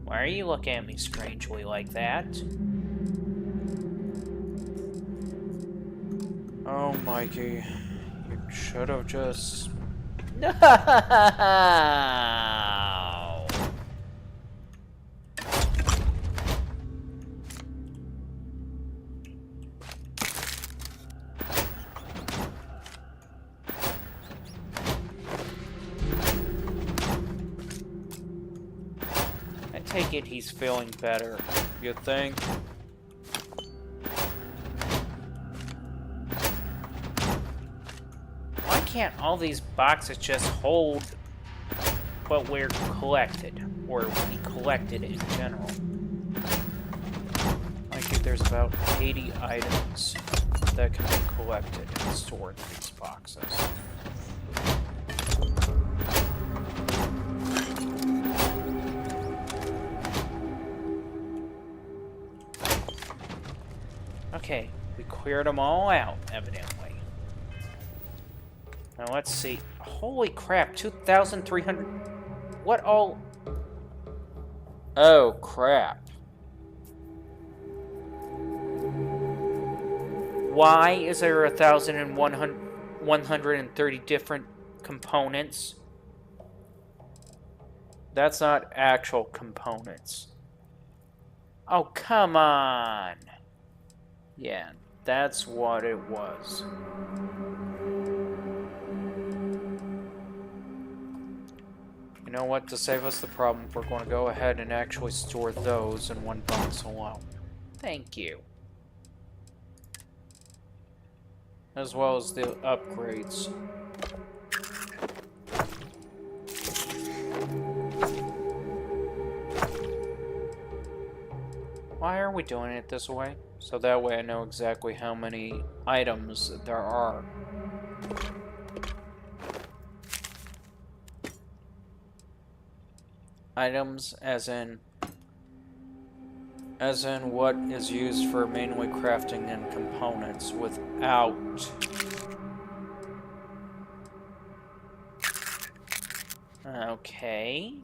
Why are you looking at me strangely like that? Oh, Mikey. You should have just... No! I take it he's feeling better. You think? Why can't all these boxes just hold what we're collected, or we collected in general? Like there's about 80 items that can be collected and stored in these boxes. Okay, we cleared them all out, evidently. Now let's see. Holy crap, 2,300... What all... Oh, crap. Why is there 1,130 different components? That's not actual components. Oh, come on. Yeah, that's what it was. You know what? To save us the problem, we're going to go ahead and actually store those in one box alone. Thank you. as well as the upgrades. Why are we doing it this way? So that way I know exactly how many items there are. Items as in what is used for mainly crafting and components without okay.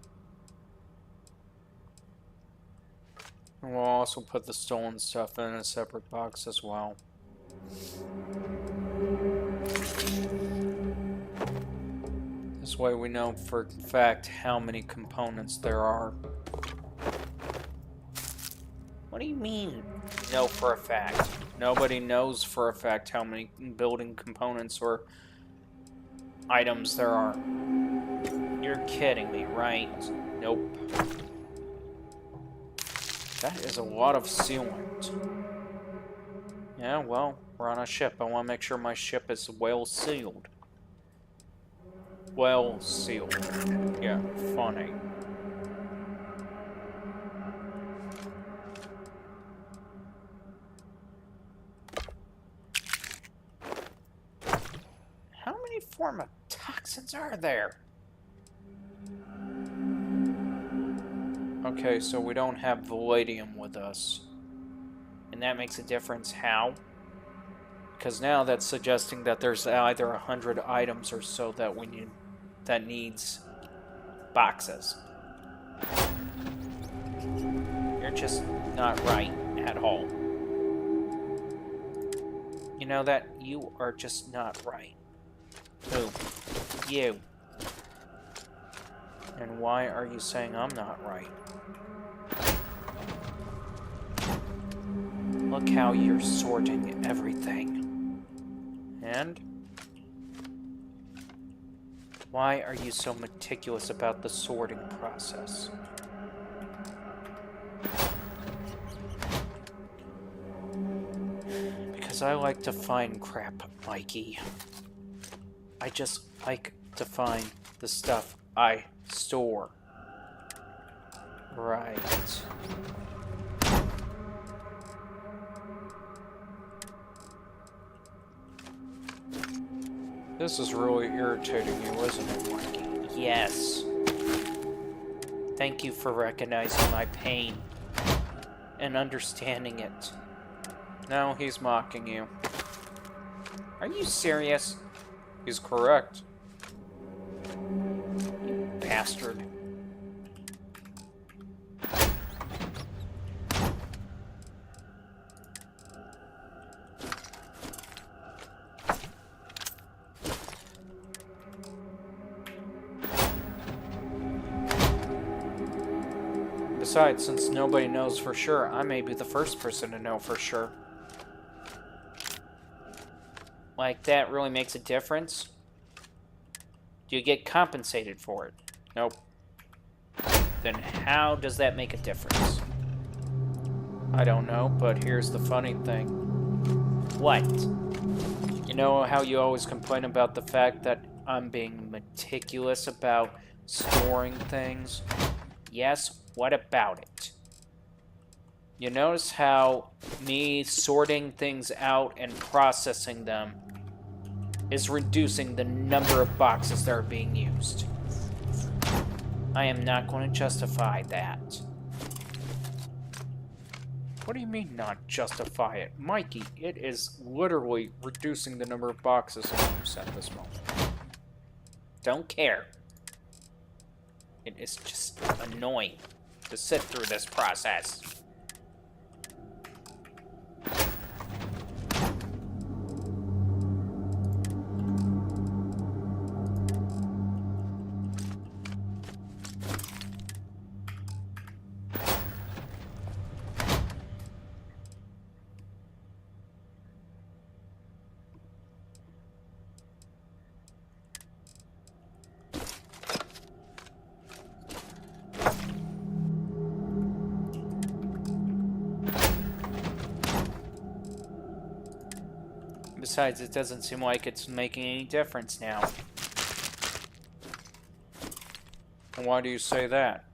And we'll also put the stolen stuff in a separate box as well. This way we know for a fact how many components there are. What do you mean, know for a fact? Nobody knows for a fact how many building components or items there are. You're kidding me, right? Nope. That is a lot of sealant. Yeah, well, we're on a ship. I want to make sure my ship is well sealed. Well sealed. Yeah, funny. How many form of toxins are there? Okay, so we don't have Palladium with us. And that makes a difference. How? Because now that's suggesting that there's either 100 items or so that we need that needs boxes. You're just not right at all. You know that? You are just not right. Who? You. And why are you saying I'm not right? Look how you're sorting everything. And? Why are you so meticulous about the sorting process? Because I like to find crap, Mikey. I just like to find the stuff I store. Right. This is really irritating you, isn't it, Mikey? Yes. Thank you for recognizing my pain and understanding it. No, he's mocking you. Are you serious? He's correct. You bastard. Besides, since nobody knows for sure, I may be the first person to know for sure. Like, that really makes a difference? Do you get compensated for it? Nope. Then how does that make a difference? I don't know, but here's the funny thing. What? You know how you always complain about the fact that I'm being meticulous about storing things? Yes, what about it? You notice how me sorting things out and processing them is reducing the number of boxes that are being used. I am not going to justify that. What do you mean not justify it? Mikey, it is literally reducing the number of boxes in use at this moment. Don't care. It is just annoying to sit through this process. Besides, it doesn't seem like it's making any difference now. And why do you say that?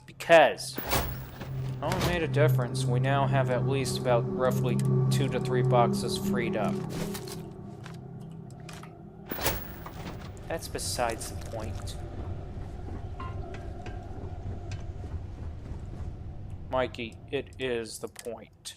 Because it only made a difference. We now have at least about roughly 2 to 3 boxes freed up. That's besides the point. Mikey, it is the point.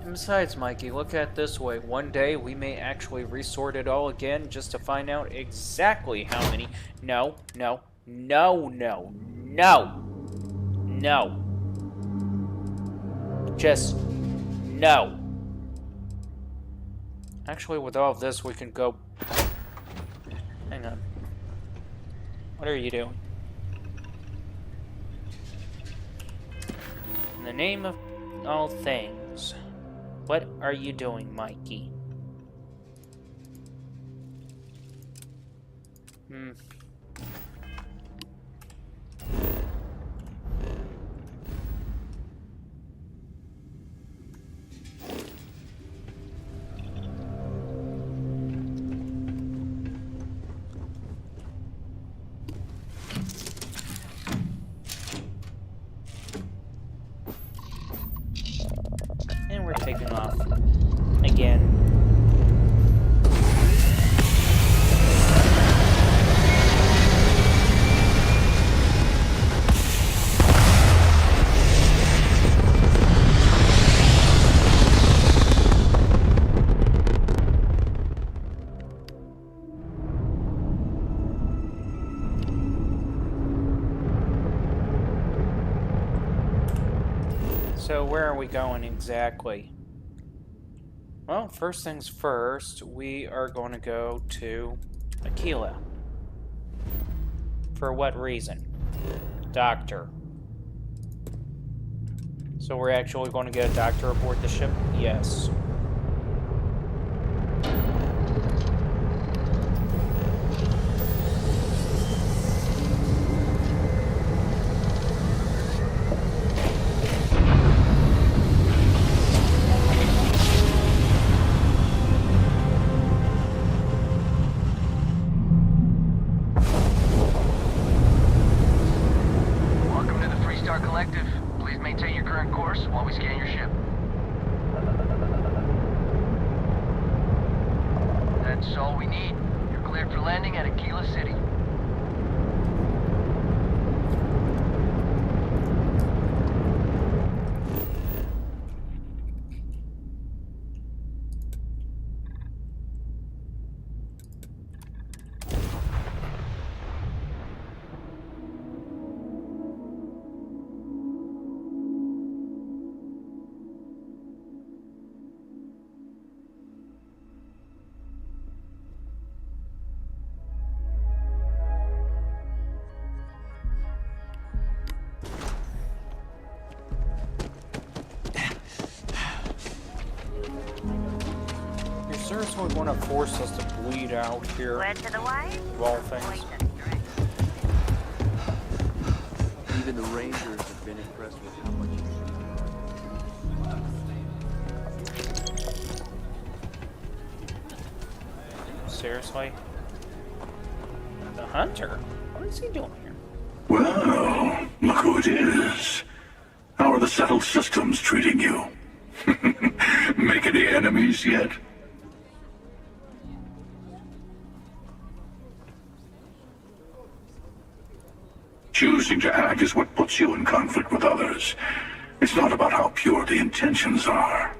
And besides, Mikey, look at it this way. One day, we may actually resort it all again just to find out exactly how many... No. Just no. Actually, with all of this, we can go... Hang on. What are you doing? In the name of all things, what are you doing, Mikey? And we're taking off again. So where are we going exactly? Well, first things first, we are going to go to Aquila. For what reason? Doctor. So we're actually going to get a doctor aboard the ship? Yes. That's all we need. You're cleared for landing at Aquila City. Seriously want to force us to bleed out here? Word to the wise? Of all things. Even the Rangers have been impressed with how much Seriously? The Hunter? What is he doing here? Well, look who it is. How are the settled systems treating you? Make any enemies yet? Choosing to act is what puts you in conflict with others. It's not about how pure the intentions are.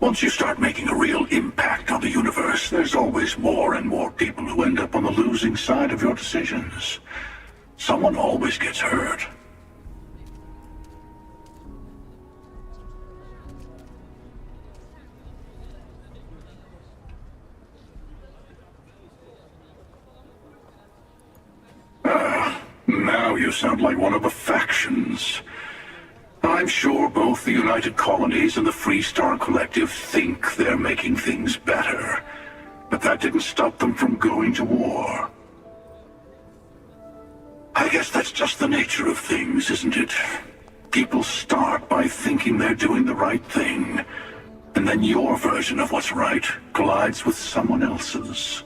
Once you start making a real impact on the universe, there's always more and more people who end up on the losing side of your decisions. Someone always gets hurt. Now you sound like one of the factions. I'm sure both the United Colonies and the Free Star Collective think they're making things better. but that didn't stop them from going to war. I guess that's just the nature of things, isn't it? People start by thinking they're doing the right thing, and then your version of what's right collides with someone else's.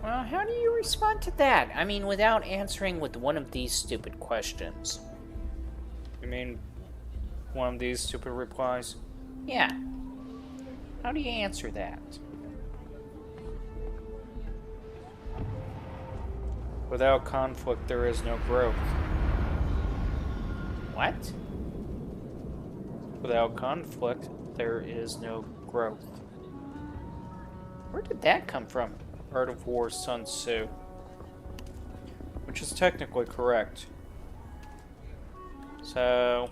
Well, how do you respond to that? I mean, without answering with one of these stupid questions. You mean one of these stupid replies? Yeah. How do you answer that? Without conflict, there is no growth. What? Without conflict, there is no growth. Where did that come from? Art of War, Sun Tzu. Which is technically correct. So...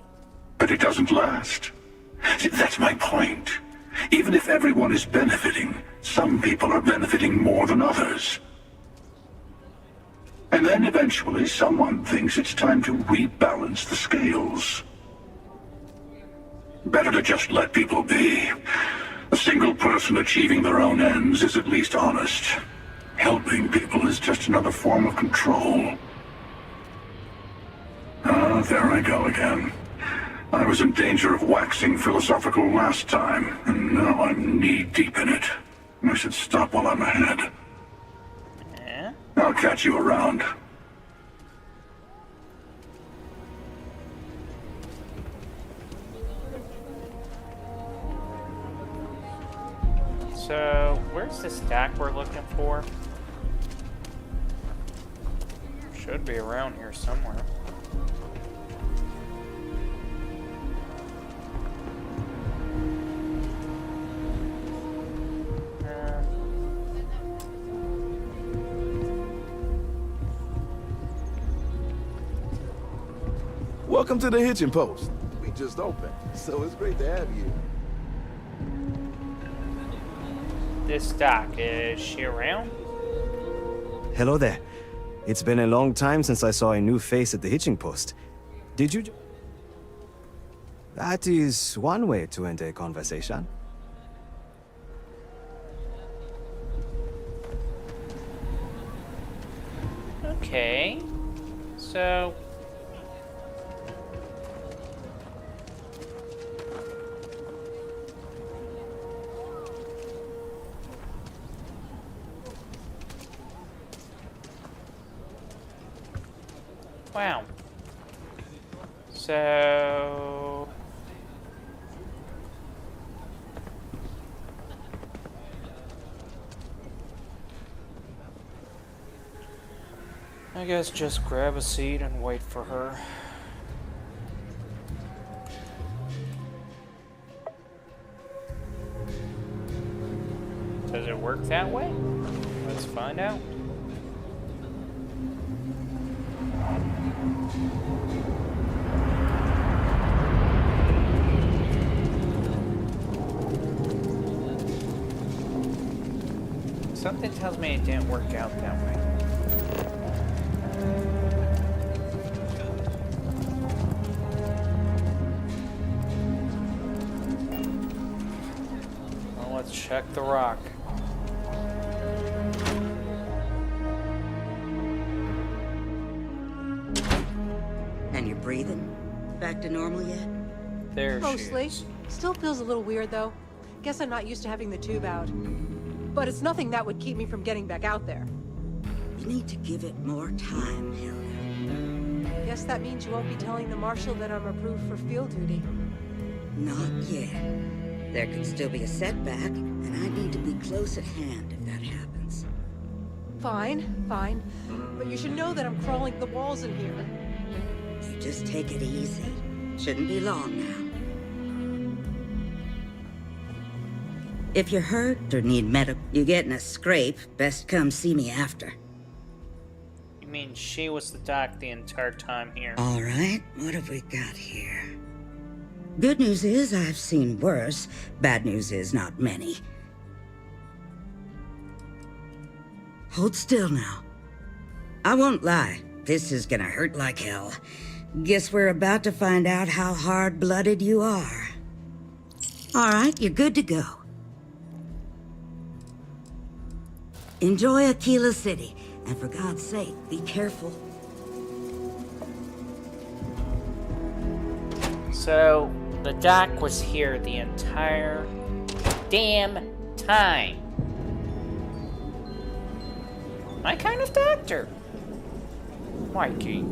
But it doesn't last. See, that's my point. Even if everyone is benefiting, some people are benefiting more than others. And then eventually someone thinks it's time to rebalance the scales. Better to just let people be. A single person achieving their own ends is at least honest. Helping people is just another form of control. Ah, there I go again. I was in danger of waxing philosophical last time, and now I'm knee-deep in it. I should stop while I'm ahead. Yeah? I'll catch you around. So, where's the stack we're looking for? Should be around here somewhere. Welcome to the hitching post. We just opened, so it's great to have you. This doc, is she around? Hello there. It's been a long time since I saw a new face at the hitching post. Did you... That is one way to end a conversation. Okay. So... Wow. So... I guess just grab a seat and wait for her. Does it work that way? Let's find out. Something tells me it didn't work out that way. Well, let's check the rock. And you're breathing? Back to normal yet? There Mostly. she is. Still feels a little weird, though. Guess I'm not used to having the tube out. But it's nothing that would keep me from getting back out there. You need to give it more time, Hilda. Guess that means you won't be telling the Marshal that I'm approved for field duty. Not yet. There could still be a setback, and I need to be close at hand if that happens. Fine, fine. But you should know that I'm crawling the walls in here. You just take it easy. Shouldn't be long now. If you're hurt or need medical, you get in a scrape, best come see me after. You mean she was the doc the entire time here? All right, what have we got here? Good news is I've seen worse. Bad news is not many. Hold still now. I won't lie. This is gonna hurt like hell. Guess we're about to find out how hard-blooded you are. All right, you're good to go. Enjoy Aquila City, and for God's sake, be careful. So, the doc was here the entire damn time. My kind of doctor. Mikey,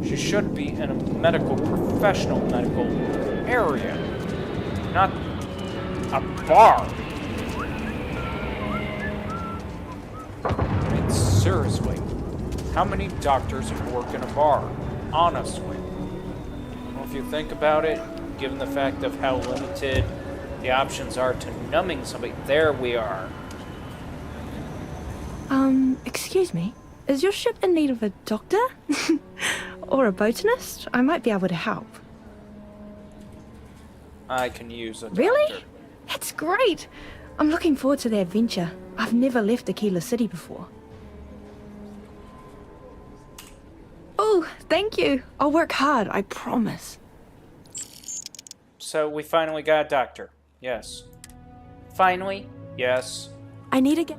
she should be in a professional medical area, not a bar. I mean, seriously, how many doctors work in a bar? Honestly. Well, if you think about it, given the fact of how limited the options are to numbing somebody, there we are. Excuse me? Is your ship in need of a doctor? Or a botanist? I might be able to help. I can use a doctor. Really? That's great! I'm looking forward to the adventure. I've never left Aquila City before. Oh, thank you. I'll work hard, I promise. So we finally got a doctor. Yes. Finally? Yes. I need to get...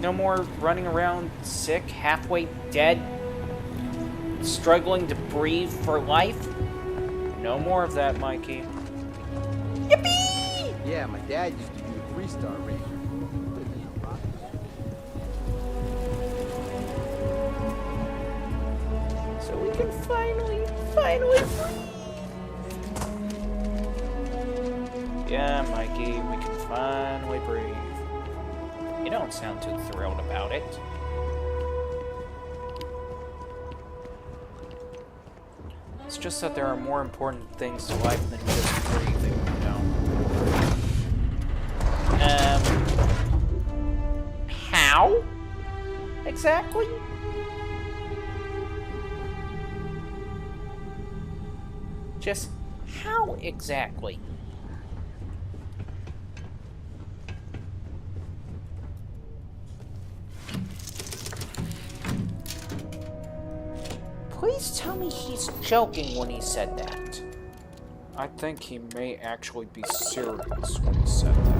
No more running around sick, halfway dead, struggling to breathe for life. No more of that, Mikey. Yippee! Yeah, my dad used to be a 3-star ranger. So we can finally breathe. Yeah, Mikey, we can finally breathe. You don't sound too thrilled about it. It's just that there are more important things to life than just breathing, you know. How? Exactly? Just how exactly? Please tell me he's joking when he said that. I think he may actually be serious when he said that.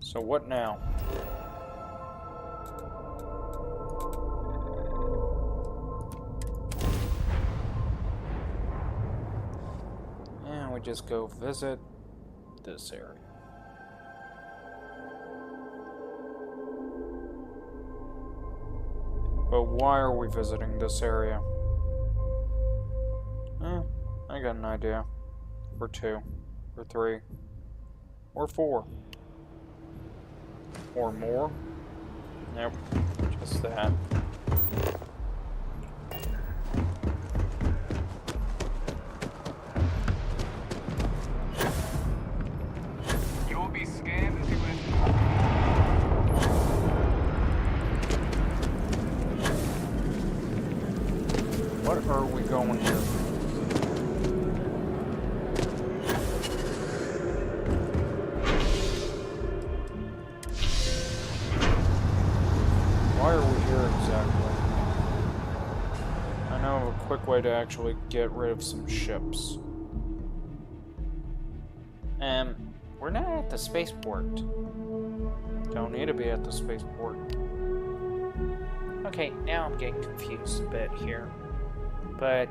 So what now? And we just go visit this area. But why are we visiting this area? I got an idea. Or 2. Or 3. Or 4. Or more? Nope, just that. You will be scanned as you enter. What are we going here? Why are we here exactly? I know of a quick way to actually get rid of some ships. We're not at the spaceport. Don't need to be at the spaceport. Okay, now I'm getting confused a bit here. But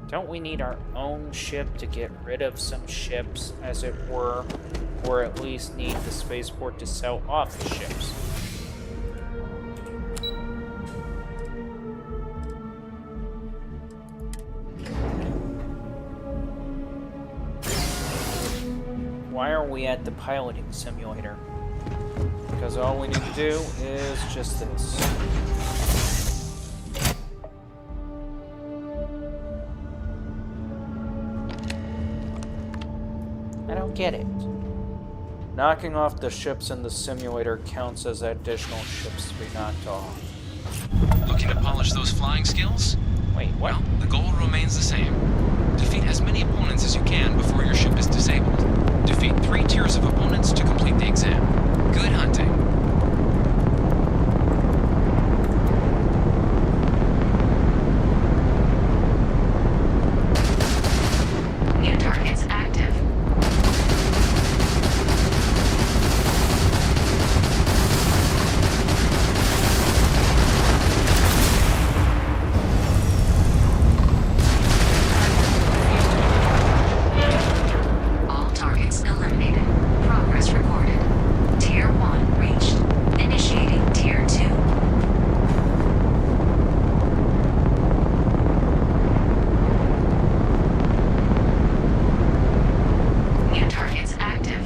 don't we need our own ship to get rid of some ships, as it were? Or at least need the spaceport to sell off the ships? Why are we at the piloting simulator? Because all we need to do is just this. I don't get it. Knocking off the ships in the simulator counts as additional ships to be knocked off. Looking to polish those flying skills? Wait, what? Well, the goal remains the same. Defeat as many opponents as you can before your ship is disabled. Defeat 3 tiers of opponents to complete the exam. Good hunting. New targets active. All targets eliminated. Progress recorded. Tier 1 reached. Initiating Tier 2. New targets active.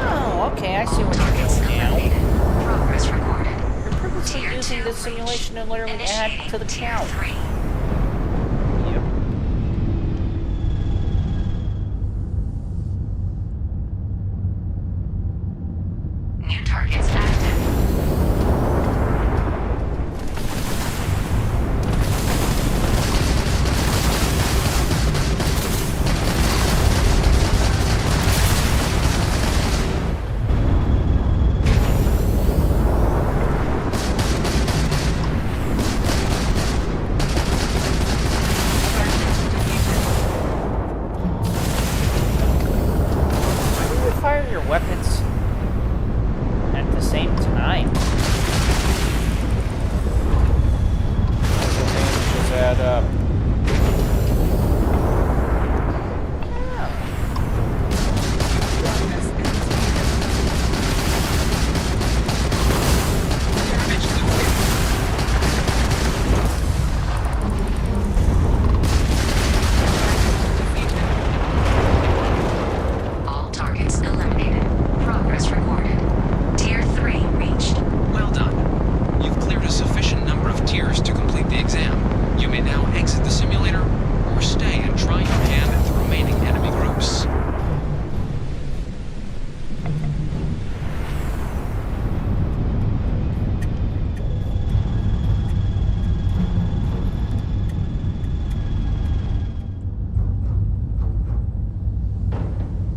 Oh, okay, I see what you're doing now. Progress recorded. You're purposely Tier using 2 this simulation to literally add to the Tier count. 3. Yep. New targets active. Why do you fire your weapons at the same time? Just add up. All targets eliminated. Progress recorded. Tier 3 reached. Well done. You've cleared a sufficient number of tiers to complete the exam. You may now exit the simulator or stay and try your hand at the remaining enemy groups.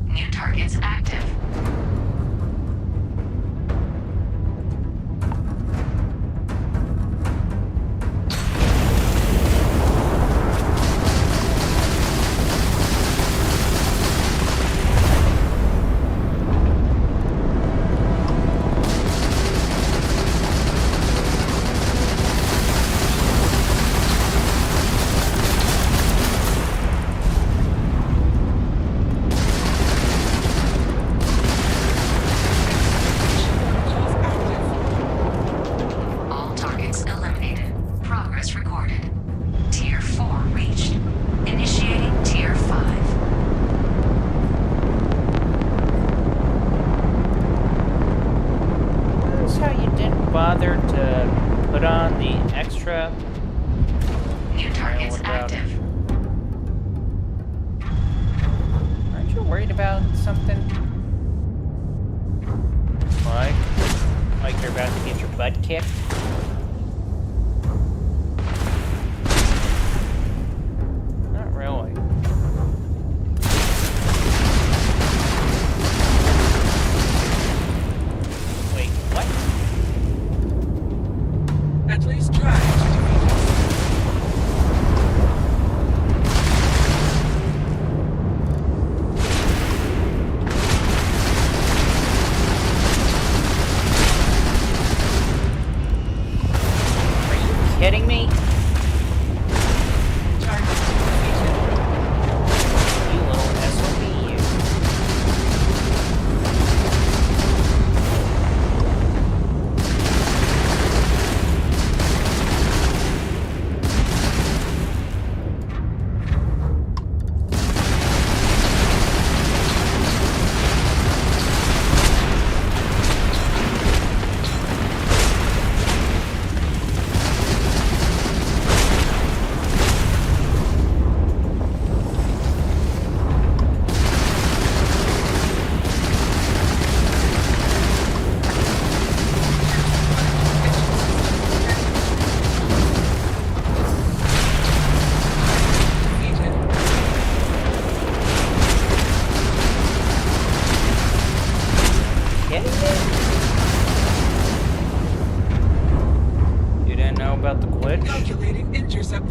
New targets active. All targets eliminated. Progress recorded. Tier 4 reached. Initiating Tier 5. Notice how you didn't bother to put on the extra. New targets what about active. Aren't you worried about something? Like you're about to get your butt kicked? Not really. Wait, what? At least try to defeat us.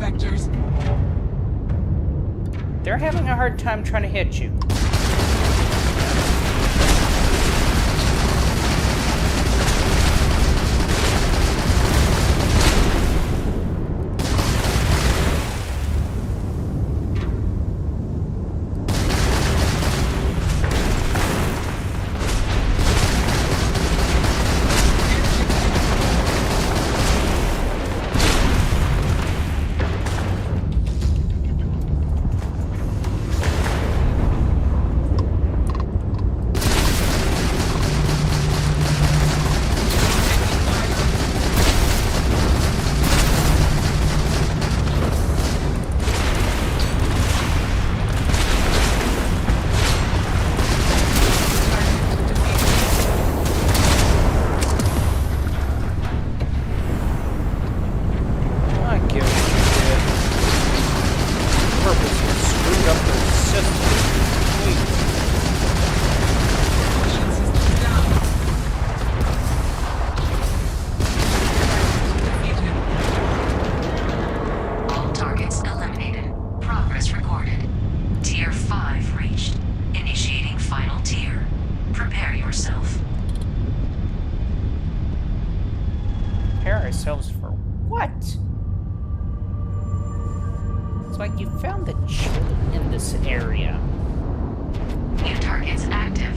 vectors. They're having a hard time trying to hit you. Ourselves for what? It's like you found the chili in this area. New targets active.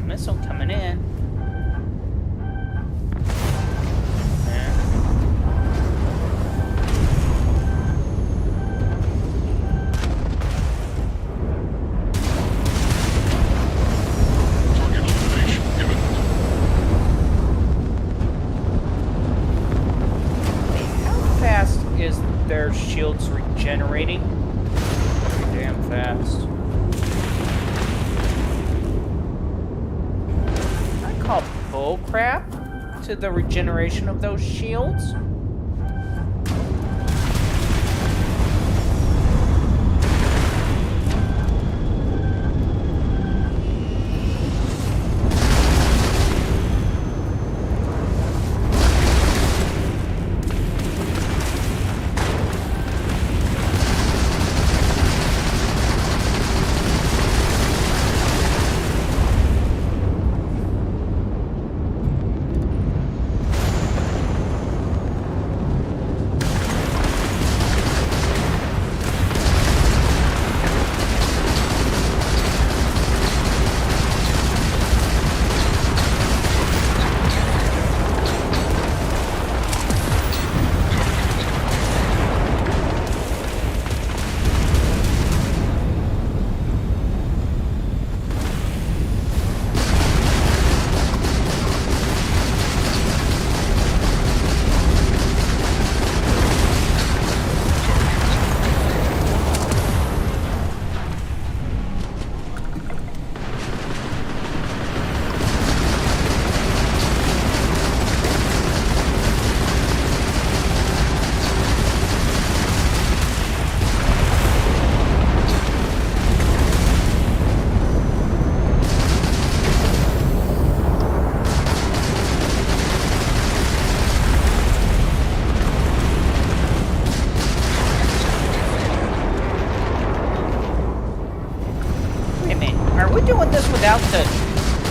Missile coming in. Their shields regenerating pretty damn fast. I call bull crap to the regeneration of those shields. Doing this without the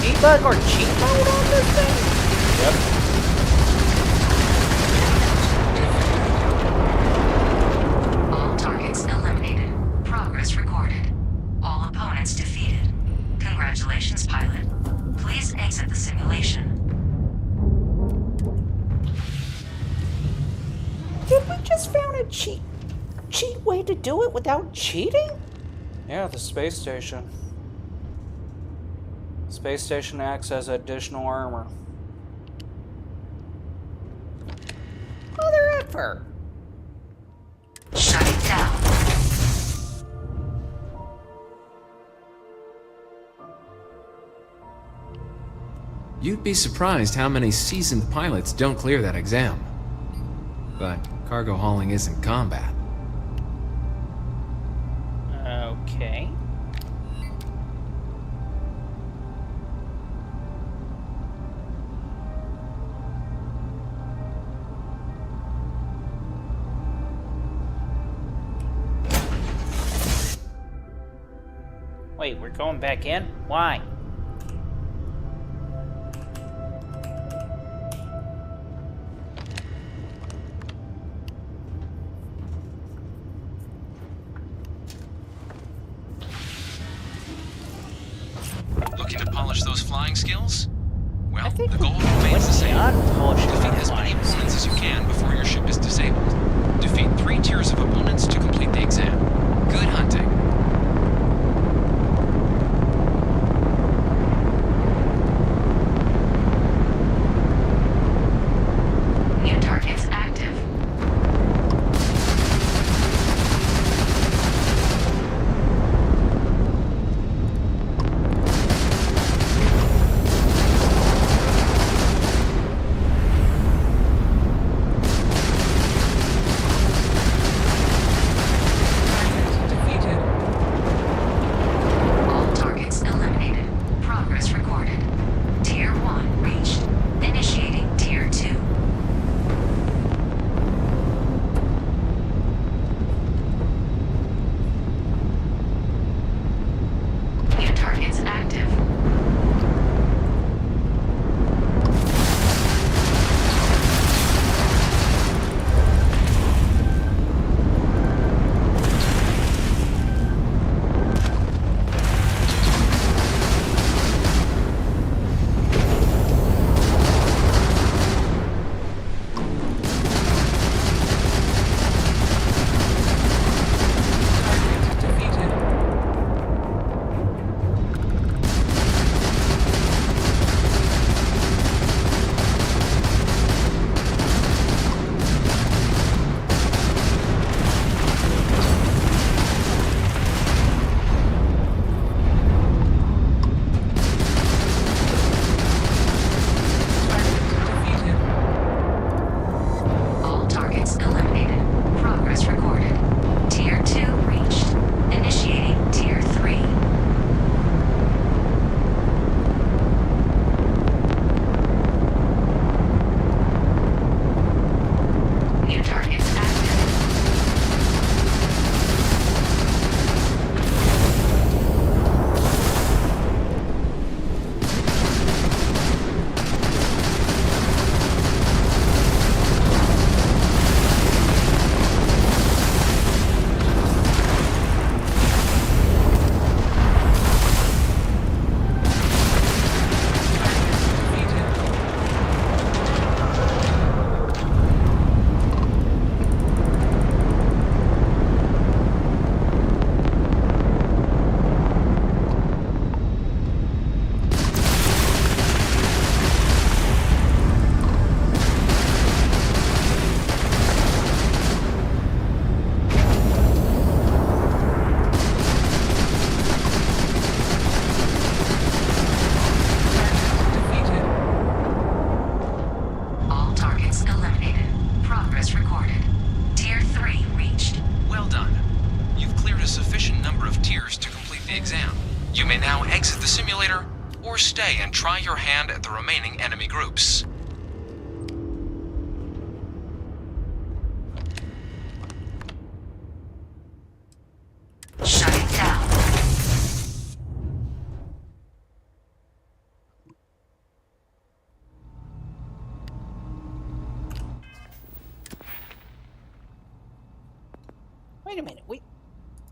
debug or cheat mode on this thing? Yep. All targets eliminated. Progress recorded. All opponents defeated. Congratulations, pilot. Please exit the simulation. Did we just found a cheat way to do it without cheating? Yeah, the space station. Space station acts as additional armor. Mother effer! Shut it down. You'd be surprised how many seasoned pilots don't clear that exam. But cargo hauling isn't combat. Okay. Wait, we're going back in? Why? Looking to polish those flying skills? Well, the goal remains the same. Defeat as many opponents as you can before your ship is disabled. Defeat 3 tiers of opponents to complete the exam. Good hunting. New targets active. All targets eliminated. Progress recorded. Tier 1 reached. Initiating Tier 2. New targets active. All targets eliminated. Progress recorded. Tier 2 reached. Initiating Tier 3. New targets active. All targets eliminated. Progress recorded. Tier 3 reached. Well done. You've cleared a sufficient number of tiers to complete the exam. You may now exit the simulator, or stay and try your hand at the remaining enemy groups. Shut it down. Wait a minute,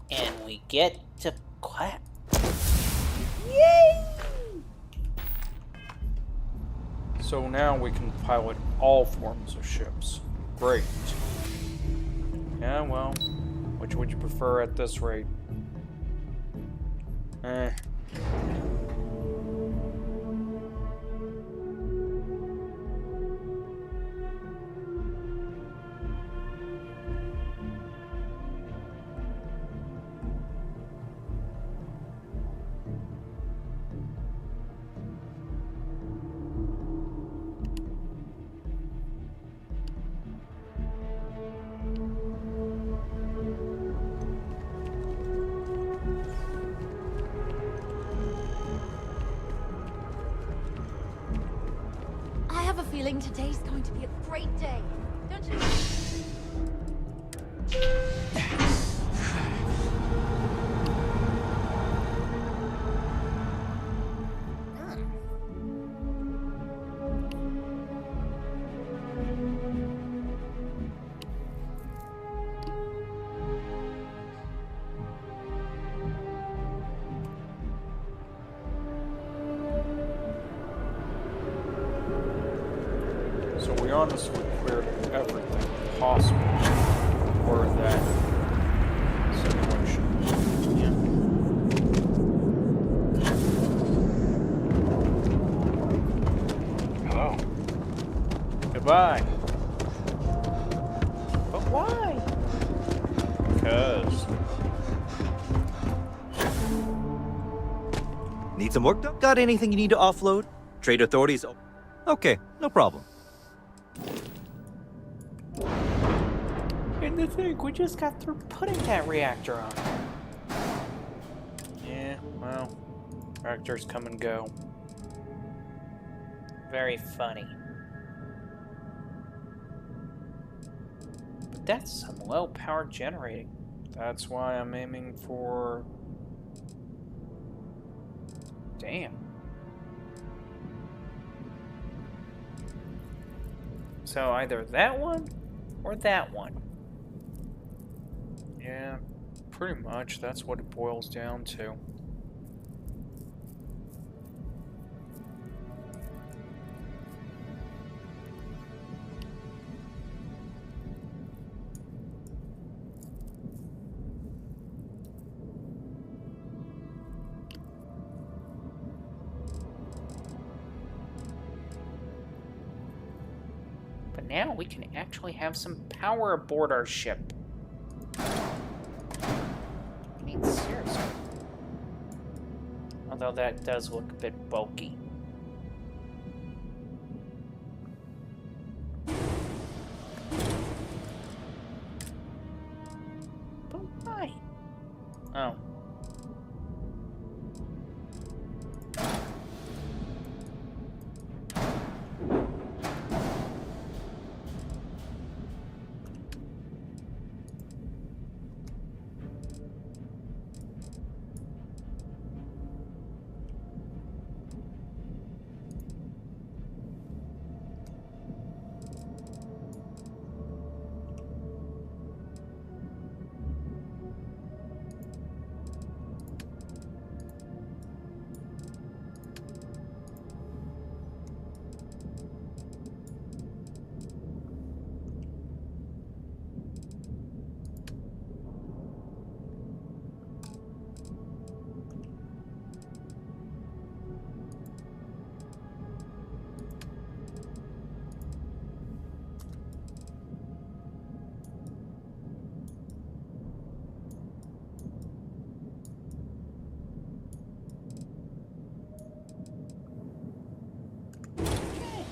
and we get to clap. Yay! So now we can pilot all forms of ships. Great. Yeah, well, which would you prefer at this rate? feeling today's going to be a great day, don't you? So we honestly cleared everything possible for that situation. Yeah. Hello. Goodbye. But why? Because. Need some work done? Got anything you need to offload? Trade authorities. Okay, no problem. And to think, we just got through putting that reactor on. Yeah, well, reactors come and go. Very funny. But that's some low power generating. That's why I'm aiming for... Damn. So either that one or that one. Yeah, pretty much. That's what it boils down to. But now we can actually have some power aboard our ship. I mean, seriously. Although that does look a bit bulky. But why? Oh.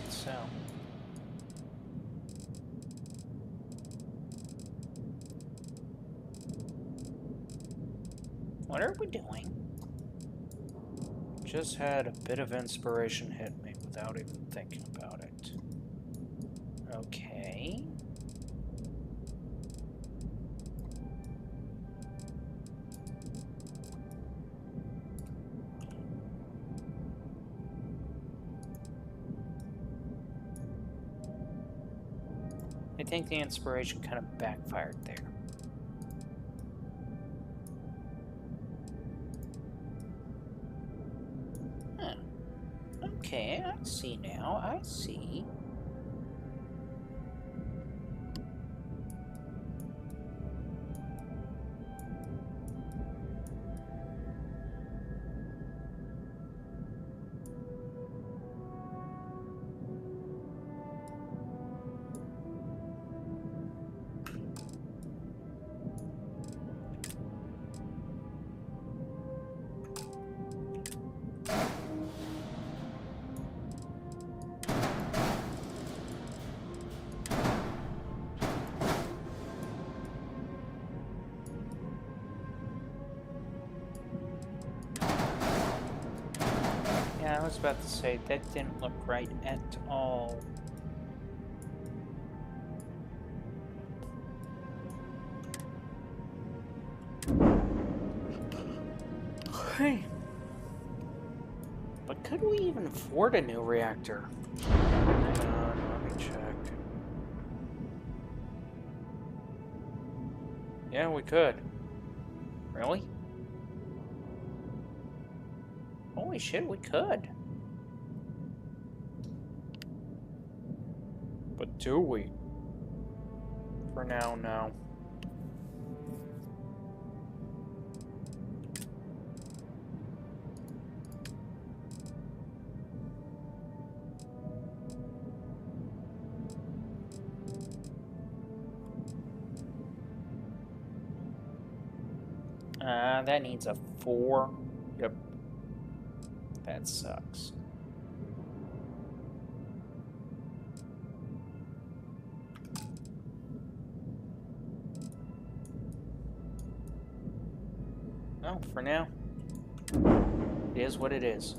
So. What are we doing? Just had a bit of inspiration hit me without even thinking about it. Okay. I think the inspiration kind of backfired there. Huh. Okay, I see now. I see. I was about to say, that didn't look right at all. Okay. But could we even afford a new reactor? Let me check. Yeah, we could. Really? Holy shit, we could. But do we? For now, no. That needs a 4. Yep. That sucks. Oh, for now, it is what it is.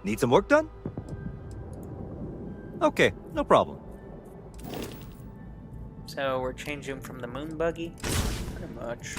Need some work done? Okay, no problem. So we're changing from the moon buggy? Pretty much.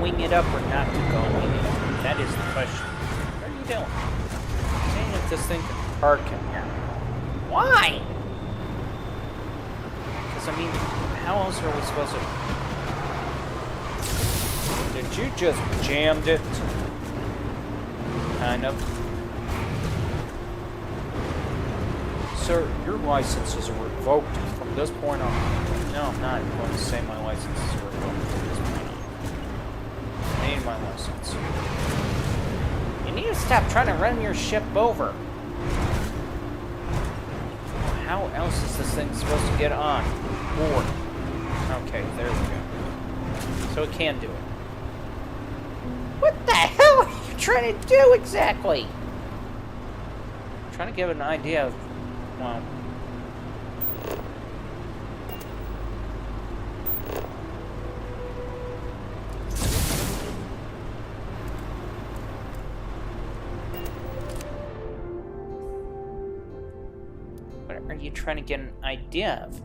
Wing it up or not to go wing it up? That is the question. What are you doing? Saying if this thing can park in here. Why? Because, I mean, how else are we supposed to... Did you just jammed it? Kind of. Sir, your license is revoked from this point on. No, I'm not going to say my license is revoked from this point on. I need my license. You need to stop trying to run your ship over. How else is this thing supposed to get on board? Okay, there we go. So it can do it. What the hell are you trying to do exactly? I'm trying to give an idea of, well... What are you trying to get an idea of?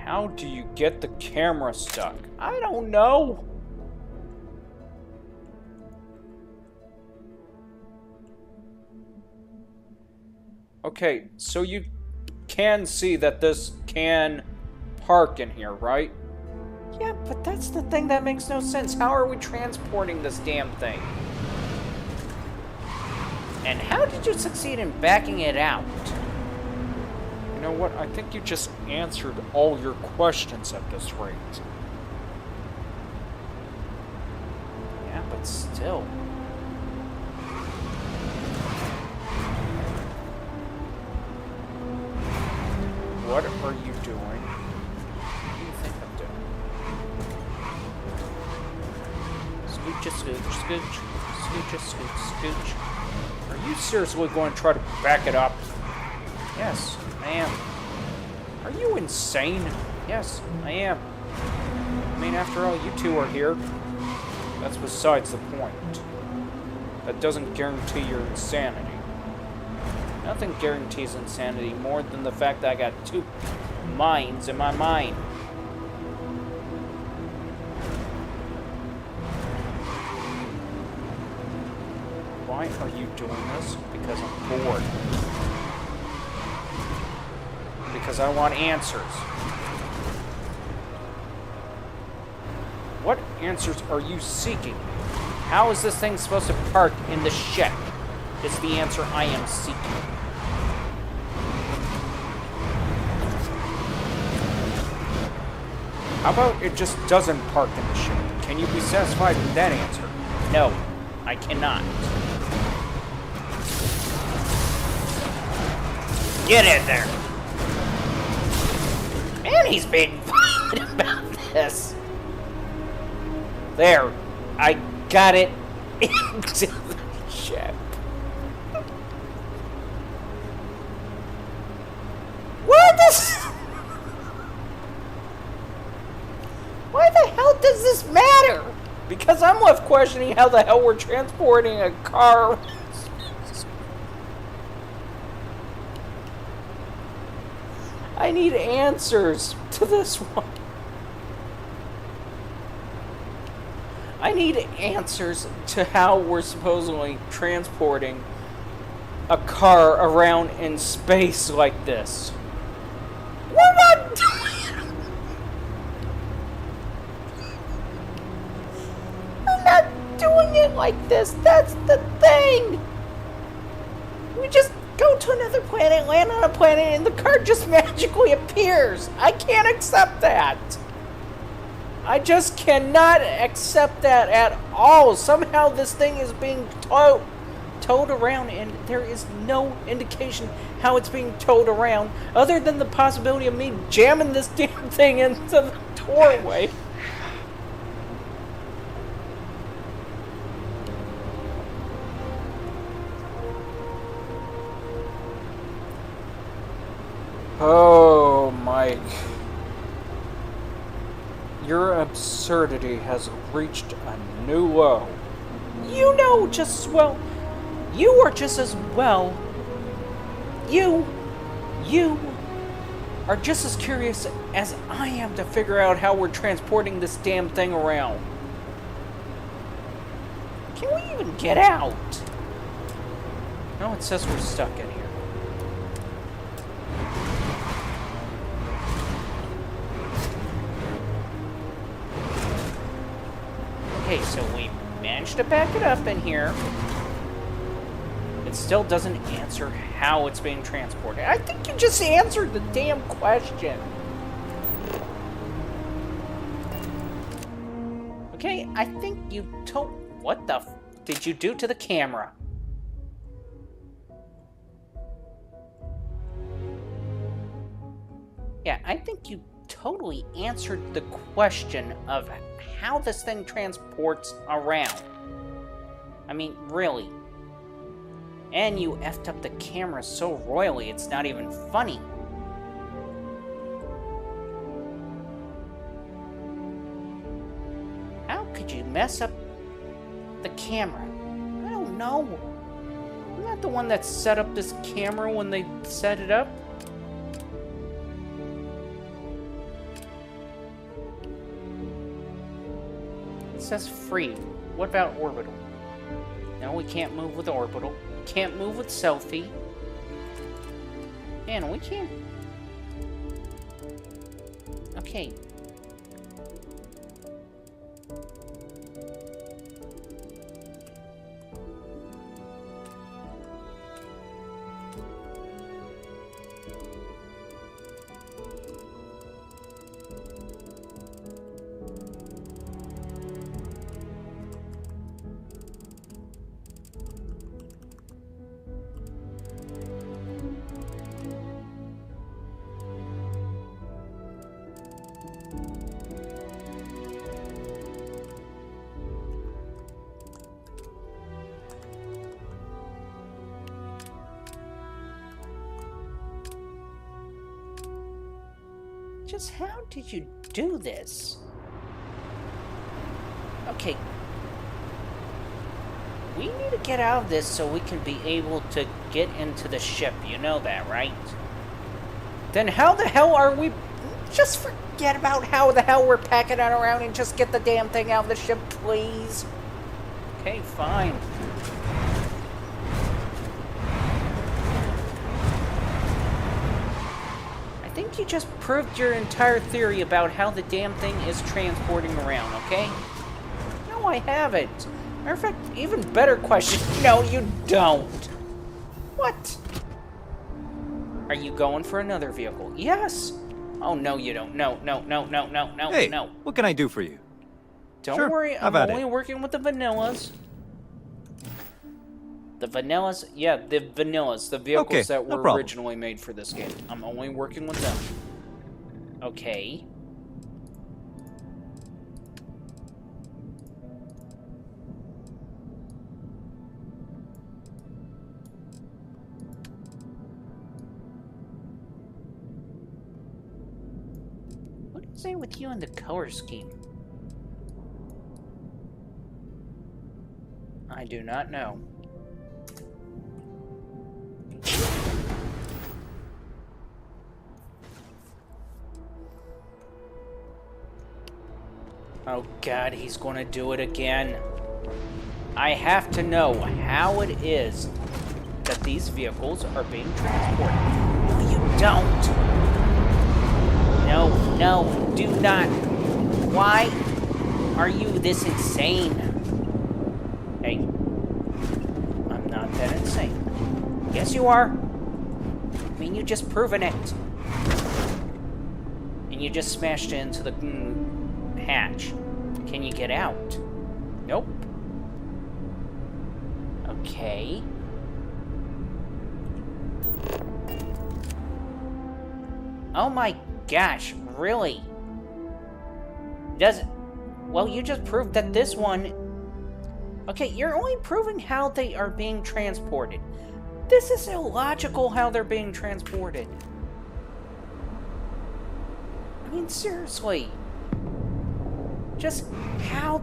How do you get the camera stuck? I don't know. Okay, so you can see that this can park in here, right? Yeah, but that's the thing that makes no sense. How are we transporting this damn thing? And how did you succeed in backing it out? You know what? I think you just answered all your questions at this rate. Yeah, but still. What are you doing? What do you think I'm doing? Scooch, scooch, scooch. Scooch, scooch, scooch. Are you seriously going to try to back it up? Yes, I am. Are you insane? Yes, I am. I mean, after all, you two are here. That's besides the point. That doesn't guarantee your insanity. Nothing guarantees insanity more than the fact that I got two minds in my mind. Why are you doing this? Because I'm bored. Because I want answers. What answers are you seeking? How is this thing supposed to park in the ship? Is the answer I am seeking. How about it just doesn't park in the ship? Can you be satisfied with that answer? No, I cannot. Get in there! Man, he's being fine about this. There, I got it into the ship. What the? Why the hell does this matter? Because I'm left questioning how the hell we're transporting a car. I need answers to this one. I need answers to how we're supposedly transporting a car around in space like this. We're not doing it. We're not doing it like this. That's the thing. We just go to another planet, land on a planet, and the car just magically appears. I can't accept that. I just cannot accept that at all. Somehow this thing is being towed around, and there is no indication how it's being towed around, other than the possibility of me jamming this damn thing into the doorway. Oh, Mike. Your absurdity has reached a new low. You know just as well. You are just as well. You are just as curious as I am to figure out how we're transporting this damn thing around. Can we even get out? No, it says we're stuck in here. Okay, so we managed to back it up in here. It still doesn't answer how it's being transported. I think you just answered the damn question. Okay, I think you told... What the f... did you do to the camera? Yeah, I think you totally answered the question of how this thing transports around. I mean, really. And you effed up the camera so royally, it's not even funny. How could you mess up the camera? I don't know. I'm not the one that set up this camera when they set it up. It says free. What about orbital? No, we can't move with orbital. Can't move with selfie. Man, we can't... Okay. Just how did you do this? Okay. We need to get out of this so we can be able to get into the ship. You know that, right? Then how the hell are we... Just forget about how the hell we're packing it around and just get the damn thing out of the ship, please. Okay, fine. I think you just proved your entire theory about how the damn thing is transporting around, okay? No, I haven't. Matter of fact, even better question. No, you don't. What? Are you going for another vehicle? Yes. Oh, no, you don't. No, no, no, no, no, no, Hey, no. what can I do for you? Don't worry, I'm only working with the vanillas. The vanillas? Yeah, the vanillas. The vehicles that were originally made for this game. I'm only working with them. Okay. What is it with you and the color scheme? I do not know. Oh God, he's gonna do it again. I have to know how it is that these vehicles are being transported. No, you don't. No, no, do not. Why are you this insane? Hey, I'm not that insane. Yes, you are. I mean, you just proven it. And you just smashed into the hatch. Can you get out? Nope. Okay. Oh my gosh, really? Well, you just proved that this one... Okay, you're only proving how they are being transported. This is illogical how they're being transported. I mean, seriously. Just how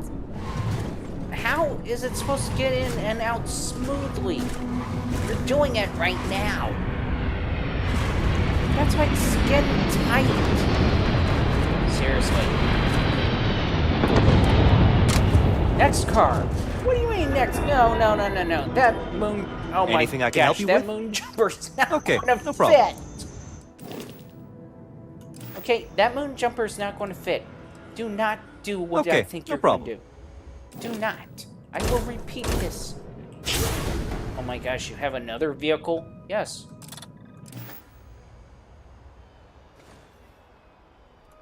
is it supposed to get in and out smoothly? You're doing it right now. That's why it's getting tight. Seriously. Next car. What do you mean next? No. That moon... Oh my Anything I can gosh, help you that with? moon jumper's not Okay, gonna no problem. fit. Okay, that moon jumper's not going to fit. Do not do what I think you're going to do. Do not. I will repeat this. Oh my gosh, you have another vehicle? Yes.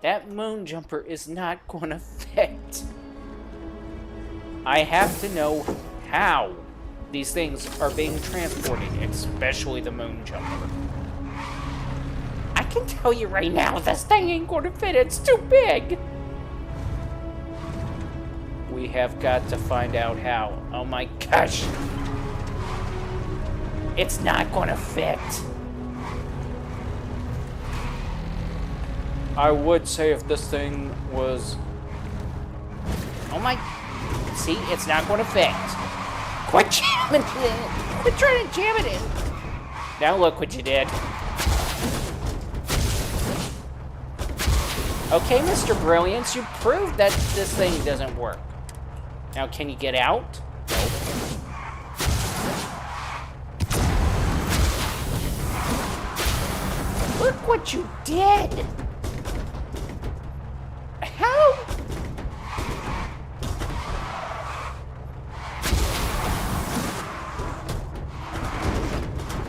That moon jumper is not going to fit. I have to know how these things are being transported, especially the moon jumper. I can tell you right now, this thing ain't going to fit. It's too big. We have got to find out how. Oh my gosh. It's not going to fit. I would say if this thing was... Oh my... See, it's not going to fit. Quit jamming it in. Quit trying to jam it in. Now look what you did. Okay, Mr. Brilliance, you proved that this thing doesn't work. Now, can you get out? Nope. Look what you did! How?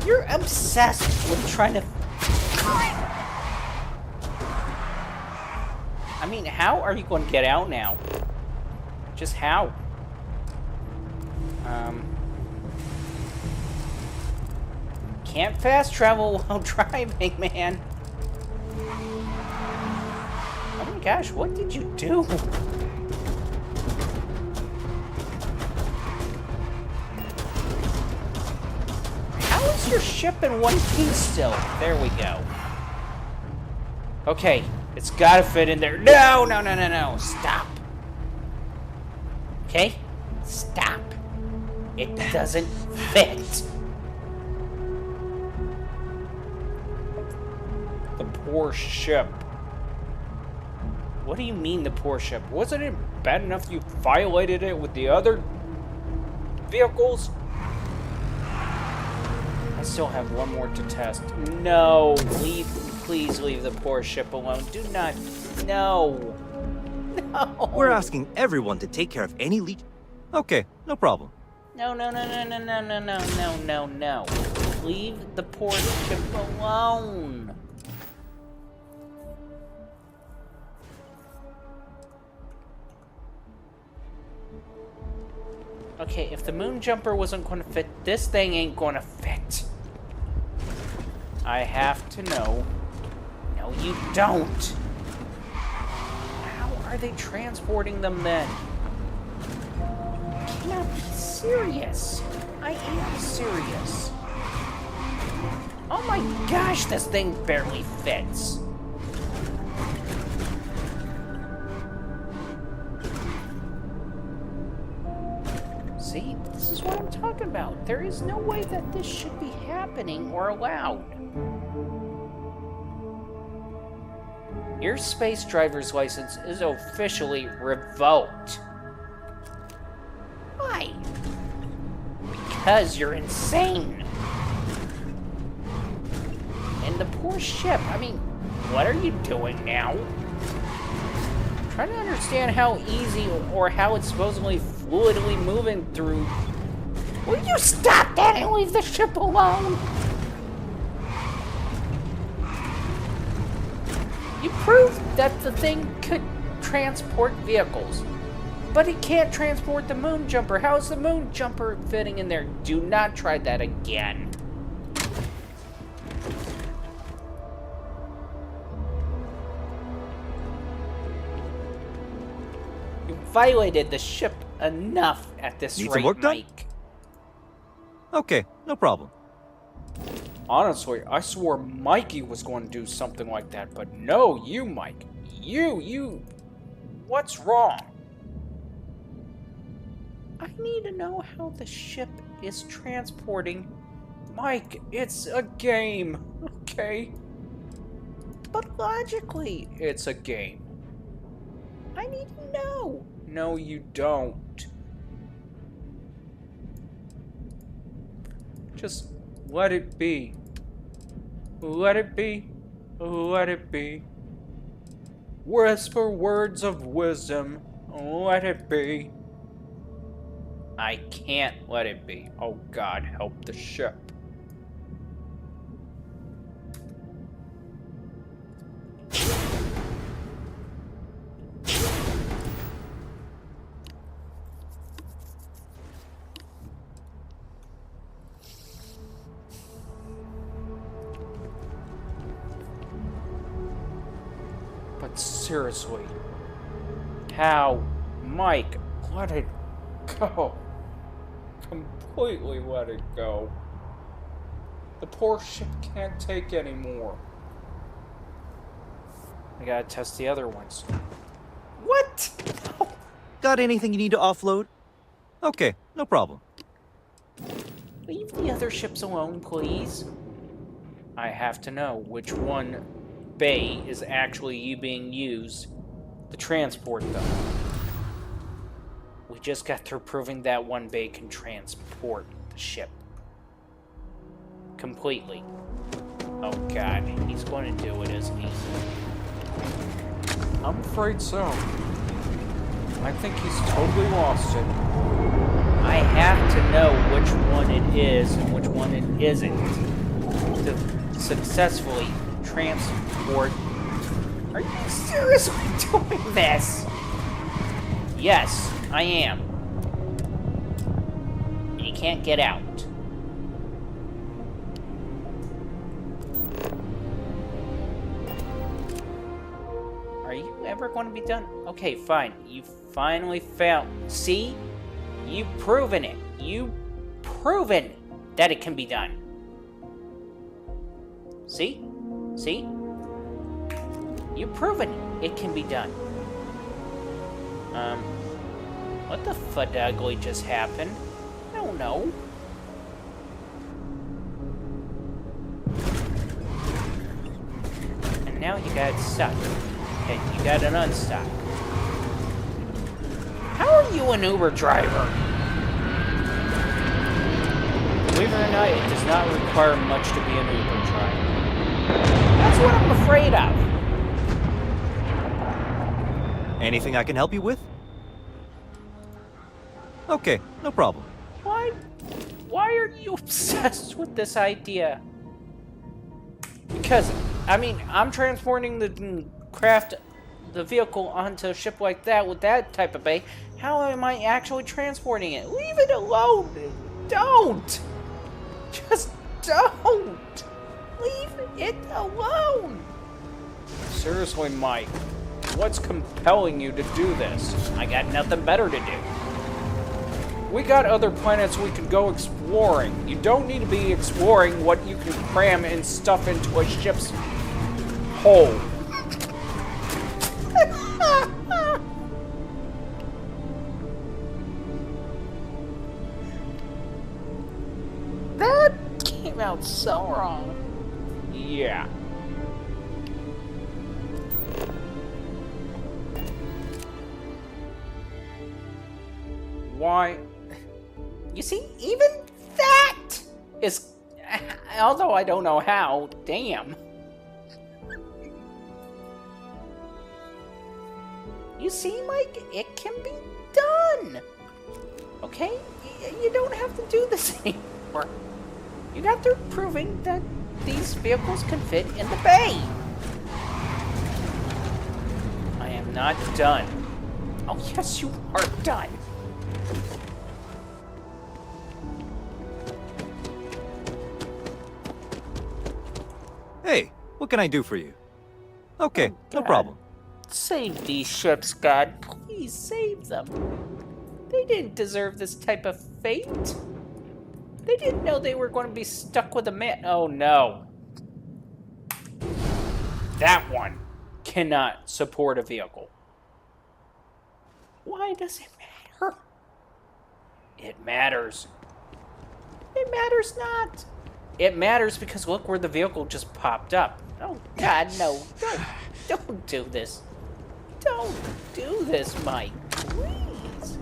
You're obsessed with trying to... I mean, how are you going to get out now? Just how? Can't fast travel while driving, man. Oh my gosh, what did you do? How is your ship in one piece still? There we go. Okay, it's gotta fit in there. No, stop. Okay? Stop. It doesn't fit. The poor ship. What do you mean the poor ship? Wasn't it bad enough you violated it with the other vehicles? I still have one more to test. No, please leave the poor ship alone. Do not, no. No. We're asking everyone to take care of any leech. Okay, no problem. No. Leave the poor ship alone. Okay, if the moon jumper wasn't going to fit, this thing ain't going to fit. I have to know. No, you don't. How are they transporting them then? You cannot be serious. I am serious. Oh my gosh, this thing barely fits. See, this is what I'm talking about. There is no way that this should be happening or allowed. Your space driver's license is officially revoked. Why? Because you're insane. And the poor ship, I mean, what are you doing now? I'm trying to understand how easy or how it's supposedly fluidly moving through. Will you stop that and leave the ship alone? You proved that the thing could transport vehicles, but it can't transport the moon jumper. How is the moon jumper fitting in there? Do not try that again. You violated the ship enough at this Need rate, some work done? Mike. Okay, no problem. Honestly, I swore Mikey was going to do something like that, but no, you, Mike. You. What's wrong? I need to know how the ship is transporting. Mike, it's a game, okay? But logically, it's a game. I need to know. No, you don't. Just let it be. Let it be. Let it be. Whisper words of wisdom. Let it be. I can't let it be. Oh God, help the ship. But seriously, how? Mike, let it go. Completely let it go. The poor ship can't take anymore. I gotta test the other ones. What? Got anything you need to offload? Okay, no problem. Leave the other ships alone, please. I have to know which one bay is actually being used to transport them. We just got through proving that one bay can transport the ship. Completely. Oh God, he's going to do it, isn't he? I'm afraid so. I think he's totally lost it. I have to know which one it is and which one it isn't to successfully transport. Are you seriously doing this? Yes, I am. You can't get out. Are you ever going to be done? Okay, fine. You finally failed. See? You've proven it. You've proven that it can be done. See? See? You've proven it can be done. What the fudugly just happened? No don't know. And now you got it stuck. And you got it unstuck. How are you an Uber driver? Believe it or not, it does not require much to be an Uber driver. That's what I'm afraid of. Anything I can help you with? Okay, no problem. Why are you obsessed with this idea? Because, I mean, I'm transporting the vehicle onto a ship like that with that type of bay. How am I actually transporting it? Leave it alone! Don't! Just don't! Leave it alone! Seriously, Mike, what's compelling you to do this? I got nothing better to do. We got other planets we can go exploring. You don't need to be exploring what you can cram and stuff into a ship's hole. That came out so wrong. Yeah. Why? You see, even that is... Although I don't know how, damn. You see, Mike, it can be done. Okay? You don't have to do this anymore. You got through proving that these vehicles can fit in the bay. I am not done. Oh, yes, you are done. Hey, what can I do for you? Okay, no problem. Save these ships, God. Please save them. They didn't deserve this type of fate. They didn't know they were going to be stuck with a man. Oh, no. That one cannot support a vehicle. Why does it matter? It matters. It matters not. It matters because look where the vehicle just popped up. Oh, God, no. Don't do this. Don't do this, Mike. Please.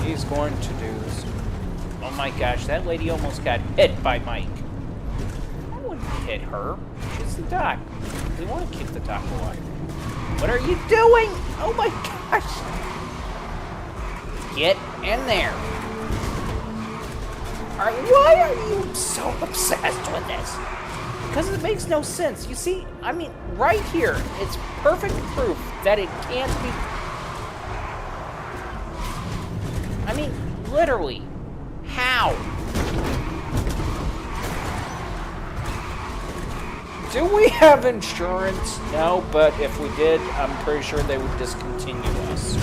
He's going to do this. Oh, my gosh. That lady almost got hit by Mike. I wouldn't hit her. She's the doc. We want to keep the doc alive. What are you doing? Oh, my gosh. Get in there. Alright, why are you so obsessed with this? Because it makes no sense. You see, I mean, right here, it's perfect proof that it can't be... I mean, literally. How? Do we have insurance? No, but if we did, I'm pretty sure they would discontinue us.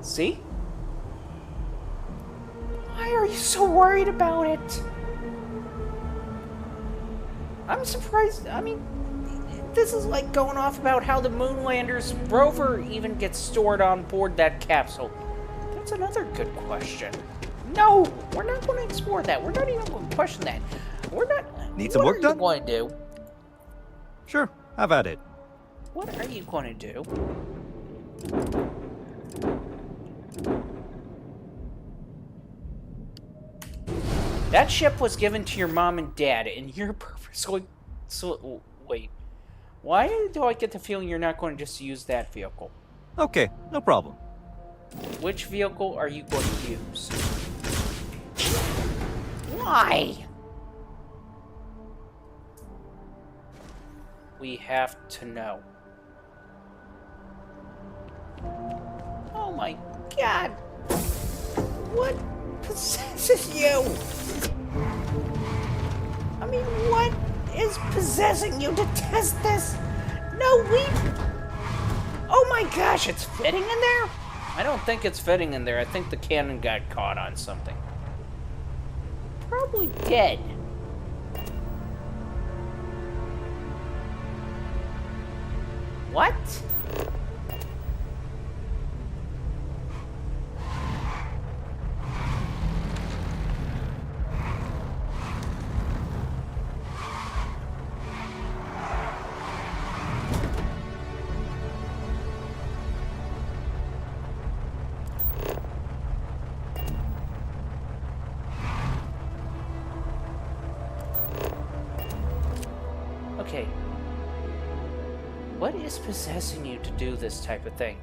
See? Why are you so worried about it? I'm surprised. I mean, this is like going off about how the Moonlander's rover even gets stored on board that capsule. That's another good question. No, we're not going to explore that. We're not even going to question that. We're not... Need some work done? What are you going to do? Sure, have at it. What are you going to do? That ship was given to your mom and dad, and you're purposely... So, wait. Why do I get the feeling you're not going to just use that vehicle? Okay, no problem. Which vehicle are you going to use? Why? We have to know. Oh my God! What possesses you? I mean, what is possessing you to test this? No, oh my gosh, it's fitting in there? I don't think it's fitting in there. I think the cannon got caught on something. Probably dead. is possessing you to do this type of thing?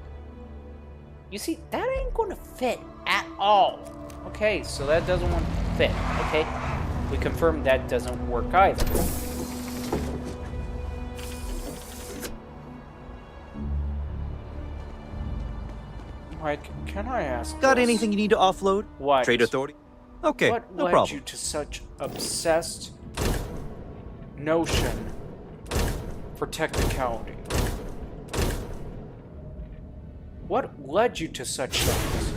You see, that ain't gonna fit at all. Okay, so that doesn't want to fit, okay? We confirmed that doesn't work either. Mike, can I ask Got this? anything you need to offload? What? Trade authority? Okay, What no led problem. you to such obsessed notion for technicality? What led you to such things?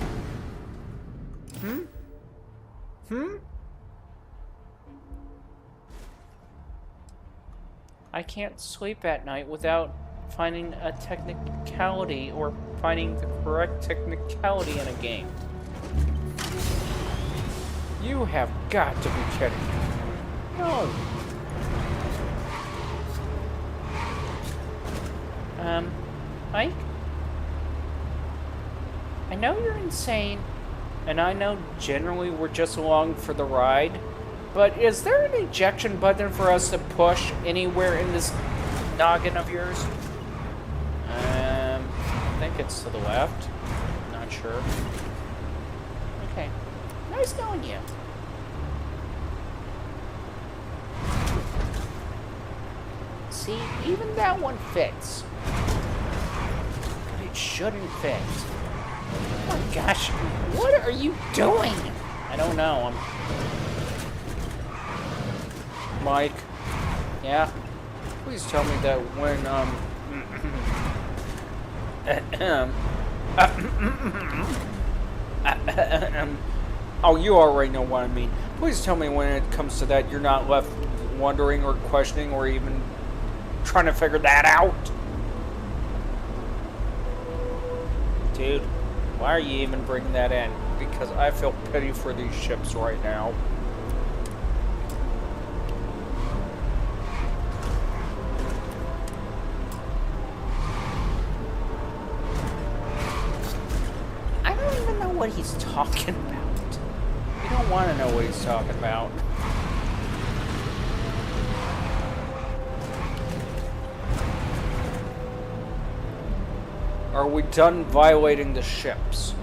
I can't sleep at night without finding a technicality or finding the correct technicality in a game. You have got to be kidding me. No. Mike? I know you're insane, and I know generally we're just along for the ride, but is there an ejection button for us to push anywhere in this noggin of yours? I think it's to the left. Not sure. Okay. Nice knowing you. See, even that one fits. But it shouldn't fit. Oh my gosh, what are you doing? I don't know. Mike. Yeah? Please tell me that when, oh, you already know what I mean. Please tell me when it comes to that, you're not left wondering or questioning or even trying to figure that out. Dude, why are you even bringing that in? Because I feel pity for these ships right now. I don't even know what he's talking about. You don't want to know what he's talking about. Are we done violating the ships?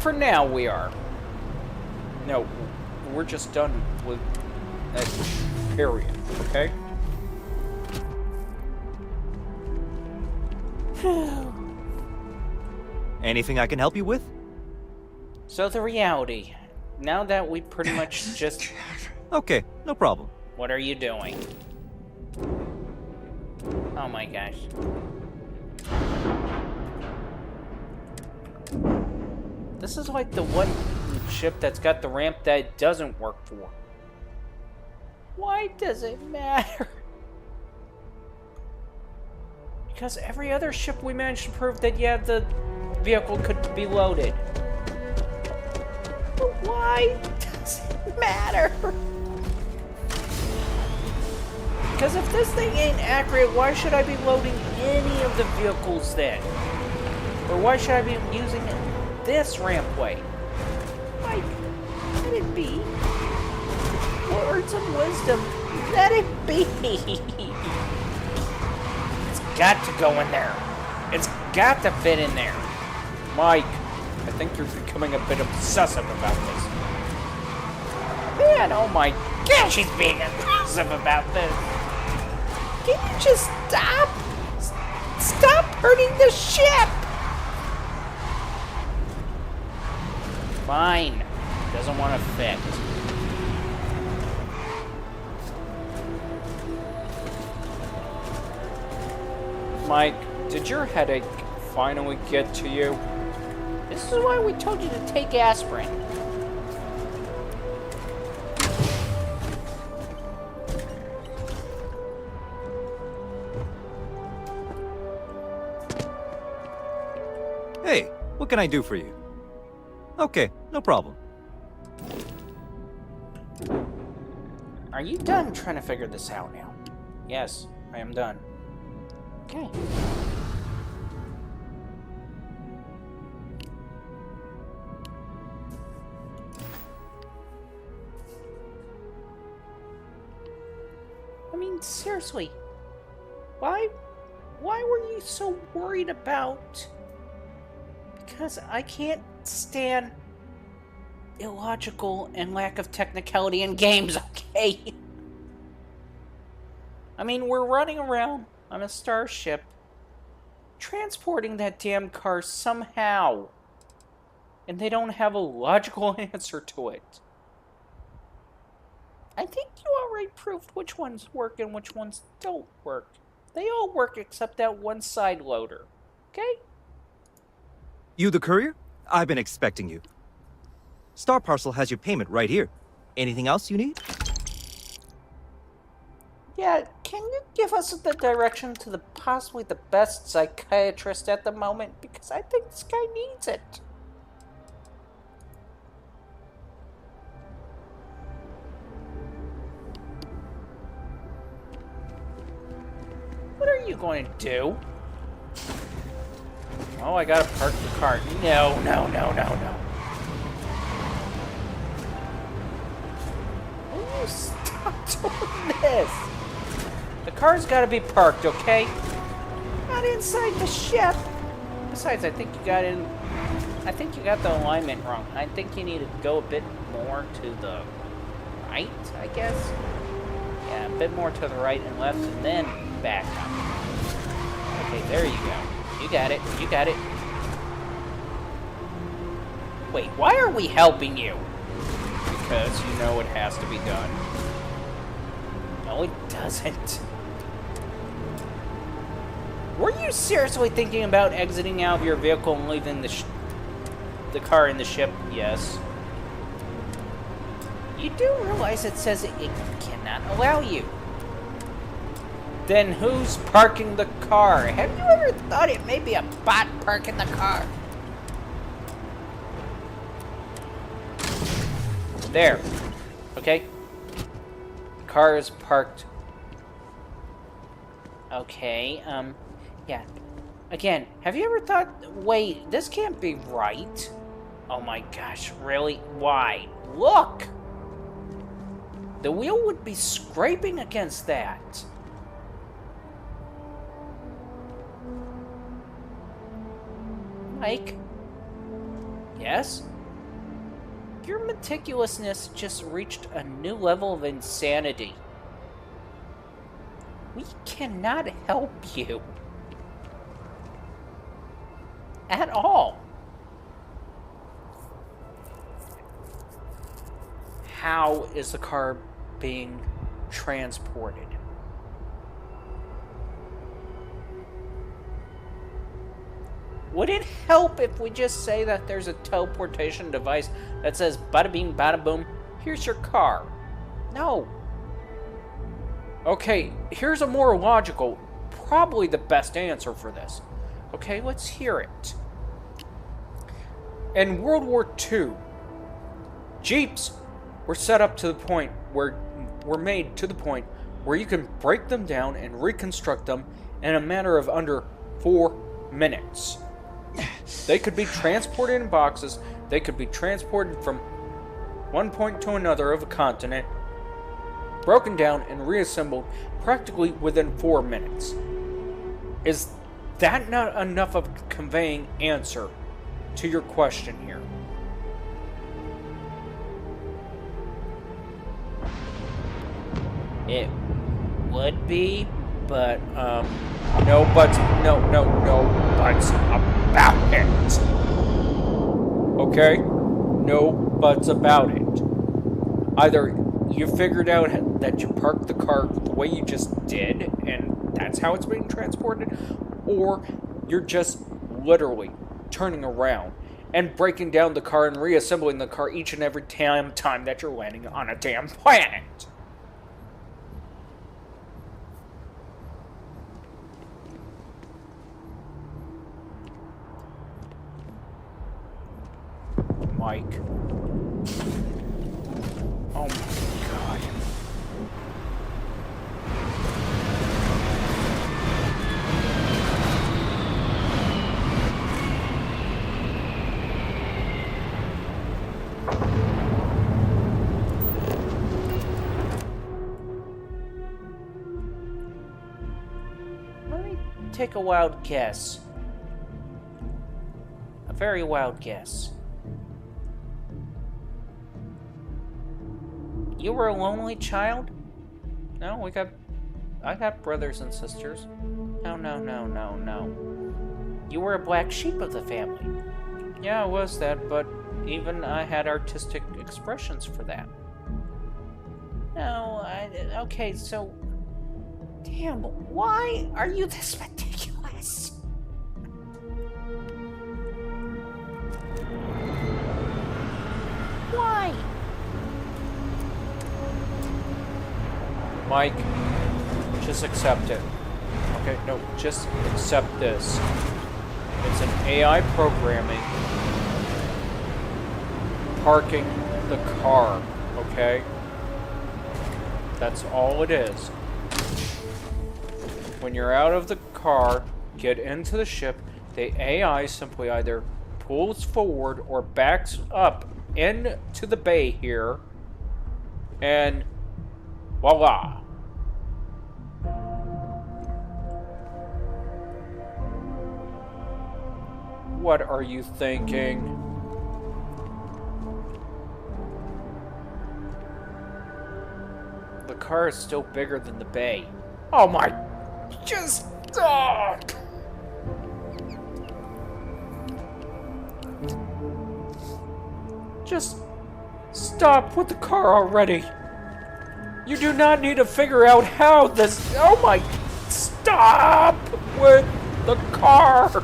For now, we are. No, we're just done with that period, okay? Anything I can help you with? So the reality, now that we pretty much just... Okay, no problem. What are you doing? Oh my gosh. This is like the one ship that's got the ramp that it doesn't work for. Why does it matter? Because every other ship we managed to prove that, yeah, the vehicle could be loaded. But why does it matter? Because if this thing ain't accurate, why should I be loading any of the vehicles then? Or why should I be using this rampway? Like, let it be. Words of wisdom, let it be. It's got to go in there. It's got to fit in there. Mike, I think you're becoming a bit obsessive about this. Man, oh my gosh, he's being obsessive about this. Can you just stop? Stop hurting the ship! Fine. Doesn't want to fit. Mike, did your headache finally get to you? This is why we told you to take aspirin. Hey, what can I do for you? Okay, no problem. Are you done trying to figure this out now? Yes, I am done. Okay. I mean, seriously, Why were you so worried about? Because I can't stand illogical and lack of technicality in games, okay? I mean, we're running around on a starship, transporting that damn car somehow, and they don't have a logical answer to it. I think you already proved which ones work and which ones don't work. They all work except that one side loader, okay? You the courier? I've been expecting you. Star Parcel has your payment right here. Anything else you need? Yeah, can you give us the direction to the possibly the best psychiatrist at the moment? Because I think this guy needs it. What are you going to do? Oh, I gotta park the car. No, no, no, no, no. Will you stop doing this? The car's gotta be parked, okay? Not inside the ship. Besides, I think you got the alignment wrong. I think you need to go a bit more to the right, I guess. Yeah, a bit more to the right and left, and then back up. Okay, there you go. You got it. You got it. Wait, why are we helping you? Because you know it has to be done. No, it doesn't. Were you seriously thinking about exiting out of your vehicle and leaving the car in the ship? Yes. You do realize it says it cannot allow you. Then who's parking the car? Have you ever thought it may be a bot parking the car? There. Okay. The car is parked. Okay, yeah. Again, have you ever thought, wait, this can't be right? Oh my gosh, really? Why? Look! The wheel would be scraping against that. Mike? Yes? Your meticulousness just reached a new level of insanity. We cannot help you. At all. How is the car being transported? Would it help if we just say that there's a teleportation device that says bada bing bada boom, here's your car? No. Okay, here's a more logical, probably the best answer for this. Okay, let's hear it. In World War II, Jeeps were set up to the point where you can break them down and reconstruct them in a matter of under 4 minutes. They could be transported in boxes. They could be transported from one point to another of a continent, broken down and reassembled practically within 4 minutes. Is that not enough of a conveying answer to your question here? It would be, but, no buts about it. Okay? No buts about it. Either you figured out that you parked the car the way you just did, and that's how it's being transported, or you're just literally turning around and breaking down the car and reassembling the car each and every damn time that you're landing on a damn planet. Mike. Oh my god. take a wild guess. A very wild guess. You were a lonely child? No, I got brothers and sisters. No. You were a black sheep of the family. Yeah, I was that, but even I had artistic expressions for that. No, okay, so... Damn, why are you this ridiculous? Why? Mike, just accept it. Okay, no, just accept this. It's an AI programming parking the car, okay? That's all it is. When you're out of the car, get into the ship, the AI simply either pulls forward or backs up into the bay here, and voila. What are you thinking? The car is still bigger than the bay. Oh my... Just stop! Just stop with the car already. You do not need to figure out how this... Oh my... Stop with the car!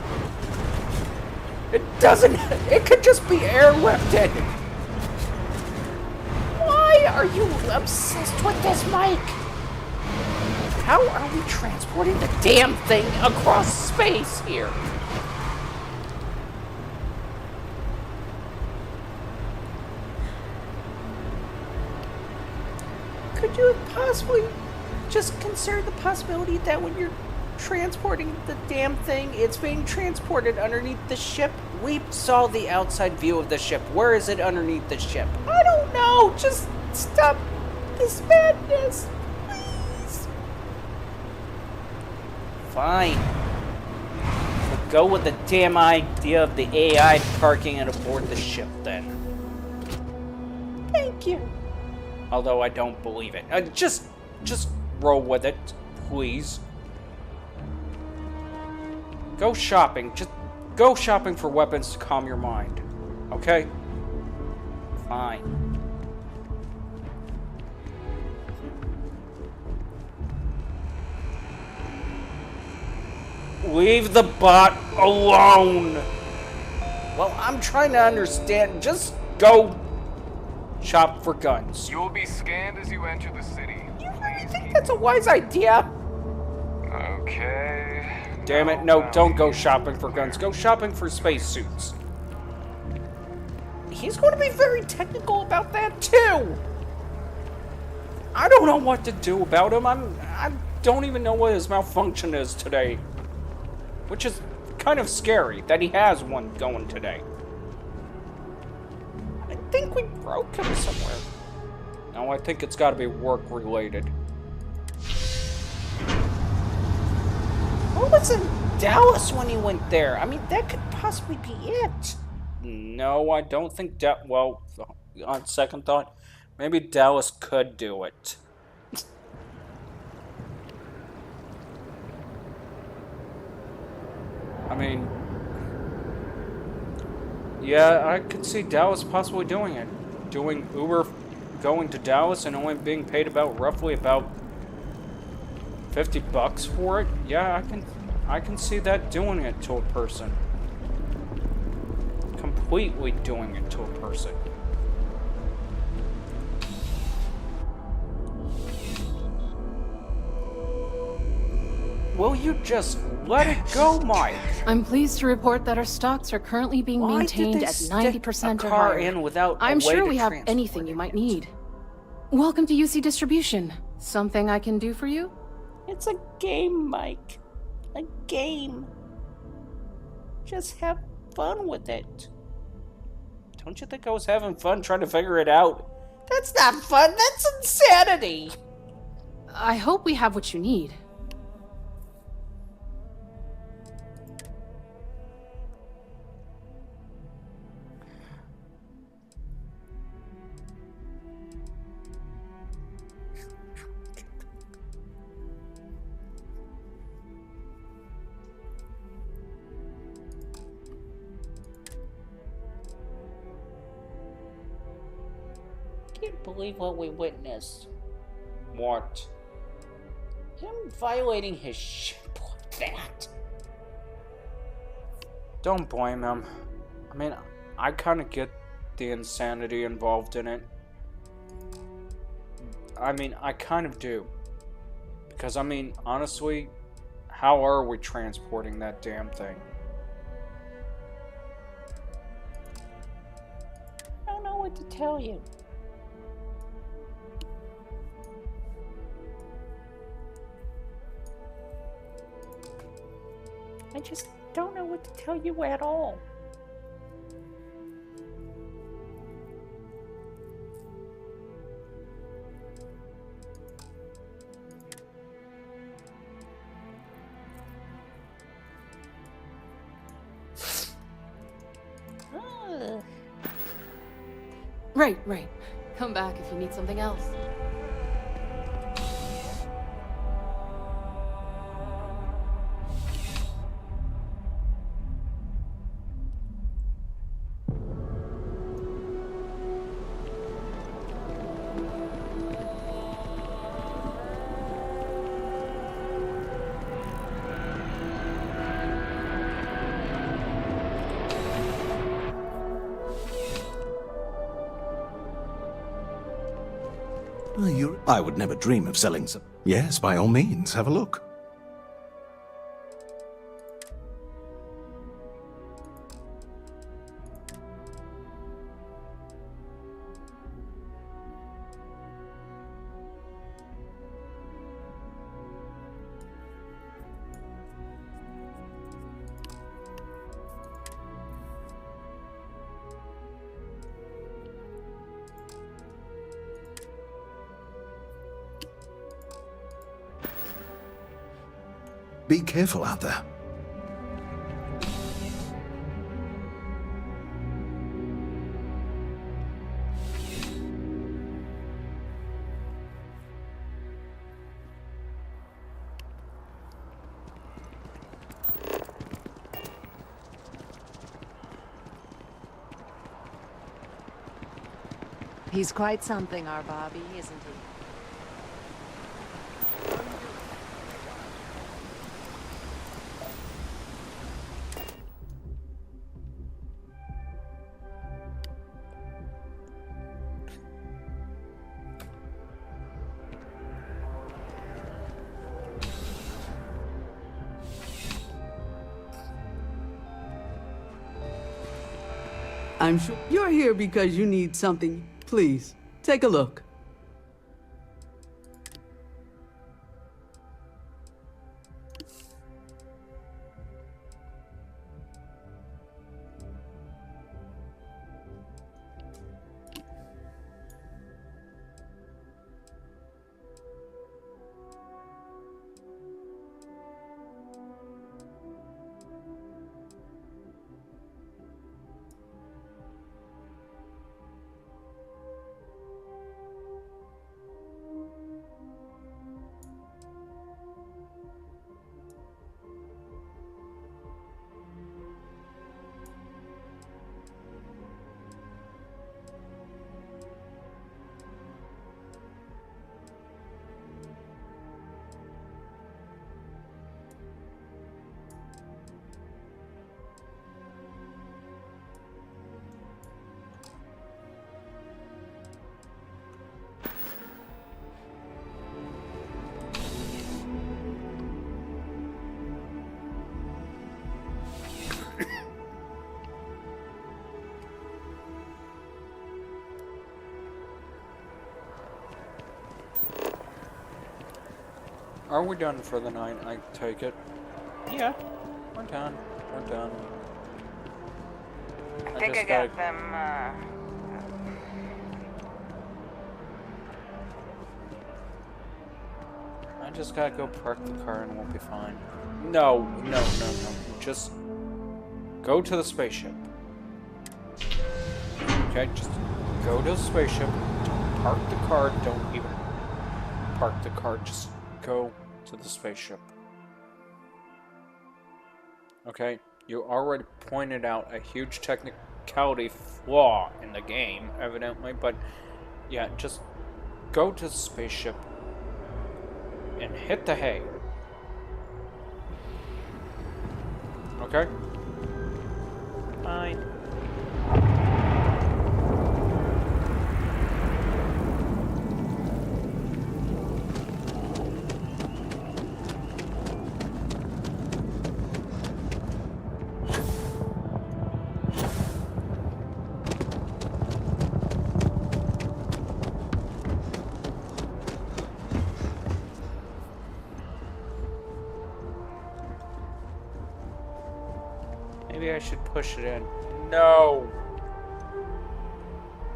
It doesn't... It could just be airlifted. Why are you obsessed with this, Mike? How are we transporting the damn thing across space here? Could you possibly just consider the possibility that when you're transporting the damn thing, it's being transported underneath the ship? We saw the outside view of the ship. Where is it underneath the ship? I don't know. Just stop this madness, please. Fine. We'll go with the damn idea of the AI parking it aboard the ship then. Thank you. Although I don't believe it. Just roll with it, please. Go shopping. Just go shopping for weapons to calm your mind. Okay? Fine. Leave the bot alone. Well, I'm trying to understand. Just go shop for guns. You'll be scanned as you enter the city. You really think that's a wise idea? Okay. Damn it, no, don't go shopping for guns. Go shopping for spacesuits. He's going to be very technical about that, too. I don't know what to do about him. I don't even know what his malfunction is today. Which is kind of scary that he has one going today. I think we broke him somewhere. No, I think it's got to be work-related. What was in Dallas when he went there? I mean, that could possibly be it. No, I don't think well, on second thought, maybe Dallas could do it. I mean, yeah, I could see Dallas possibly doing it. Doing Uber, going to Dallas and only being paid roughly about $50 for it. Yeah, I can see that doing it to a person. Completely doing it to a person. Will you just let it go, Mike? I'm pleased to report that our stocks are currently being maintained at 90% or higher. In without I'm sure we have anything you might need. Welcome to UC Distribution. Something I can do for you? It's a game, Mike. A game. Just have fun with it. Don't you think I was having fun trying to figure it out? That's not fun. That's insanity. I hope we have what you need. can't believe what we witnessed. What? Him violating his ship like that. Don't blame him. I mean, I kind of get the insanity involved in it. I mean, I kind of do. Because, I mean, honestly, how are we transporting that damn thing? I don't know what to tell you. I just don't know what to tell you at all. Right. Come back if you need something else. I would never dream of selling some. Yes, by all means, have a look. Be careful out there. He's quite something, our Bobby, isn't he? I'm sure you're here because you need something. Please, take a look. Are we done for the night, I take it? Yeah, we're done. We're done. I think I got them, I just gotta go park the car and we'll be fine. No. Just go to the spaceship. Okay, just go to the spaceship. Don't park the car. Don't even park the car. Just go to the spaceship. Okay, you already pointed out a huge technicality flaw in the game, evidently, but Yeah, just go to the spaceship and hit the hay. Okay? Fine. Maybe I should push it in. No!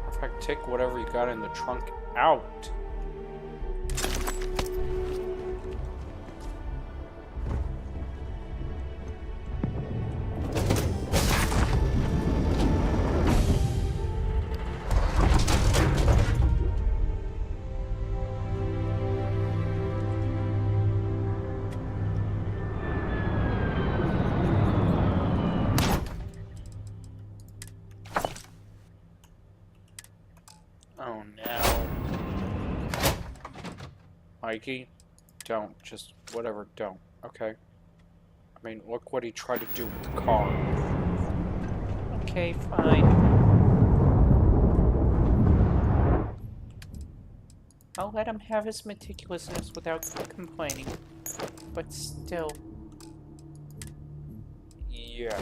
In fact, take whatever you got in the trunk out. Oh no. Mikey, don't. Just whatever, don't. Okay? I mean, look what he tried to do with the car. Okay, fine. I'll let him have his meticulousness without complaining. But still. Yeah.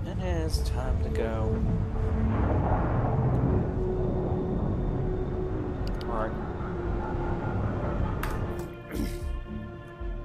It is time to go. Alright.